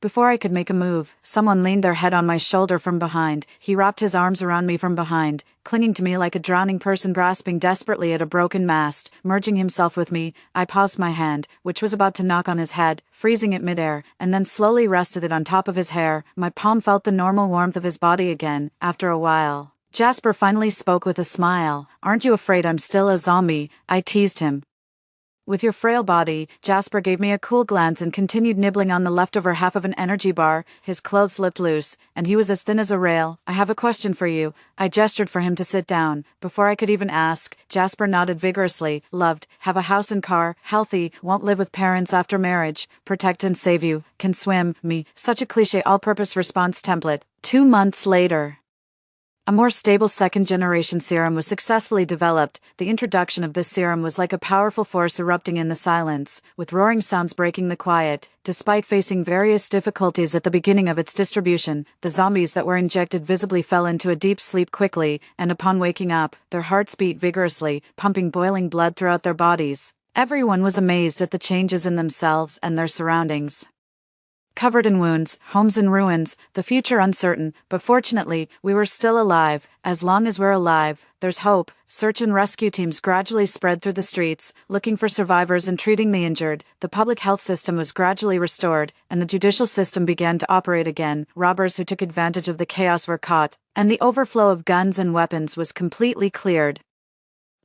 Before I could make a move, someone leaned their head on my shoulder from behind. He wrapped his arms around me from behind, clinging to me like a drowning person grasping desperately at a broken mast. Merging himself with me, I paused my hand, which was about to knock on his head, freezing it midair, and then slowly rested it on top of his hair. My palm felt the normal warmth of his body again. After a while, Jasper finally spoke with a smile. "Aren't you afraid I'm still a zombie?" I teased him. "With your frail body." Jasper gave me a cool glance and continued nibbling on the leftover half of an energy bar. His clothes slipped loose, and he was as thin as a rail. "I have a question for you." I gestured for him to sit down. Before I could even ask, Jasper nodded vigorously. "Loved, have a house and car, healthy, won't live with parents after marriage, protect and save you, can swim, me." Such a cliche all-purpose response template. 2 months later, a more stable second-generation serum was successfully developed. The introduction of this serum was like a powerful force erupting in the silence, with roaring sounds breaking the quiet. Despite facing various difficulties at the beginning of its distribution, the zombies that were injected visibly fell into a deep sleep quickly, and upon waking up, their hearts beat vigorously, pumping boiling blood throughout their bodies. Everyone was amazed at the changes in themselves and their surroundings. Covered in wounds, homes in ruins, the future uncertain, but fortunately, we were still alive. As long as we're alive, there's hope. Search and rescue teams gradually spread through the streets, looking for survivors and treating the injured. The public health system was gradually restored, and the judicial system began to operate again. Robbers who took advantage of the chaos were caught, and the overflow of guns and weapons was completely cleared.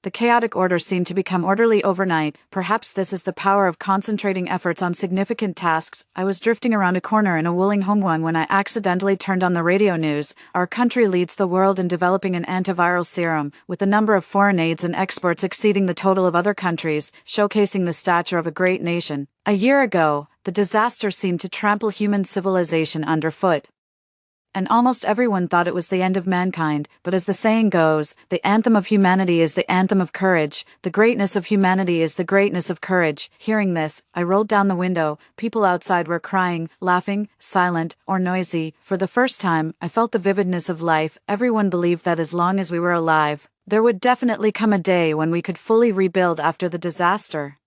The chaotic order seemed to become orderly overnight. Perhaps this is the power of concentrating efforts on significant tasks. I was drifting around a corner in a Wollongong when I accidentally turned on the radio news. Our country leads the world in developing an antiviral serum, with the number of foreign aids and exports exceeding the total of other countries, showcasing the stature of a great nation. A year ago, the disaster seemed to trample human civilization underfoot. and almost everyone thought it was the end of mankind, but as the saying goes, the anthem of humanity is the anthem of courage, the greatness of humanity is the greatness of courage. Hearing this, I rolled down the window. People outside were crying, laughing, silent, or noisy. For the first time, I felt the vividness of life. Everyone believed that as long as we were alive, there would definitely come a day when we could fully rebuild after the disaster.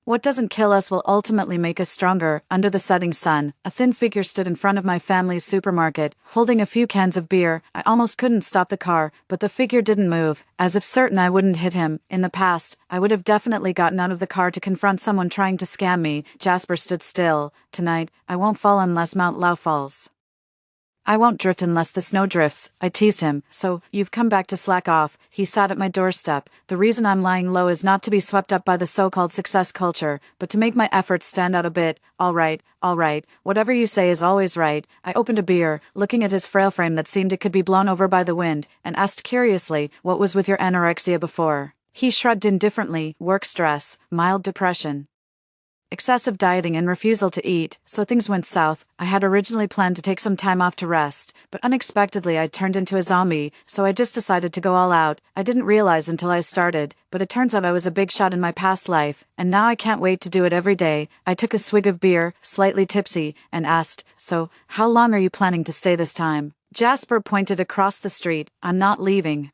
What doesn't kill us will ultimately make us stronger. Under the setting sun, a thin figure stood in front of my family's supermarket, holding a few cans of beer. I almost couldn't stop the car, but the figure didn't move, as if certain I wouldn't hit him. In the past, I would have definitely gotten out of the car to confront someone trying to scam me. Jasper stood still. Tonight, I won't fall unless Mount Lau falls. I won't drift unless the snow drifts, I teased him. So, you've come back to slack off. He sat at my doorstep. The reason I'm lying low is not to be swept up by the so-called success culture, but to make my efforts stand out a bit. All right, whatever you say is always right. I opened a beer, looking at his frail frame that seemed it could be blown over by the wind, and asked curiously, what was with your anorexia before? He shrugged indifferently, work stress, mild depression, excessive dieting and refusal to eat, so things went south. I had originally planned to take some time off to rest, but unexpectedly I turned into a zombie, so I just decided to go all out. I didn't realize until I started, but it turns out I was a big shot in my past life, and now I can't wait to do it every day. I took a swig of beer, slightly tipsy, and asked, so, how long are you planning to stay this time? Jasper pointed across the street. I'm not leaving.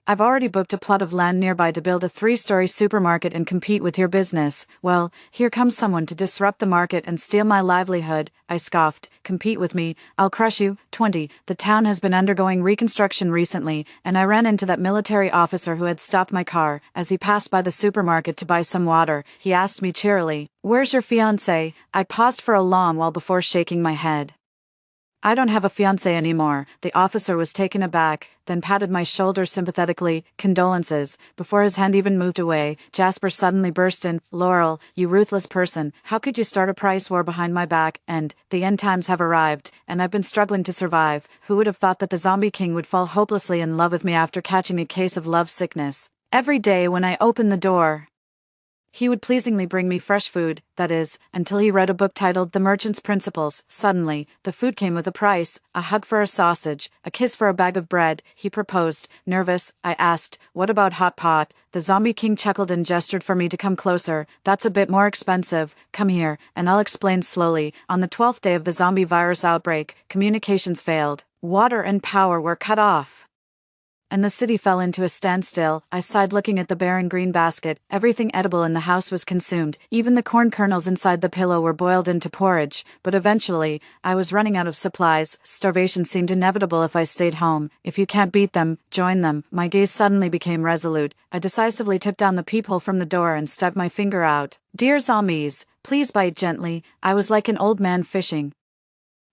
I've already booked a plot of land nearby to build a 3-story supermarket and compete with your business. Well, here comes someone to disrupt the market and steal my livelihood, I scoffed. Compete with me? I'll crush you. 20. The town has been undergoing reconstruction recently, and I ran into that military officer who had stopped my car. As he passed by the supermarket to buy some water, he asked me cheerily, "Where's your fiancé?" I paused for a long while before shaking my head. I don't have a fiancé anymore. The officer was taken aback, then patted my shoulder sympathetically. Condolences. Before his hand even moved away, Jasper suddenly burst in, Laurel, you ruthless person, how could you start a price war behind my back? And the end times have arrived, and I've been struggling to survive. Who would have thought that the zombie king would fall hopelessly in love with me after catching a case of love sickness? Every day when I opened the door, he would pleasingly bring me fresh food, that is, until he read a book titled The Merchant's Principles. Suddenly, the food came with a price, a hug for a sausage, a kiss for a bag of bread. He proposed. Nervous, I asked, what about hot pot? The zombie king chuckled and gestured for me to come closer. That's a bit more expensive. Come here, and I'll explain slowly. On the 12th day of the zombie virus outbreak, communications failed. Water and power were cut off, and the city fell into a standstill. I sighed looking at the barren green basket. Everything edible in the house was consumed. Even the corn kernels inside the pillow were boiled into porridge. But eventually, I was running out of supplies. Starvation seemed inevitable if I stayed home. If you can't beat them, join them. My gaze suddenly became resolute. I decisively tipped down the peephole from the door and stuck my finger out. Dear zombies, please bite gently. I was like an old man fishing.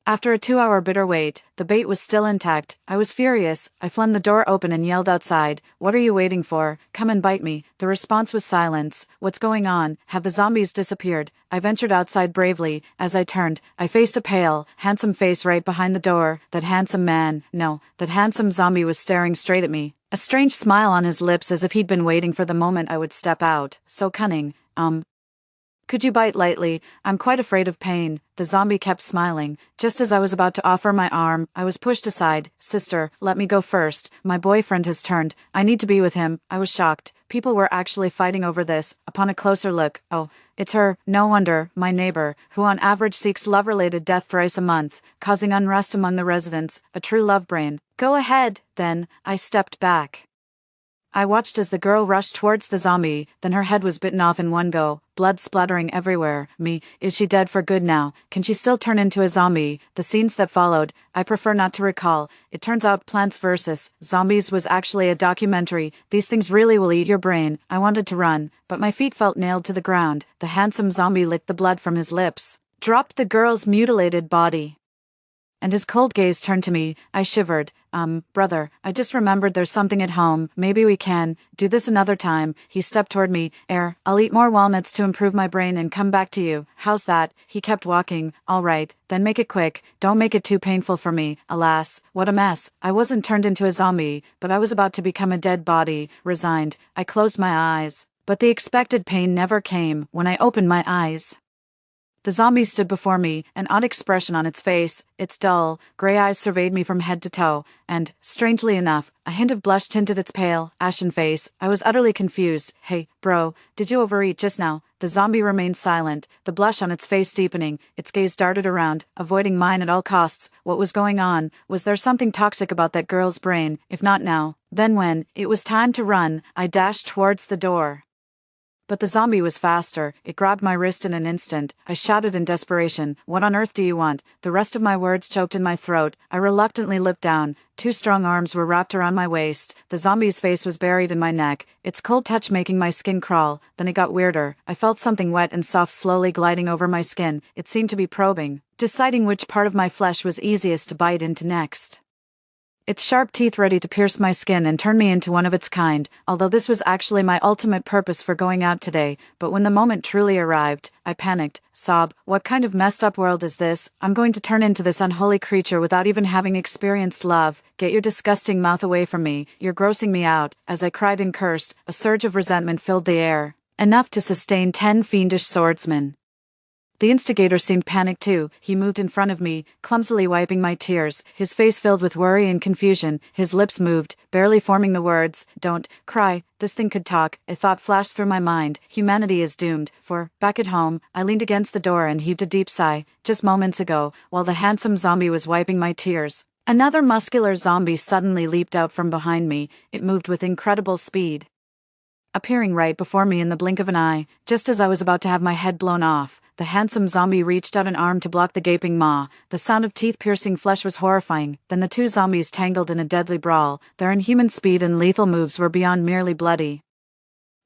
After a 2-hour bitter wait, the bait was still intact. I was furious. I flung the door open and yelled outside, "What are you waiting for? Come and bite me." The response was silence. What's going on? Have the zombies disappeared? I ventured outside bravely. As I turned, I faced a pale, handsome face right behind the door. That handsome man, no, that handsome zombie was staring straight at me. A strange smile on his lips as if he'd been waiting for the moment I would step out. So cunning. Could you bite lightly? I'm quite afraid of pain. The zombie kept smiling. Just as I was about to offer my arm, I was pushed aside. Sister, let me go first. My boyfriend has turned. I need to be with him. I was shocked. People were actually fighting over this. Upon a closer look, oh, it's her. No wonder. My neighbor, who on average seeks love-related death thrice a month, causing unrest among the residents. A true love brain. Go ahead, then. I stepped back. I watched as the girl rushed towards the zombie, then her head was bitten off in one go, blood splattering everywhere. Is she dead for good now? Can she still turn into a zombie? The scenes that followed, I prefer not to recall. It turns out Plants vs. Zombies was actually a documentary. These things really will eat your brain. I wanted to run, but my feet felt nailed to the ground. The handsome zombie licked the blood from his lips, dropped the girl's mutilated body, and his cold gaze turned to me. I shivered. Brother, I just remembered there's something at home. Maybe we can do this another time. He stepped toward me. I'll eat more walnuts to improve my brain and come back to you. How's that? He kept walking. All right, then make it quick. Don't make it too painful for me. Alas, what a mess. I wasn't turned into a zombie, but I was about to become a dead body. Resigned, I closed my eyes. But the expected pain never came. When I opened my eyes, The zombie stood before me, an odd expression on its face. Its dull, gray eyes surveyed me from head to toe, and, strangely enough, a hint of blush tinted its pale, ashen face. I was utterly confused. Hey, bro, did you overeat just now? The zombie remained silent, the blush on its face deepening. Its gaze darted around, avoiding mine at all costs. What was going on? Was there something toxic about that girl's brain? If not now, then when? It was time to run. I dashed towards the door. But the zombie was faster. It grabbed my wrist in an instant. I shouted in desperation, "What on earth do you want?" The rest of my words choked in my throat. I reluctantly looked down. Two strong arms were wrapped around my waist. The zombie's face was buried in my neck, its cold touch making my skin crawl. Then it got weirder. I felt something wet and soft slowly gliding over my skin. It seemed to be probing, deciding which part of my flesh was easiest to bite into next. Its sharp teeth ready to pierce my skin and turn me into one of its kind, although this was actually my ultimate purpose for going out today. But when the moment truly arrived, I panicked. Sob, what kind of messed up world is this? I'm going to turn into this unholy creature without even having experienced love. Get your disgusting mouth away from me. You're grossing me out. As I cried and cursed, a surge of resentment filled the air, enough to sustain 10 fiendish swordsmen. The instigator seemed panicked too. He moved in front of me, clumsily wiping my tears, his face filled with worry and confusion. His lips moved, barely forming the words, "Don't cry, this thing could talk." A thought flashed through my mind. Humanity is doomed. For, back at home, I leaned against the door and heaved a deep sigh. Just moments ago, while the handsome zombie was wiping my tears, another muscular zombie suddenly leaped out from behind me. It moved with incredible speed, appearing right before me in the blink of an eye. Just as I was about to have my head blown off, the handsome zombie reached out an arm to block the gaping maw. The sound of teeth-piercing flesh was horrifying. Then the two zombies tangled in a deadly brawl. Their inhuman speed and lethal moves were beyond merely bloody.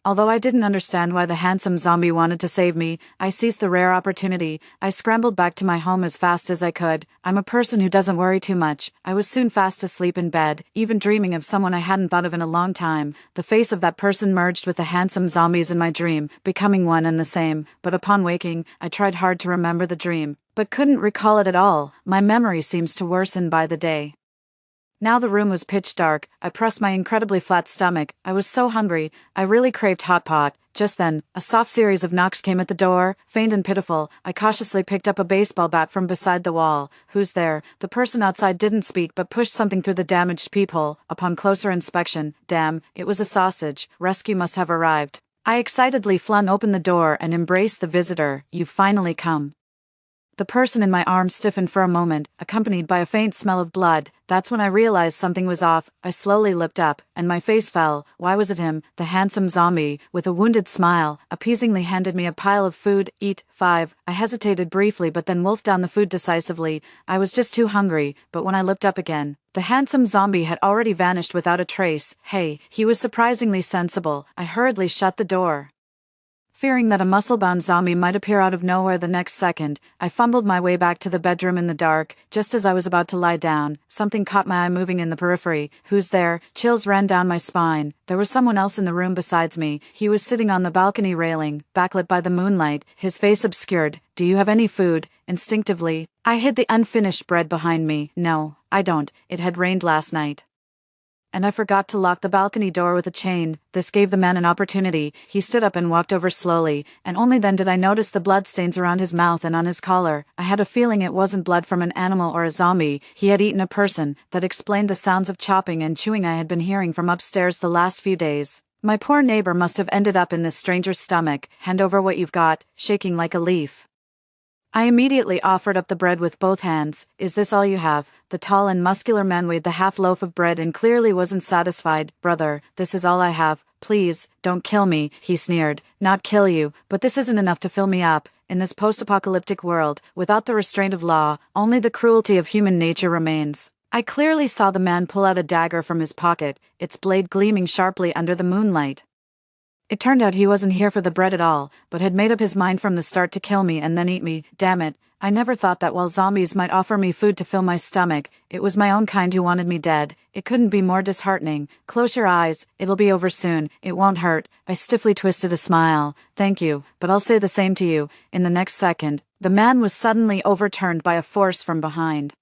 Although I didn't understand why the handsome zombie wanted to save me, I seized the rare opportunity. I scrambled back to my home as fast as I could. I'm a person who doesn't worry too much. I was soon fast asleep in bed, even dreaming of someone I hadn't thought of in a long time. The face of that person merged with the handsome zombies in my dream, becoming one and the same. But upon waking, I tried hard to remember the dream, but couldn't recall it at all. My memory seems to worsen by the day. Now the room was pitch dark. I pressed my incredibly flat stomach. I was so hungry. I really craved hot pot. Just then, a soft series of knocks came at the door, faint and pitiful. I cautiously picked up a baseball bat from beside the wall. "Who's there?" The person outside didn't speak but pushed something through the damaged peephole. Upon closer inspection, damn, it was a sausage. Rescue must have arrived. I excitedly flung open the door and embraced the visitor. "You've finally come." The person in my arms stiffened for a moment, accompanied by a faint smell of blood. That's when I realized something was off. I slowly looked up, and my face fell. Why was it him? The handsome zombie, with a wounded smile, appeasingly handed me a pile of food. "Eat 5. I hesitated briefly but then wolfed down the food decisively. I was just too hungry, but when I looked up again, the handsome zombie had already vanished without a trace. Hey, he was surprisingly sensible. I hurriedly shut the door, fearing that a muscle-bound zombie might appear out of nowhere the next second. I fumbled my way back to the bedroom in the dark. Just as I was about to lie down, something caught my eye moving in the periphery. "Who's there?" Chills ran down my spine. There was someone else in the room besides me. He was sitting on the balcony railing, backlit by the moonlight, his face obscured. "Do you have any food?" Instinctively, I hid the unfinished bread behind me. "No, I don't. It had rained last night, and I forgot to lock the balcony door with a chain." This gave the man an opportunity. He stood up and walked over slowly, and only then did I notice the bloodstains around his mouth and on his collar. I had a feeling it wasn't blood from an animal or a zombie. He had eaten a person. That explained the sounds of chopping and chewing I had been hearing from upstairs the last few days. My poor neighbor must have ended up in this stranger's stomach. "Hand over what you've got," shaking like a leaf. I immediately offered up the bread with both hands. "Is this all you have?" The tall and muscular man weighed the half loaf of bread and clearly wasn't satisfied. "Brother, this is all I have. Please, don't kill me," he sneered. "Not kill you, but this isn't enough to fill me up. In this post-apocalyptic world, without the restraint of law, only the cruelty of human nature remains." I clearly saw the man pull out a dagger from his pocket, its blade gleaming sharply under the moonlight. It turned out he wasn't here for the bread at all, but had made up his mind from the start to kill me and then eat me. Damn it, I never thought that while zombies might offer me food to fill my stomach, it was my own kind who wanted me dead. It couldn't be more disheartening. "Close your eyes, it'll be over soon. It won't hurt." I stiffly twisted a smile. "Thank you, but I'll say the same to you." In the next second, the man was suddenly overturned by a force from behind.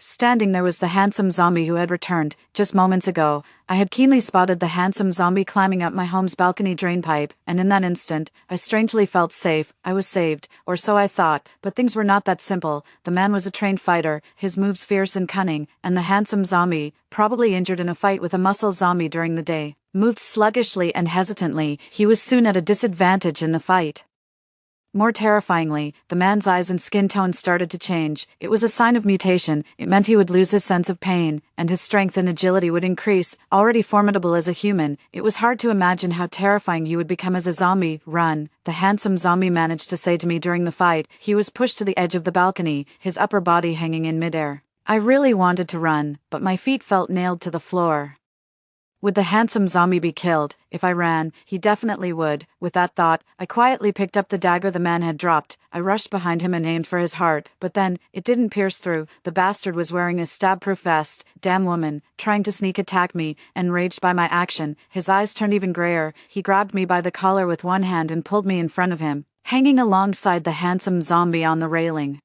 Standing there was the handsome zombie who had returned, just moments ago. I had keenly spotted the handsome zombie climbing up my home's balcony drainpipe, and in that instant, I strangely felt safe. I was saved, or so I thought, but things were not that simple. The man was a trained fighter, his moves fierce and cunning, and the handsome zombie, probably injured in a fight with a muscle zombie during the day, moved sluggishly and hesitantly. He was soon at a disadvantage in the fight. More terrifyingly, the man's eyes and skin tone started to change. It was a sign of mutation. It meant he would lose his sense of pain, and his strength and agility would increase. Already formidable as a human, it was hard to imagine how terrifying he would become as a zombie. "Run," the handsome zombie managed to say to me during the fight. He was pushed to the edge of the balcony, his upper body hanging in midair. I really wanted to run, but my feet felt nailed to the floor. Would the handsome zombie be killed? If I ran, he definitely would. With that thought, I quietly picked up the dagger the man had dropped. I rushed behind him and aimed for his heart, but then, it didn't pierce through. The bastard was wearing a stab-proof vest. Damn woman, trying to sneak attack me. Enraged by my action, his eyes turned even grayer. He grabbed me by the collar with one hand and pulled me in front of him, hanging alongside the handsome zombie on the railing.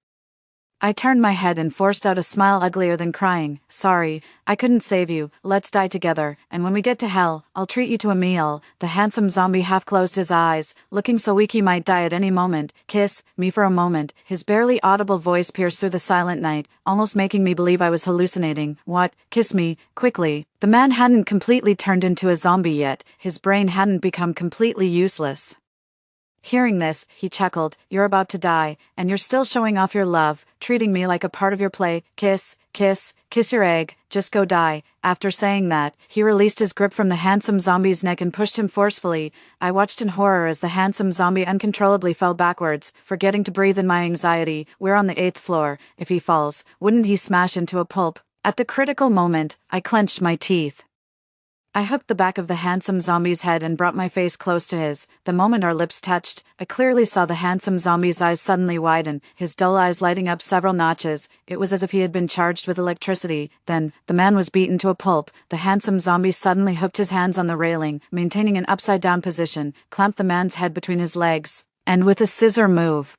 I turned my head and forced out a smile uglier than crying. "Sorry, I couldn't save you. Let's die together, and when we get to hell, I'll treat you to a meal." The handsome zombie half closed his eyes, looking so weak he might die at any moment. "Kiss me for a moment." His barely audible voice pierced through the silent night, almost making me believe I was hallucinating. "What? Kiss me, quickly." The man hadn't completely turned into a zombie yet. His brain hadn't become completely useless. Hearing this, he chuckled. "You're about to die, and you're still showing off your love, treating me like a part of your play. Kiss, kiss, kiss your egg, just go die." After saying that, he released his grip from the handsome zombie's neck and pushed him forcefully. I watched in horror as the handsome zombie uncontrollably fell backwards, forgetting to breathe in my anxiety. "We're on the 8th floor. If he falls, wouldn't he smash into a pulp?" At the critical moment, I clenched my teeth. I hooked the back of the handsome zombie's head and brought my face close to his. The moment our lips touched, I clearly saw the handsome zombie's eyes suddenly widen, his dull eyes lighting up several notches. It was as if he had been charged with electricity. Then, the man was beaten to a pulp. The handsome zombie suddenly hooked his hands on the railing, maintaining an upside-down position, clamped the man's head between his legs, and with a scissor move,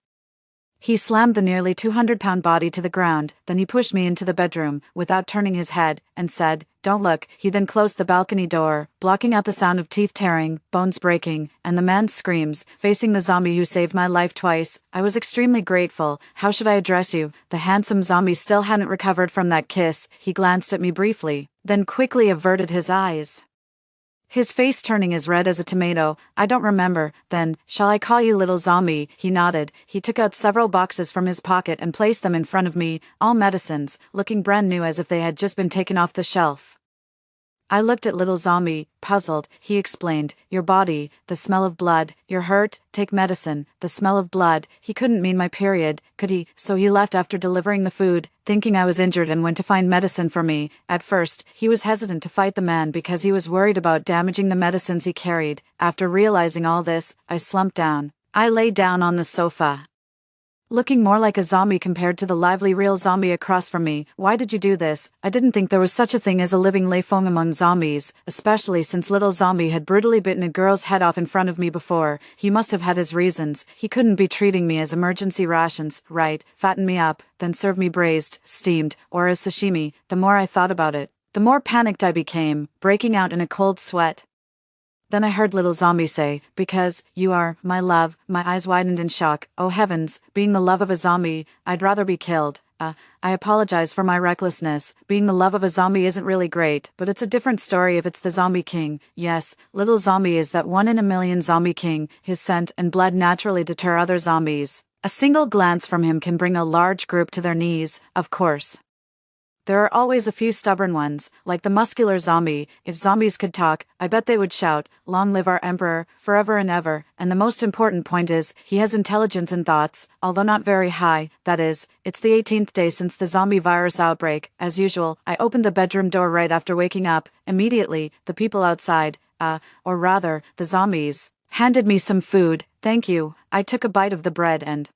he slammed the nearly 200-pound body to the ground. Then he pushed me into the bedroom, without turning his head, and said, "Don't look." He then closed the balcony door, blocking out the sound of teeth tearing, bones breaking, and the man's screams, facing the zombie who saved my life twice. I was extremely grateful. "How should I address you?" The handsome zombie still hadn't recovered from that kiss. He glanced at me briefly, then quickly averted his eyes, his face turning as red as a tomato. "I don't remember." "Then, shall I call you little zombie?" He nodded. He took out several boxes from his pocket and placed them in front of me, all medicines, looking brand new as if they had just been taken off the shelf. I looked at little zombie, puzzled. He explained, "Your body, the smell of blood. You're hurt, take medicine." The smell of blood. He couldn't mean my period, could he? So he left after delivering the food, thinking I was injured, and went to find medicine for me. At first, he was hesitant to fight the man because he was worried about damaging the medicines he carried. After realizing all this, I slumped down. I lay down on the sofa, looking more like a zombie compared to the lively real zombie across from me. "Why did you do this?" I didn't think there was such a thing as a living Leifong among zombies, especially since little zombie had brutally bitten a girl's head off in front of me before. He must have had his reasons. He couldn't be treating me as emergency rations, right? Fatten me up, then serve me braised, steamed, or as sashimi. The more I thought about it, the more panicked I became, breaking out in a cold sweat. Then I heard little zombie say, "Because you are my love." My eyes widened in shock. Oh heavens, being the love of a zombie, I'd rather be killed. I apologize for my recklessness. Being the love of a zombie isn't really great, but it's a different story if it's the zombie king. Yes, little zombie is that 1 in a million zombie king. His scent and blood naturally deter other zombies. A single glance from him can bring a large group to their knees, of course. There are always a few stubborn ones, like the muscular zombie. If zombies could talk, I bet they would shout, "Long live our emperor, forever and ever." And the most important point is, he has intelligence and thoughts, although not very high. That is, it's the 18th day since the zombie virus outbreak. As usual, I opened the bedroom door right after waking up. Immediately, the people outside, or rather, the zombies, handed me some food. "Thank you." I took a bite of the bread and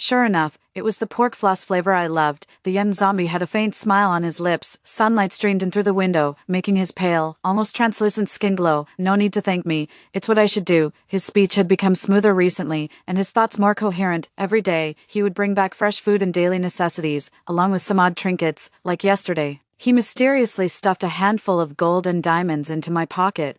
Sure enough, it was the pork floss flavor I loved. The young zombie had a faint smile on his lips. Sunlight streamed in through the window, making his pale, almost translucent skin glow. No need to thank me. It's what I should do. His speech had become smoother recently, and his thoughts more coherent. Every day, he would bring back fresh food and daily necessities, along with some odd trinkets, like yesterday. He mysteriously stuffed a handful of gold and diamonds into my pocket.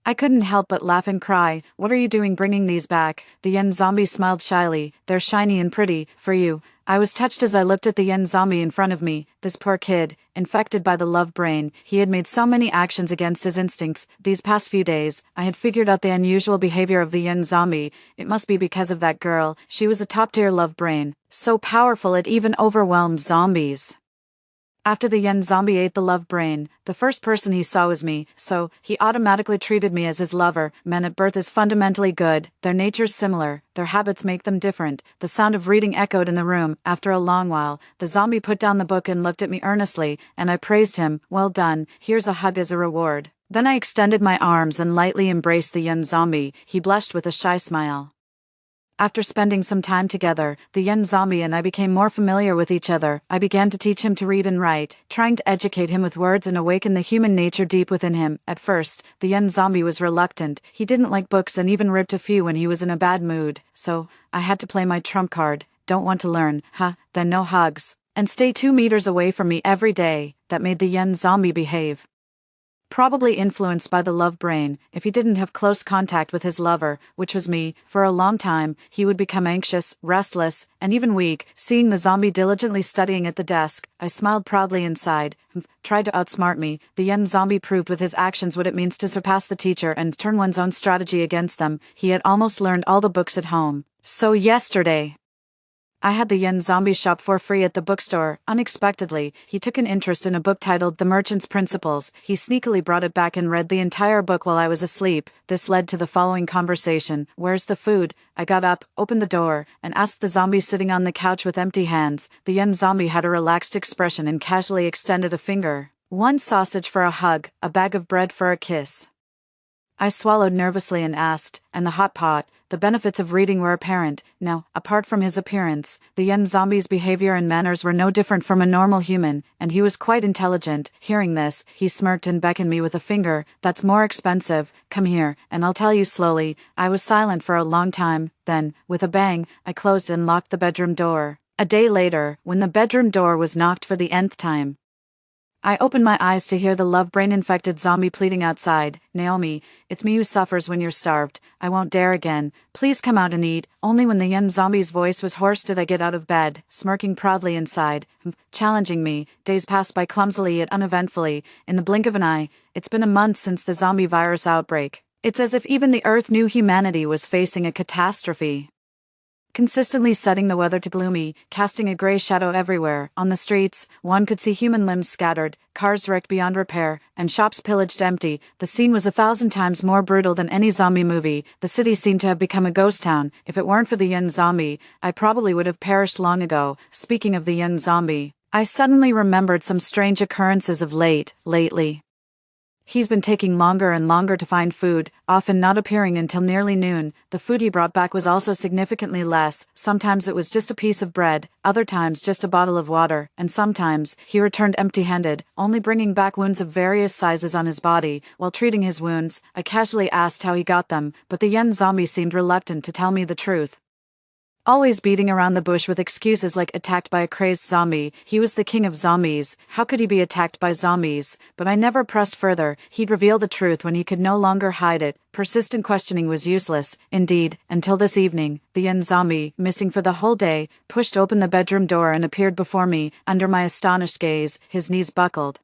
I couldn't help but laugh and cry. What are you doing bringing these back? The yen zombie smiled shyly. They're shiny and pretty, for you. I was touched as I looked at the yen zombie in front of me. This poor kid, infected by the love brain, he had made so many actions against his instincts. These past few days, I had figured out the unusual behavior of the yen zombie. It must be because of that girl. She was a top-tier love brain, so powerful it even overwhelmed zombies. After the yen zombie ate the love brain, the first person he saw was me, so he automatically treated me as his lover. Men at birth is fundamentally good, their nature's similar, their habits make them different. The sound of reading echoed in the room. After a long while, the zombie put down the book and looked at me earnestly, and I praised him. Well done, here's a hug as a reward. Then I extended my arms and lightly embraced the yen zombie. He blushed with a shy smile. After spending some time together, the yen zombie and I became more familiar with each other. I began to teach him to read and write, trying to educate him with words and awaken the human nature deep within him. At first, the yen zombie was reluctant. He didn't like books and even ripped a few when he was in a bad mood. So, I had to play my trump card. Don't want to learn, huh? Then no hugs. And stay 2 meters away from me every day. That made the yen zombie behave. Probably influenced by the love brain, if he didn't have close contact with his lover, which was me, for a long time, he would become anxious, restless, and even weak. Seeing the zombie diligently studying at the desk, I smiled proudly inside. Tried to outsmart me. The yen zombie proved with his actions what it means to surpass the teacher and turn one's own strategy against them. He had almost learned all the books at home. So yesterday, I had the yen zombie shop for free at the bookstore. Unexpectedly, he took an interest in a book titled The Merchant's Principles. He sneakily brought it back and read the entire book while I was asleep. This led to the following conversation. Where's the food? I got up, opened the door, and asked the zombie sitting on the couch with empty hands. The yen zombie had a relaxed expression and casually extended a finger. 1 sausage for a hug, a bag of bread for a kiss. I swallowed nervously and asked, and the hot pot? The benefits of reading were apparent. Now, apart from his appearance, the yen zombie's behavior and manners were no different from a normal human, and he was quite intelligent. Hearing this, he smirked and beckoned me with a finger. That's more expensive. Come here, and I'll tell you slowly. I was silent for a long time. Then, with a bang, I closed and locked the bedroom door. A day later, when the bedroom door was knocked for the nth time, I opened my eyes to hear the love brain-infected zombie pleading outside. Naomi, it's me who suffers when you're starved. I won't dare again. Please come out and eat. Only when the yen zombie's voice was hoarse did I get out of bed, smirking proudly inside, challenging me. Days passed by clumsily yet uneventfully. In the blink of an eye, it's been a month since the zombie virus outbreak. It's as if even the Earth knew humanity was facing a catastrophe. Consistently setting the weather to gloomy, casting a gray shadow everywhere. On the streets, one could see human limbs scattered, cars wrecked beyond repair, and shops pillaged empty. The scene was 1,000 times more brutal than any zombie movie. The city seemed to have become a ghost town. If it weren't for the yen zombie, I probably would have perished long ago. Speaking of the yen zombie, I suddenly remembered some strange occurrences of lately. He's been taking longer and longer to find food, often not appearing until nearly noon. The food he brought back was also significantly less. Sometimes it was just a piece of bread, other times just a bottle of water, and sometimes he returned empty-handed, only bringing back wounds of various sizes on his body. While treating his wounds, I casually asked how he got them, but the yen zombie seemed reluctant to tell me the truth. Always beating around the bush with excuses like attacked by a crazed zombie. He was the king of zombies. How could he be attacked by zombies? But I never pressed further. He'd reveal the truth when he could no longer hide it. Persistent questioning was useless. Indeed, until this evening, the yen zombie, missing for the whole day, pushed open the bedroom door and appeared before me. Under my astonished gaze, his knees buckled,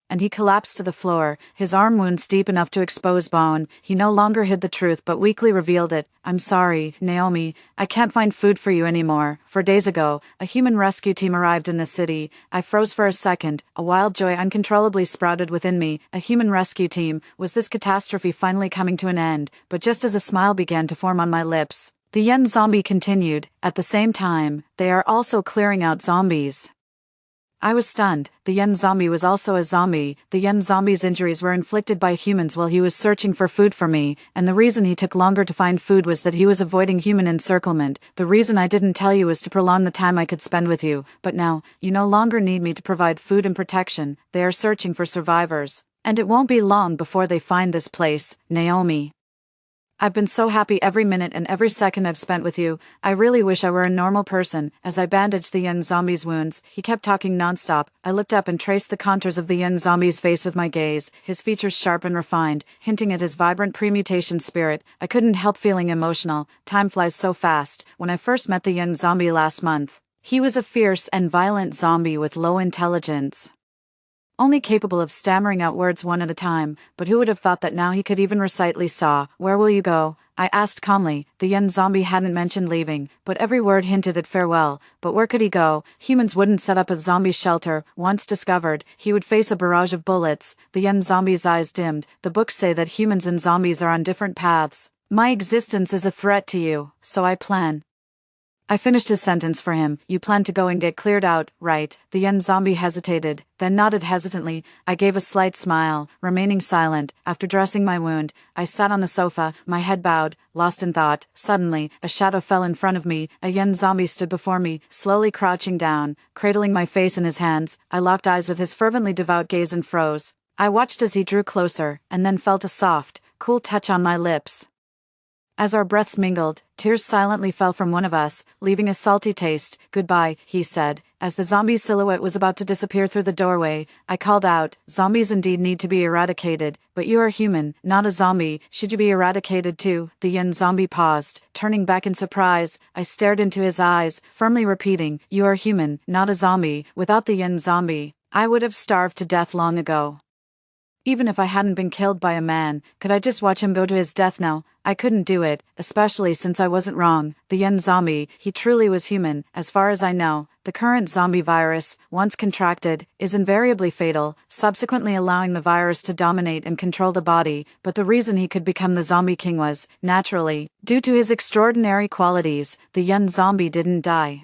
and he collapsed to the floor, his arm wounds deep enough to expose bone. He no longer hid the truth but weakly revealed it. I'm sorry, Naomi, I can't find food for you anymore. 4 days ago, a human rescue team arrived in the city. I froze for a second. A wild joy uncontrollably sprouted within me. A human rescue team. Was this catastrophe finally coming to an end? But just as a smile began to form on my lips, the yen zombie continued. At the same time, they are also clearing out zombies. I was stunned. The yen zombie was also a zombie. The yen zombie's injuries were inflicted by humans while he was searching for food for me, and the reason he took longer to find food was that he was avoiding human encirclement. The reason I didn't tell you was to prolong the time I could spend with you, but now, you no longer need me to provide food and protection. They are searching for survivors. And it won't be long before they find this place, Naomi. I've been so happy every minute and every second I've spent with you. I really wish I were a normal person. As I bandaged the young zombie's wounds, he kept talking nonstop. I looked up and traced the contours of the young zombie's face with my gaze, his features sharp and refined, hinting at his vibrant premutation spirit. I couldn't help feeling emotional. Time flies so fast. When I first met the young zombie last month, he was a fierce and violent zombie with low intelligence, only capable of stammering out words one at a time, but who would have thought that now he could even recite Lisa? Where will you go? I asked calmly. The yen zombie hadn't mentioned leaving, but every word hinted at farewell. But where could he go? Humans wouldn't set up a zombie shelter. Once discovered, he would face a barrage of bullets. The yen zombie's eyes dimmed. The books say that humans and zombies are on different paths. My existence is a threat to you, so I plan. I finished his sentence for him. You plan to go and get cleared out, right? The yen zombie hesitated, then nodded hesitantly. I gave a slight smile, remaining silent. After dressing my wound, I sat on the sofa, my head bowed, lost in thought. Suddenly, a shadow fell in front of me. A yen zombie stood before me, slowly crouching down, cradling my face in his hands. I locked eyes with his fervently devout gaze and froze. I watched as he drew closer, and then felt a soft, cool touch on my lips. As our breaths mingled, tears silently fell from one of us, leaving a salty taste. Goodbye, he said. As the zombie's silhouette was about to disappear through the doorway, I called out, zombies indeed need to be eradicated, but you are human, not a zombie. Should you be eradicated too? The yen zombie paused, turning back in surprise. I stared into his eyes, firmly repeating, you are human, not a zombie. Without the yen zombie, I would have starved to death long ago. Even if I hadn't been killed by a man, could I just watch him go to his death now? I couldn't do it, especially since I wasn't wrong. The yen zombie, he truly was human. As far as I know, the current zombie virus, once contracted, is invariably fatal, subsequently allowing the virus to dominate and control the body. But the reason he could become the zombie king was, naturally, due to his extraordinary qualities. The yen zombie didn't die.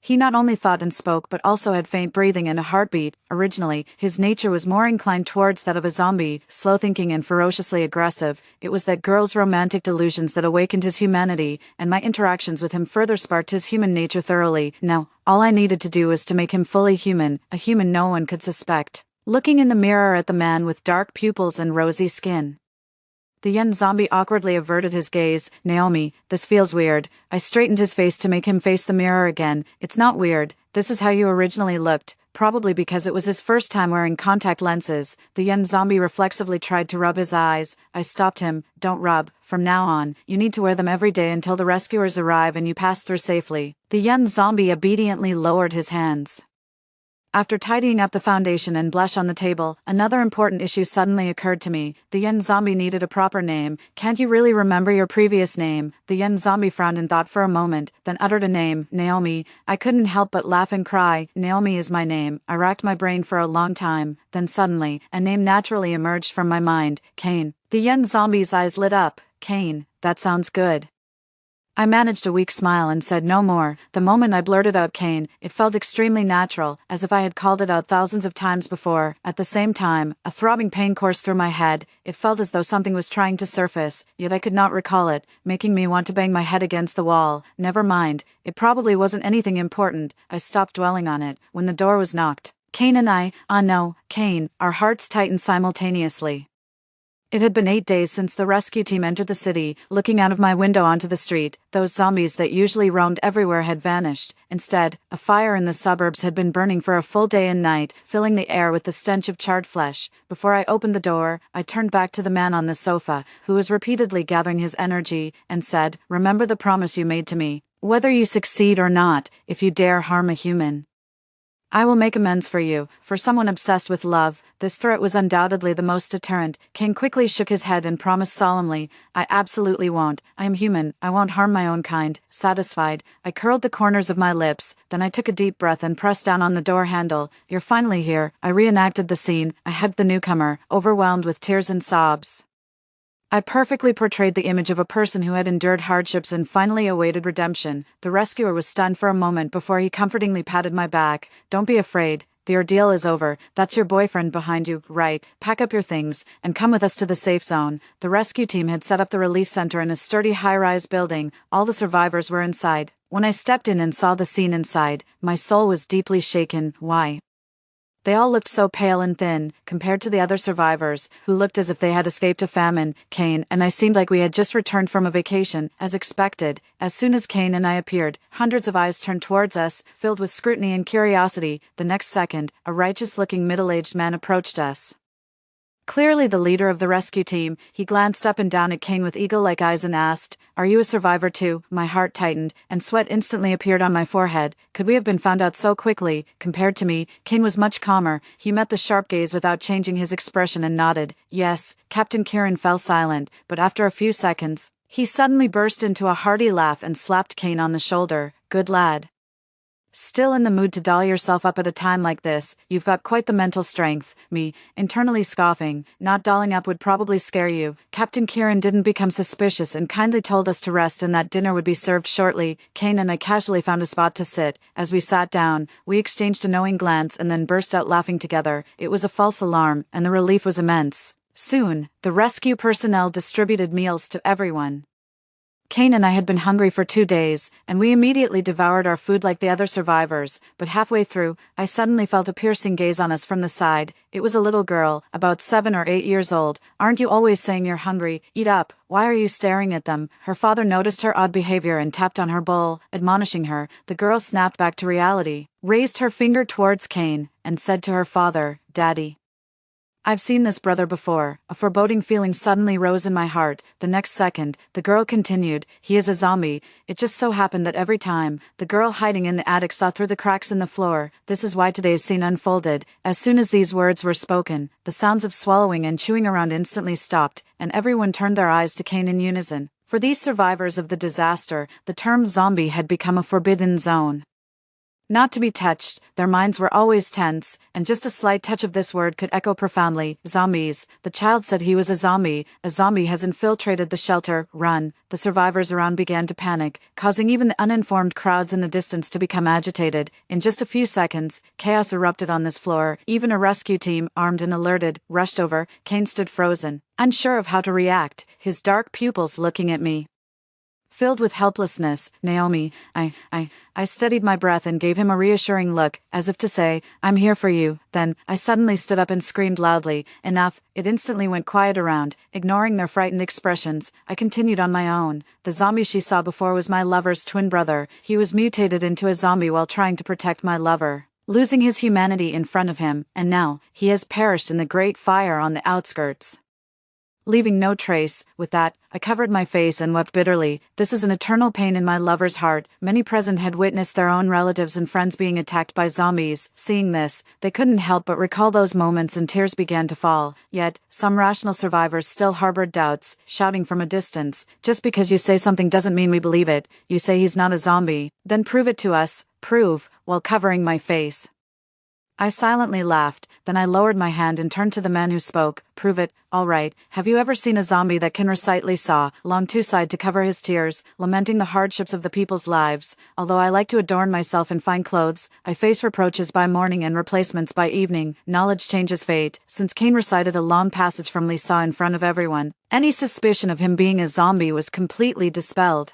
He not only thought and spoke but also had faint breathing and a heartbeat. Originally, his nature was more inclined towards that of a zombie, slow-thinking and ferociously aggressive. It was that girl's romantic delusions that awakened his humanity, and my interactions with him further sparked his human nature thoroughly. Now, all I needed to do was to make him fully human, a human no one could suspect. Looking in the mirror at the man with dark pupils and rosy skin, the yen zombie awkwardly averted his gaze. Naomi, this feels weird. I straightened his face to make him face the mirror again. It's not weird. This is how you originally looked. Probably because it was his first time wearing contact lenses. The yen zombie reflexively tried to rub his eyes. I stopped him. Don't rub. From now on, you need to wear them every day until the rescuers arrive and you pass through safely. The yen zombie obediently lowered his hands. After tidying up the foundation and blush on the table, another important issue suddenly occurred to me. The yen zombie needed a proper name. Can't you really remember your previous name? The yen zombie frowned in thought for a moment, then uttered a name, Naomi. I couldn't help but laugh and cry. Naomi is my name. I racked my brain for a long time. Then suddenly, a name naturally emerged from my mind. Cain. The yen zombie's eyes lit up. Cain. That sounds good. I managed a weak smile and said no more. The moment I blurted out Cain, it felt extremely natural, as if I had called it out thousands of times before. At the same time, a throbbing pain coursed through my head. It felt as though something was trying to surface, yet I could not recall it, making me want to bang my head against the wall. Never mind, it probably wasn't anything important. I stopped dwelling on it, when the door was knocked. Cain and I, no, Cain, our hearts tightened simultaneously. It had been 8 days since the rescue team entered the city. Looking out of my window onto the street, those zombies that usually roamed everywhere had vanished. Instead, a fire in the suburbs had been burning for a full day and night, filling the air with the stench of charred flesh. Before I opened the door, I turned back to the man on the sofa, who was repeatedly gathering his energy, and said, "Remember the promise you made to me. Whether you succeed or not, if you dare harm a human, I will make amends for you." For someone obsessed with love, this threat was undoubtedly the most deterrent. Cain quickly shook his head and promised solemnly, "I absolutely won't. I am human. I won't harm my own kind." Satisfied, I curled the corners of my lips, then I took a deep breath and pressed down on the door handle. "You're finally here." I reenacted the scene. I hugged the newcomer, overwhelmed with tears and sobs. I perfectly portrayed the image of a person who had endured hardships and finally awaited redemption. The rescuer was stunned for a moment before he comfortingly patted my back. "Don't be afraid. the ordeal is over. That's your boyfriend behind you, right? Pack up your things, and come with us to the safe zone. The rescue team had set up the relief center in a sturdy high-rise building. All the survivors were inside. When I stepped in and saw the scene inside, my soul was deeply shaken. Why? They all looked so pale and thin, compared to the other survivors, who looked as if they had escaped a famine. Kane and I seemed like we had just returned from a vacation, as expected. As soon as Kane and I appeared, hundreds of eyes turned towards us, filled with scrutiny and curiosity. The next second, a righteous-looking middle-aged man approached us. Clearly the leader of the rescue team, he glanced up and down at Kane with eagle-like eyes and asked, "Are you a survivor too?" My heart tightened, and sweat instantly appeared on my forehead. Could we have been found out so quickly? Compared to me, Kane was much calmer. He met the sharp gaze without changing his expression and nodded. Yes. Captain Kieran fell silent, but after a few seconds, he suddenly burst into a hearty laugh and slapped Kane on the shoulder. "Good lad. Still in the mood to doll yourself up at a time like this? You've got quite the mental strength." Me, internally scoffing. Not dolling up would probably scare you. Captain Kieran didn't become suspicious and kindly told us to rest and that dinner would be served shortly. Kane and I casually found a spot to sit. As we sat down, we exchanged a knowing glance and then burst out laughing together. It was a false alarm, and the relief was immense. Soon, the rescue personnel distributed meals to everyone. Kane and I had been hungry for 2 days, and we immediately devoured our food like the other survivors, but halfway through, I suddenly felt a piercing gaze on us from the side. It was a little girl, about 7 or 8 years old. "Aren't you always saying you're hungry? Eat up. Why are you staring at them?" Her father noticed her odd behavior and tapped on her bowl, admonishing her. The girl snapped back to reality, raised her finger towards Kane, and said to her father, "Daddy, I've seen this brother before." A foreboding feeling suddenly rose in my heart. The next second, the girl continued, "He is a zombie." It just so happened that every time, the girl hiding in the attic saw through the cracks in the floor. This is why today's scene unfolded. As soon as these words were spoken, the sounds of swallowing and chewing around instantly stopped, and everyone turned their eyes to Kane in unison. For these survivors of the disaster, the term zombie had become a forbidden zone. Not to be touched, their minds were always tense, and just a slight touch of this word could echo profoundly. Zombies. The child said he was a zombie. "A zombie has infiltrated the shelter. Run." The survivors around began to panic, causing even the uninformed crowds in the distance to become agitated. In just a few seconds, chaos erupted on this floor. Even a rescue team, armed and alerted, rushed over. Kane stood frozen, unsure of how to react, his dark pupils looking at me. Filled with helplessness, "Naomi," I steadied my breath and gave him a reassuring look, as if to say, "I'm here for you." Then, I suddenly stood up and screamed loudly. Enough. It instantly went quiet around. Ignoring their frightened expressions, I continued on my own. The zombie she saw before was my lover's twin brother. He was mutated into a zombie while trying to protect my lover, losing his humanity in front of him, and now, he has perished in the great fire on the outskirts, leaving no trace. With that, I covered my face and wept bitterly. This is an eternal pain in my lover's heart. Many present had witnessed their own relatives and friends being attacked by zombies. Seeing this, they couldn't help but recall those moments and tears began to fall. Yet, some rational survivors still harbored doubts, shouting from a distance, "Just because you say something doesn't mean we believe it. You say he's not a zombie. Then prove it to us." Prove, while covering my face. I silently laughed, then I lowered my hand and turned to the man who spoke. "Prove it. All right. Have you ever seen a zombie that can recite Lisa, long two-side to cover his tears, lamenting the hardships of the people's lives? Although I like to adorn myself in fine clothes, I face reproaches by morning and replacements by evening. Knowledge changes fate." Since Kane recited a long passage from Lisa in front of everyone, any suspicion of him being a zombie was completely dispelled.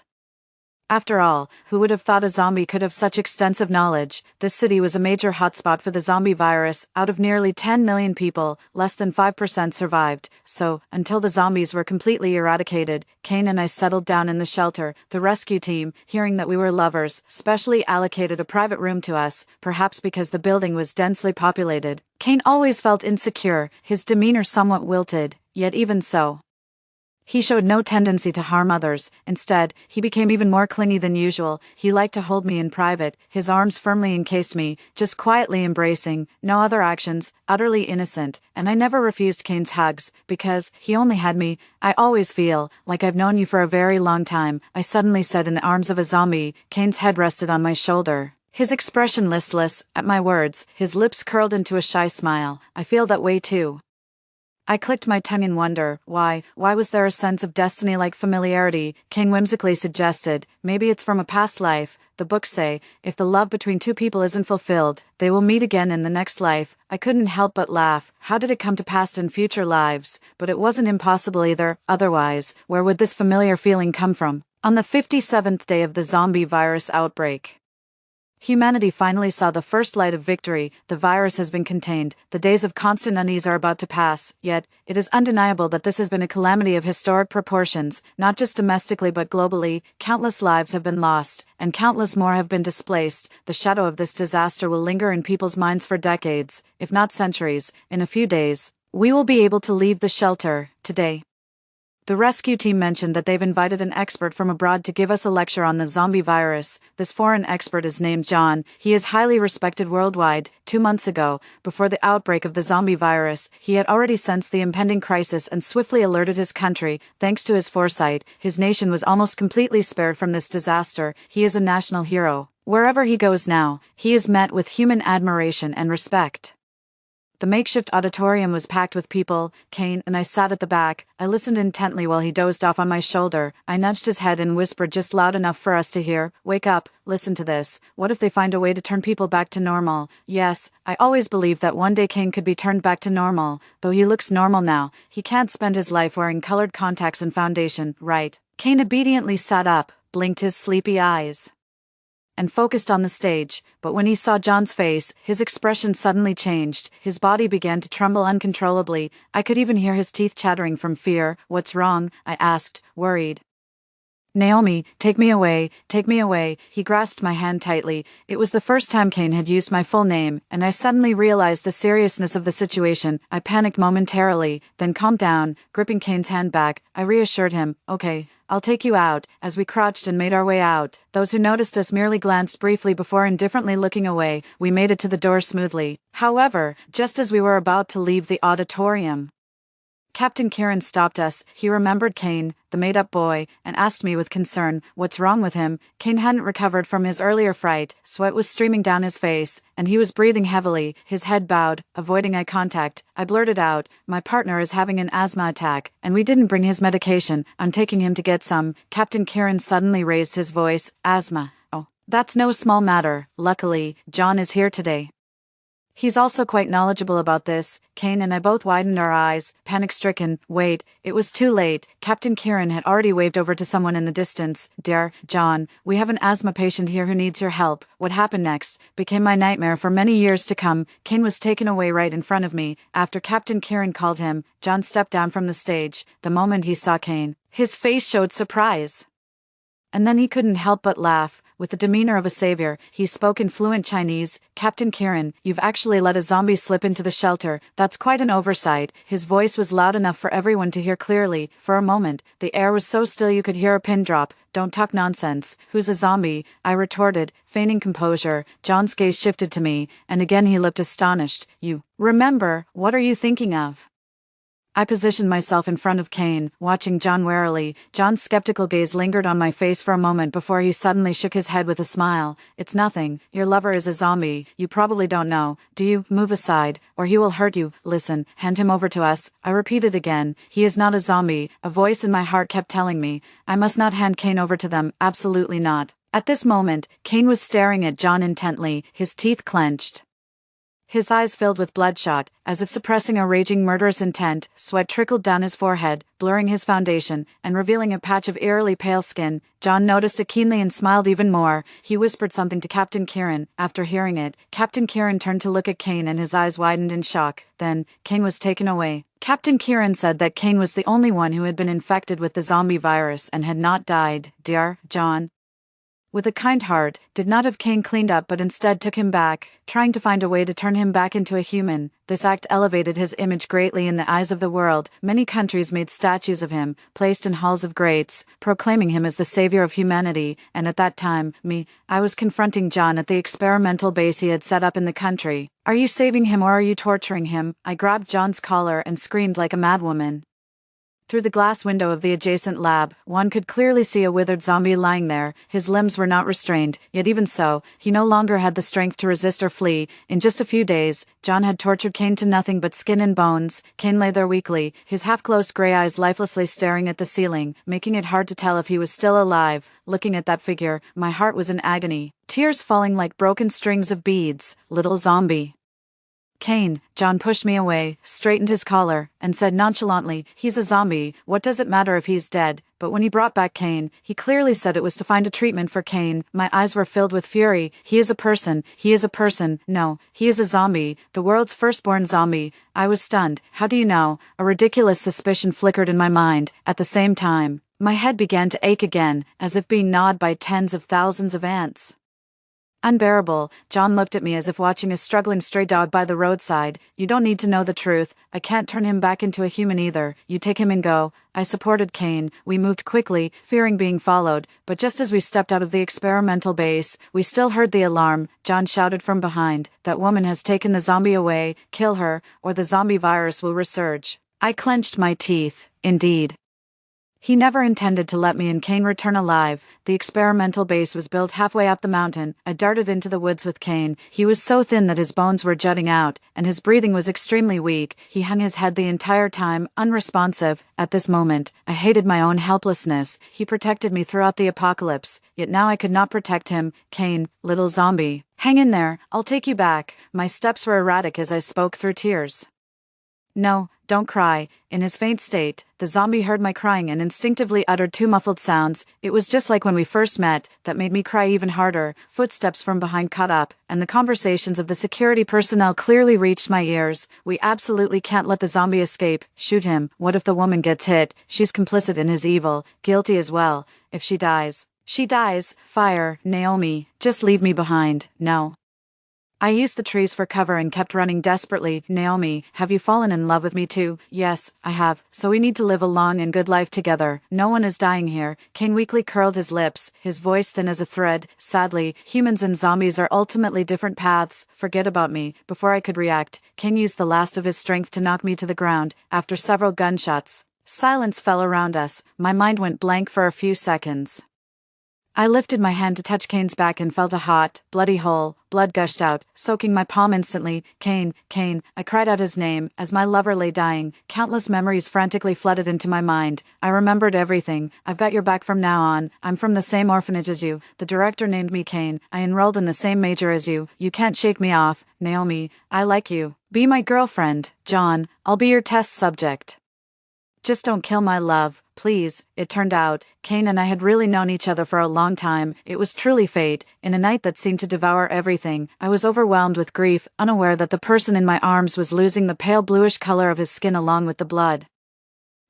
After all, who would have thought a zombie could have such extensive knowledge? This city was a major hotspot for the zombie virus. Out of nearly 10 million people, less than 5% survived. So, until the zombies were completely eradicated, Kane and I settled down in the shelter. The rescue team, hearing that we were lovers, specially allocated a private room to us, perhaps because the building was densely populated. Kane always felt insecure, his demeanor somewhat wilted, yet even so, he showed no tendency to harm others. Instead, he became even more clingy than usual. He liked to hold me in private, his arms firmly encased me, just quietly embracing, no other actions, utterly innocent, and I never refused Kane's hugs, because he only had me. "I always feel like I've known you for a very long time," I suddenly said in the arms of a zombie. Kane's head rested on my shoulder, his expression listless. At my words, his lips curled into a shy smile. "I feel that way too." I clicked my tongue in wonder. Why was there a sense of destiny-like familiarity? Kane whimsically suggested, maybe it's from a past life. The books say, if the love between two people isn't fulfilled, they will meet again in the next life. I couldn't help but laugh. How did it come to pass in future lives? But it wasn't impossible either. Otherwise, where would this familiar feeling come from? On the 57th day of the zombie virus outbreak, humanity finally saw the first light of victory. The virus has been contained. The days of constant unease are about to pass. Yet, it is undeniable that this has been a calamity of historic proportions, not just domestically but globally. Countless lives have been lost, and countless more have been displaced. The shadow of this disaster will linger in people's minds for decades, if not centuries. In a few days, we will be able to leave the shelter. Today, the rescue team mentioned that they've invited an expert from abroad to give us a lecture on the zombie virus. This foreign expert is named John. He is highly respected worldwide. 2 months ago, before the outbreak of the zombie virus, he had already sensed the impending crisis and swiftly alerted his country. Thanks to his foresight, his nation was almost completely spared from this disaster. He is a national hero. Wherever he goes now, he is met with human admiration and respect. The makeshift auditorium was packed with people. Kane and I sat at the back. I listened intently while he dozed off on my shoulder. I nudged his head and whispered just loud enough for us to hear. Wake up, listen to this. What if they find a way to turn people back to normal? Yes, I always believed that one day Kane could be turned back to normal. Though he looks normal now, he can't spend his life wearing colored contacts and foundation, right? Kane obediently sat up, blinked his sleepy eyes, and focused on the stage. But when he saw John's face, his expression suddenly changed. His body began to tremble uncontrollably. I could even hear his teeth chattering from fear. What's wrong? I asked, worried. Naomi, take me away, take me away. He grasped my hand tightly. It was the first time Kane had used my full name, and I suddenly realized the seriousness of the situation. I panicked momentarily, then calmed down. Gripping Kane's hand back, I reassured him, okay, I'll take you out. As we crouched and made our way out, those who noticed us merely glanced briefly before indifferently looking away. We made it to the door smoothly. However, just as we were about to leave the auditorium, Captain Kieran stopped us. He remembered Kane, the made-up boy, and asked me with concern, what's wrong with him? Kane hadn't recovered from his earlier fright. Sweat was streaming down his face, and he was breathing heavily, his head bowed, avoiding eye contact. I blurted out, my partner is having an asthma attack, and we didn't bring his medication. I'm taking him to get some. Captain Kieran suddenly raised his voice, asthma. Oh, that's no small matter. Luckily, John is here today. He's also quite knowledgeable about this. Kane and I both widened our eyes, panic-stricken. Wait, it was too late. Captain Kieran had already waved over to someone in the distance. Dear John, we have an asthma patient here who needs your help. What happened next became my nightmare for many years to come. Kane was taken away right in front of me. After Captain Kieran called him, John stepped down from the stage. The moment he saw Kane, his face showed surprise. And then he couldn't help but laugh. With the demeanor of a savior, he spoke in fluent Chinese. Captain Kieran, you've actually let a zombie slip into the shelter. That's quite an oversight. His voice was loud enough for everyone to hear clearly. For a moment, the air was so still you could hear a pin drop. Don't talk nonsense. Who's a zombie? I retorted, feigning composure. John's gaze shifted to me, and again he looked astonished. You remember, what are you thinking of? I positioned myself in front of Kane, watching John warily. John's skeptical gaze lingered on my face for a moment before he suddenly shook his head with a smile. It's nothing. Your lover is a zombie. You probably don't know. Do you? Move aside, or he will hurt you. Listen, hand him over to us. I repeated again. He is not a zombie. A voice in my heart kept telling me, I must not hand Kane over to them. Absolutely not. At this moment, Kane was staring at John intently, his teeth clenched, his eyes filled with bloodshot, as if suppressing a raging murderous intent. Sweat trickled down his forehead, blurring his foundation, and revealing a patch of eerily pale skin. John noticed it keenly and smiled even more. He whispered something to Captain Kieran. After hearing it, Captain Kieran turned to look at Kane and his eyes widened in shock. Then, Kane was taken away. Captain Kieran said that Kane was the only one who had been infected with the zombie virus and had not died. Dear John, with a kind heart, did not have Kane cleaned up but instead took him back, trying to find a way to turn him back into a human. This act elevated his image greatly in the eyes of the world. Many countries made statues of him, placed in halls of greats, proclaiming him as the savior of humanity, and at that time, I was confronting John at the experimental base he had set up in the country. Are you saving him or are you torturing him? I grabbed John's collar and screamed like a madwoman. Through the glass window of the adjacent lab, one could clearly see a withered zombie lying there. His limbs were not restrained, yet even so, he no longer had the strength to resist or flee. In just a few days, John had tortured Kane to nothing but skin and bones. Kane lay there weakly, his half-closed gray eyes lifelessly staring at the ceiling, making it hard to tell if he was still alive. Looking at that figure, my heart was in agony, tears falling like broken strings of beads. Little zombie. Kane, John pushed me away, straightened his collar, and said nonchalantly, "He's a zombie, what does it matter if he's dead?" But when he brought back Kane, he clearly said it was to find a treatment for Kane. My eyes were filled with fury. He is a person. He is a person. No, he is a zombie. The world's firstborn zombie. I was stunned. How do you know? A ridiculous suspicion flickered in my mind. At the same time, my head began to ache again, as if being gnawed by tens of thousands of ants. Unbearable, John looked at me as if watching a struggling stray dog by the roadside. "You don't need to know the truth. I can't turn him back into a human either. You take him and go." I supported Kane. We moved quickly, fearing being followed, but just as we stepped out of the experimental base, we still heard the alarm. John shouted from behind, "That woman has taken the zombie away. Kill her, or the zombie virus will resurge." I clenched my teeth. Indeed. He never intended to let me and Kane return alive. The experimental base was built halfway up the mountain. I darted into the woods with Kane. He was so thin that his bones were jutting out, and his breathing was extremely weak. He hung his head the entire time, unresponsive. At this moment, I hated my own helplessness. He protected me throughout the apocalypse, yet now I could not protect him. "Kane, little zombie. Hang in there, I'll take you back." My steps were erratic as I spoke through tears. "No, don't cry." In his faint state, the zombie heard my crying and instinctively uttered two muffled sounds. It was just like when we first met, that made me cry even harder. Footsteps from behind caught up, and the conversations of the security personnel clearly reached my ears. "We absolutely can't let the zombie escape. Shoot him. What if the woman gets hit? She's complicit in his evil, guilty as well. If she dies." "She dies. Fire, Naomi. Just leave me behind." "No." I used the trees for cover and kept running desperately. "Naomi, have you fallen in love with me too?" "Yes, I have. So we need to live a long and good life together. No one is dying here." Kane weakly curled his lips, his voice thin as a thread. "Sadly, humans and zombies are ultimately different paths. Forget about me." Before I could react, Kane used the last of his strength to knock me to the ground. After several gunshots, silence fell around us. My mind went blank for a few seconds. I lifted my hand to touch Kane's back and felt a hot, bloody hole. Blood gushed out, soaking my palm instantly. "Kane, Kane," I cried out his name, as my lover lay dying. Countless memories frantically flooded into my mind. I remembered everything. "I've got your back from now on. I'm from the same orphanage as you. The director named me Kane. I enrolled in the same major as you. You can't shake me off. Naomi, I like you. Be my girlfriend. John, I'll be your test subject. Just don't kill my love, please." It turned out, Kane and I had really known each other for a long time. It was truly fate. In a night that seemed to devour everything, I was overwhelmed with grief, unaware that the person in my arms was losing the pale bluish color of his skin along with the blood.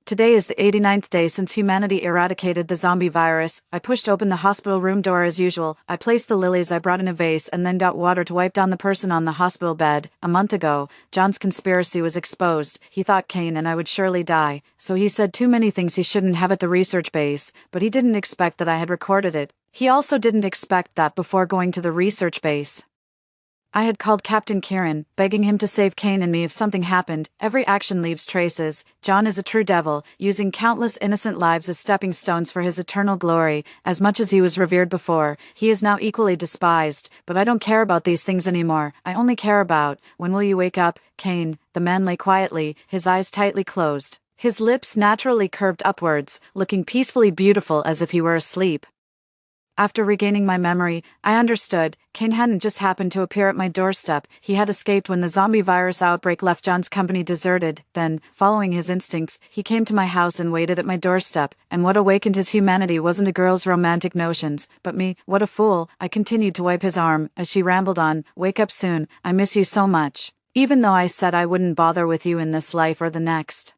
Today is the 89th day since humanity eradicated the zombie virus. I pushed open the hospital room door as usual. I placed the lilies I brought in a vase and then got water to wipe down the person on the hospital bed. A month ago, John's conspiracy was exposed. He thought Kane and I would surely die, so he said too many things he shouldn't have at the research base, but he didn't expect that I had recorded it. He also didn't expect that before going to the research base, I had called Captain Kieran, begging him to save Kane and me if something happened. Every action leaves traces. John is a true devil, using countless innocent lives as stepping stones for his eternal glory. As much as he was revered before, he is now equally despised. But I don't care about these things anymore. I only care about, when will you wake up, Kane? The man lay quietly, his eyes tightly closed, his lips naturally curved upwards, looking peacefully beautiful as if he were asleep. After regaining my memory, I understood. Kane hadn't just happened to appear at my doorstep. He had escaped when the zombie virus outbreak left John's company deserted. Then, following his instincts, he came to my house and waited at my doorstep. And what awakened his humanity wasn't a girl's romantic notions, but me. What a fool. I continued to wipe his arm, as she rambled on. "Wake up soon. I miss you so much. Even though I said I wouldn't bother with you in this life or the next.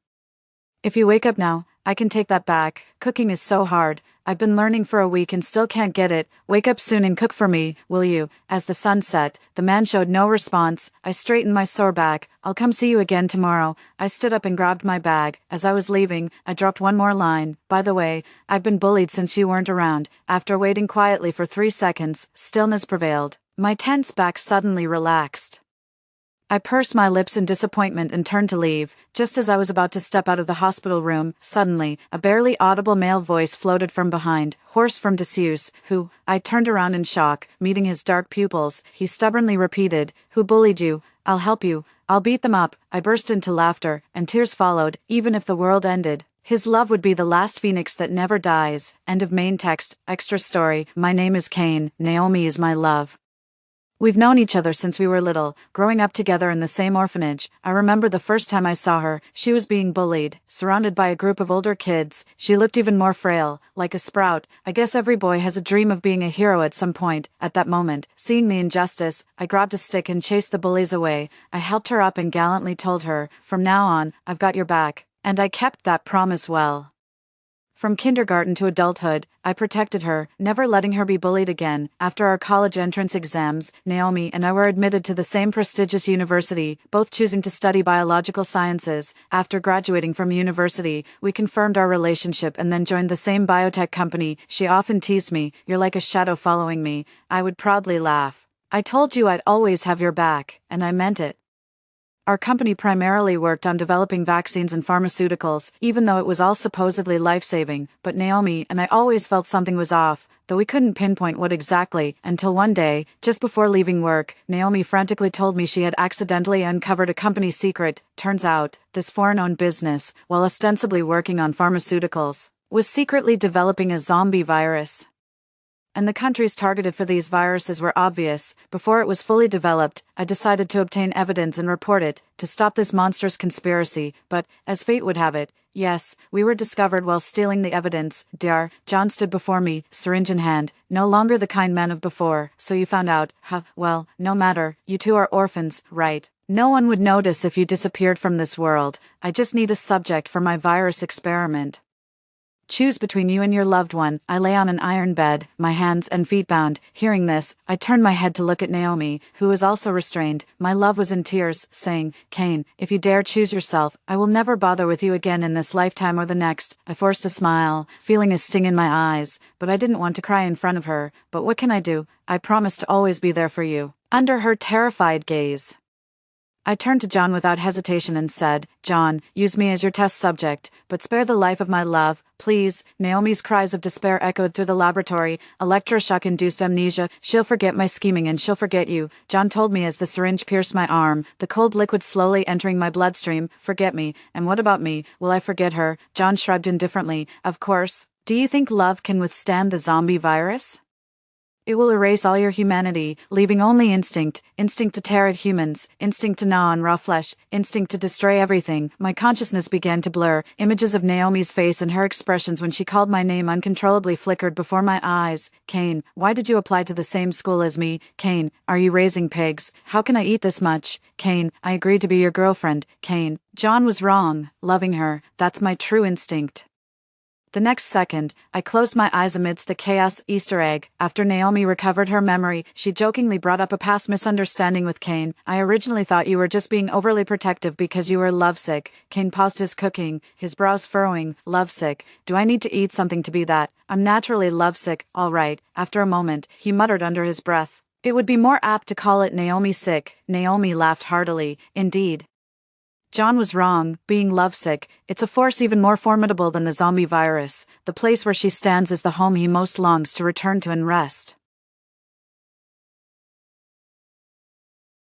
If you wake up now, I can take that back. Cooking is so hard. I've been learning for a week and still can't get it. Wake up soon and cook for me, will you?" As the sun set, the man showed no response. I straightened my sore back. "I'll come see you again tomorrow." I stood up and grabbed my bag. As I was leaving, I dropped one more line. "By the way, I've been bullied since you weren't around." After waiting quietly for 3 seconds, stillness prevailed. My tense back suddenly relaxed. I pursed my lips in disappointment and turned to leave. Just as I was about to step out of the hospital room, suddenly, a barely audible male voice floated from behind, hoarse from disuse. Who? I turned around in shock, meeting his dark pupils. He stubbornly repeated, "Who bullied you? I'll help you. I'll beat them up." I burst into laughter, and tears followed. Even if the world ended, his love would be the last phoenix that never dies. End of main text. Extra story. My name is Kane. Naomi is my love. We've known each other since we were little, growing up together in the same orphanage. I remember the first time I saw her, she was being bullied, surrounded by a group of older kids. She looked even more frail, like a sprout. I guess every boy has a dream of being a hero at some point. At that moment, seeing the injustice, I grabbed a stick and chased the bullies away. I helped her up and gallantly told her, "From now on, I've got your back." And I kept that promise well. From kindergarten to adulthood, I protected her, never letting her be bullied again. After our college entrance exams, Naomi and I were admitted to the same prestigious university, both choosing to study biological sciences. After graduating from university, we confirmed our relationship and then joined the same biotech company. She often teased me, "You're like a shadow following me." I would proudly laugh. "I told you I'd always have your back," and I meant it. Our company primarily worked on developing vaccines and pharmaceuticals, even though it was all supposedly life-saving. But Naomi and I always felt something was off, though we couldn't pinpoint what exactly, until one day, just before leaving work, Naomi frantically told me she had accidentally uncovered a company secret. Turns out, this foreign-owned business, while ostensibly working on pharmaceuticals, was secretly developing a zombie virus. And the countries targeted for these viruses were obvious. Before it was fully developed, I decided to obtain evidence and report it, to stop this monstrous conspiracy. But, as fate would have it, yes, we were discovered while stealing the evidence. Dr. John stood before me, syringe in hand, no longer the kind man of before. "So you found out, huh? Well, no matter, you two are orphans, right? No one would notice if you disappeared from this world. I just need a subject for my virus experiment. Choose between you and your loved one." I lay on an iron bed, my hands and feet bound. Hearing this, I turned my head to look at Naomi, who was also restrained. My love was in tears, saying, "Kane, if you dare choose yourself, I will never bother with you again in this lifetime or the next." I forced a smile, feeling a sting in my eyes, but I didn't want to cry in front of her. "But what can I do? I promise to always be there for you." Under her terrified gaze, I turned to John without hesitation and said, "John, use me as your test subject, but spare the life of my love, please." Naomi's cries of despair echoed through the laboratory. "Electroshock-induced amnesia. She'll forget my scheming and she'll forget you," John told me as the syringe pierced my arm, the cold liquid slowly entering my bloodstream. "Forget me? And what about me? Will I forget her?" John shrugged indifferently. "Of course. Do you think love can withstand the zombie virus? It will erase all your humanity, leaving only instinct to tear at humans, instinct to gnaw on raw flesh, instinct to destroy everything." My consciousness began to blur. Images of Naomi's face and her expressions when she called my name uncontrollably flickered before my eyes. "Kane, why did you apply to the same school as me? Kane, are you raising pigs? How can I eat this much? Kane, I agreed to be your girlfriend. Kane." John was wrong. Loving her, that's my true instinct. The next second, I closed my eyes amidst the chaos. Easter egg. After Naomi recovered her memory, she jokingly brought up a past misunderstanding with Kane. "I originally thought you were just being overly protective because you were lovesick." Kane paused his cooking, his brows furrowing. "Lovesick? Do I need to eat something to be that? I'm naturally lovesick, all right." After a moment, he muttered under his breath, "It would be more apt to call it Naomi sick." Naomi laughed heartily. "Indeed. John was wrong. Being lovesick, it's a force even more formidable than the zombie virus. The place where she stands is the home he most longs to return to and rest."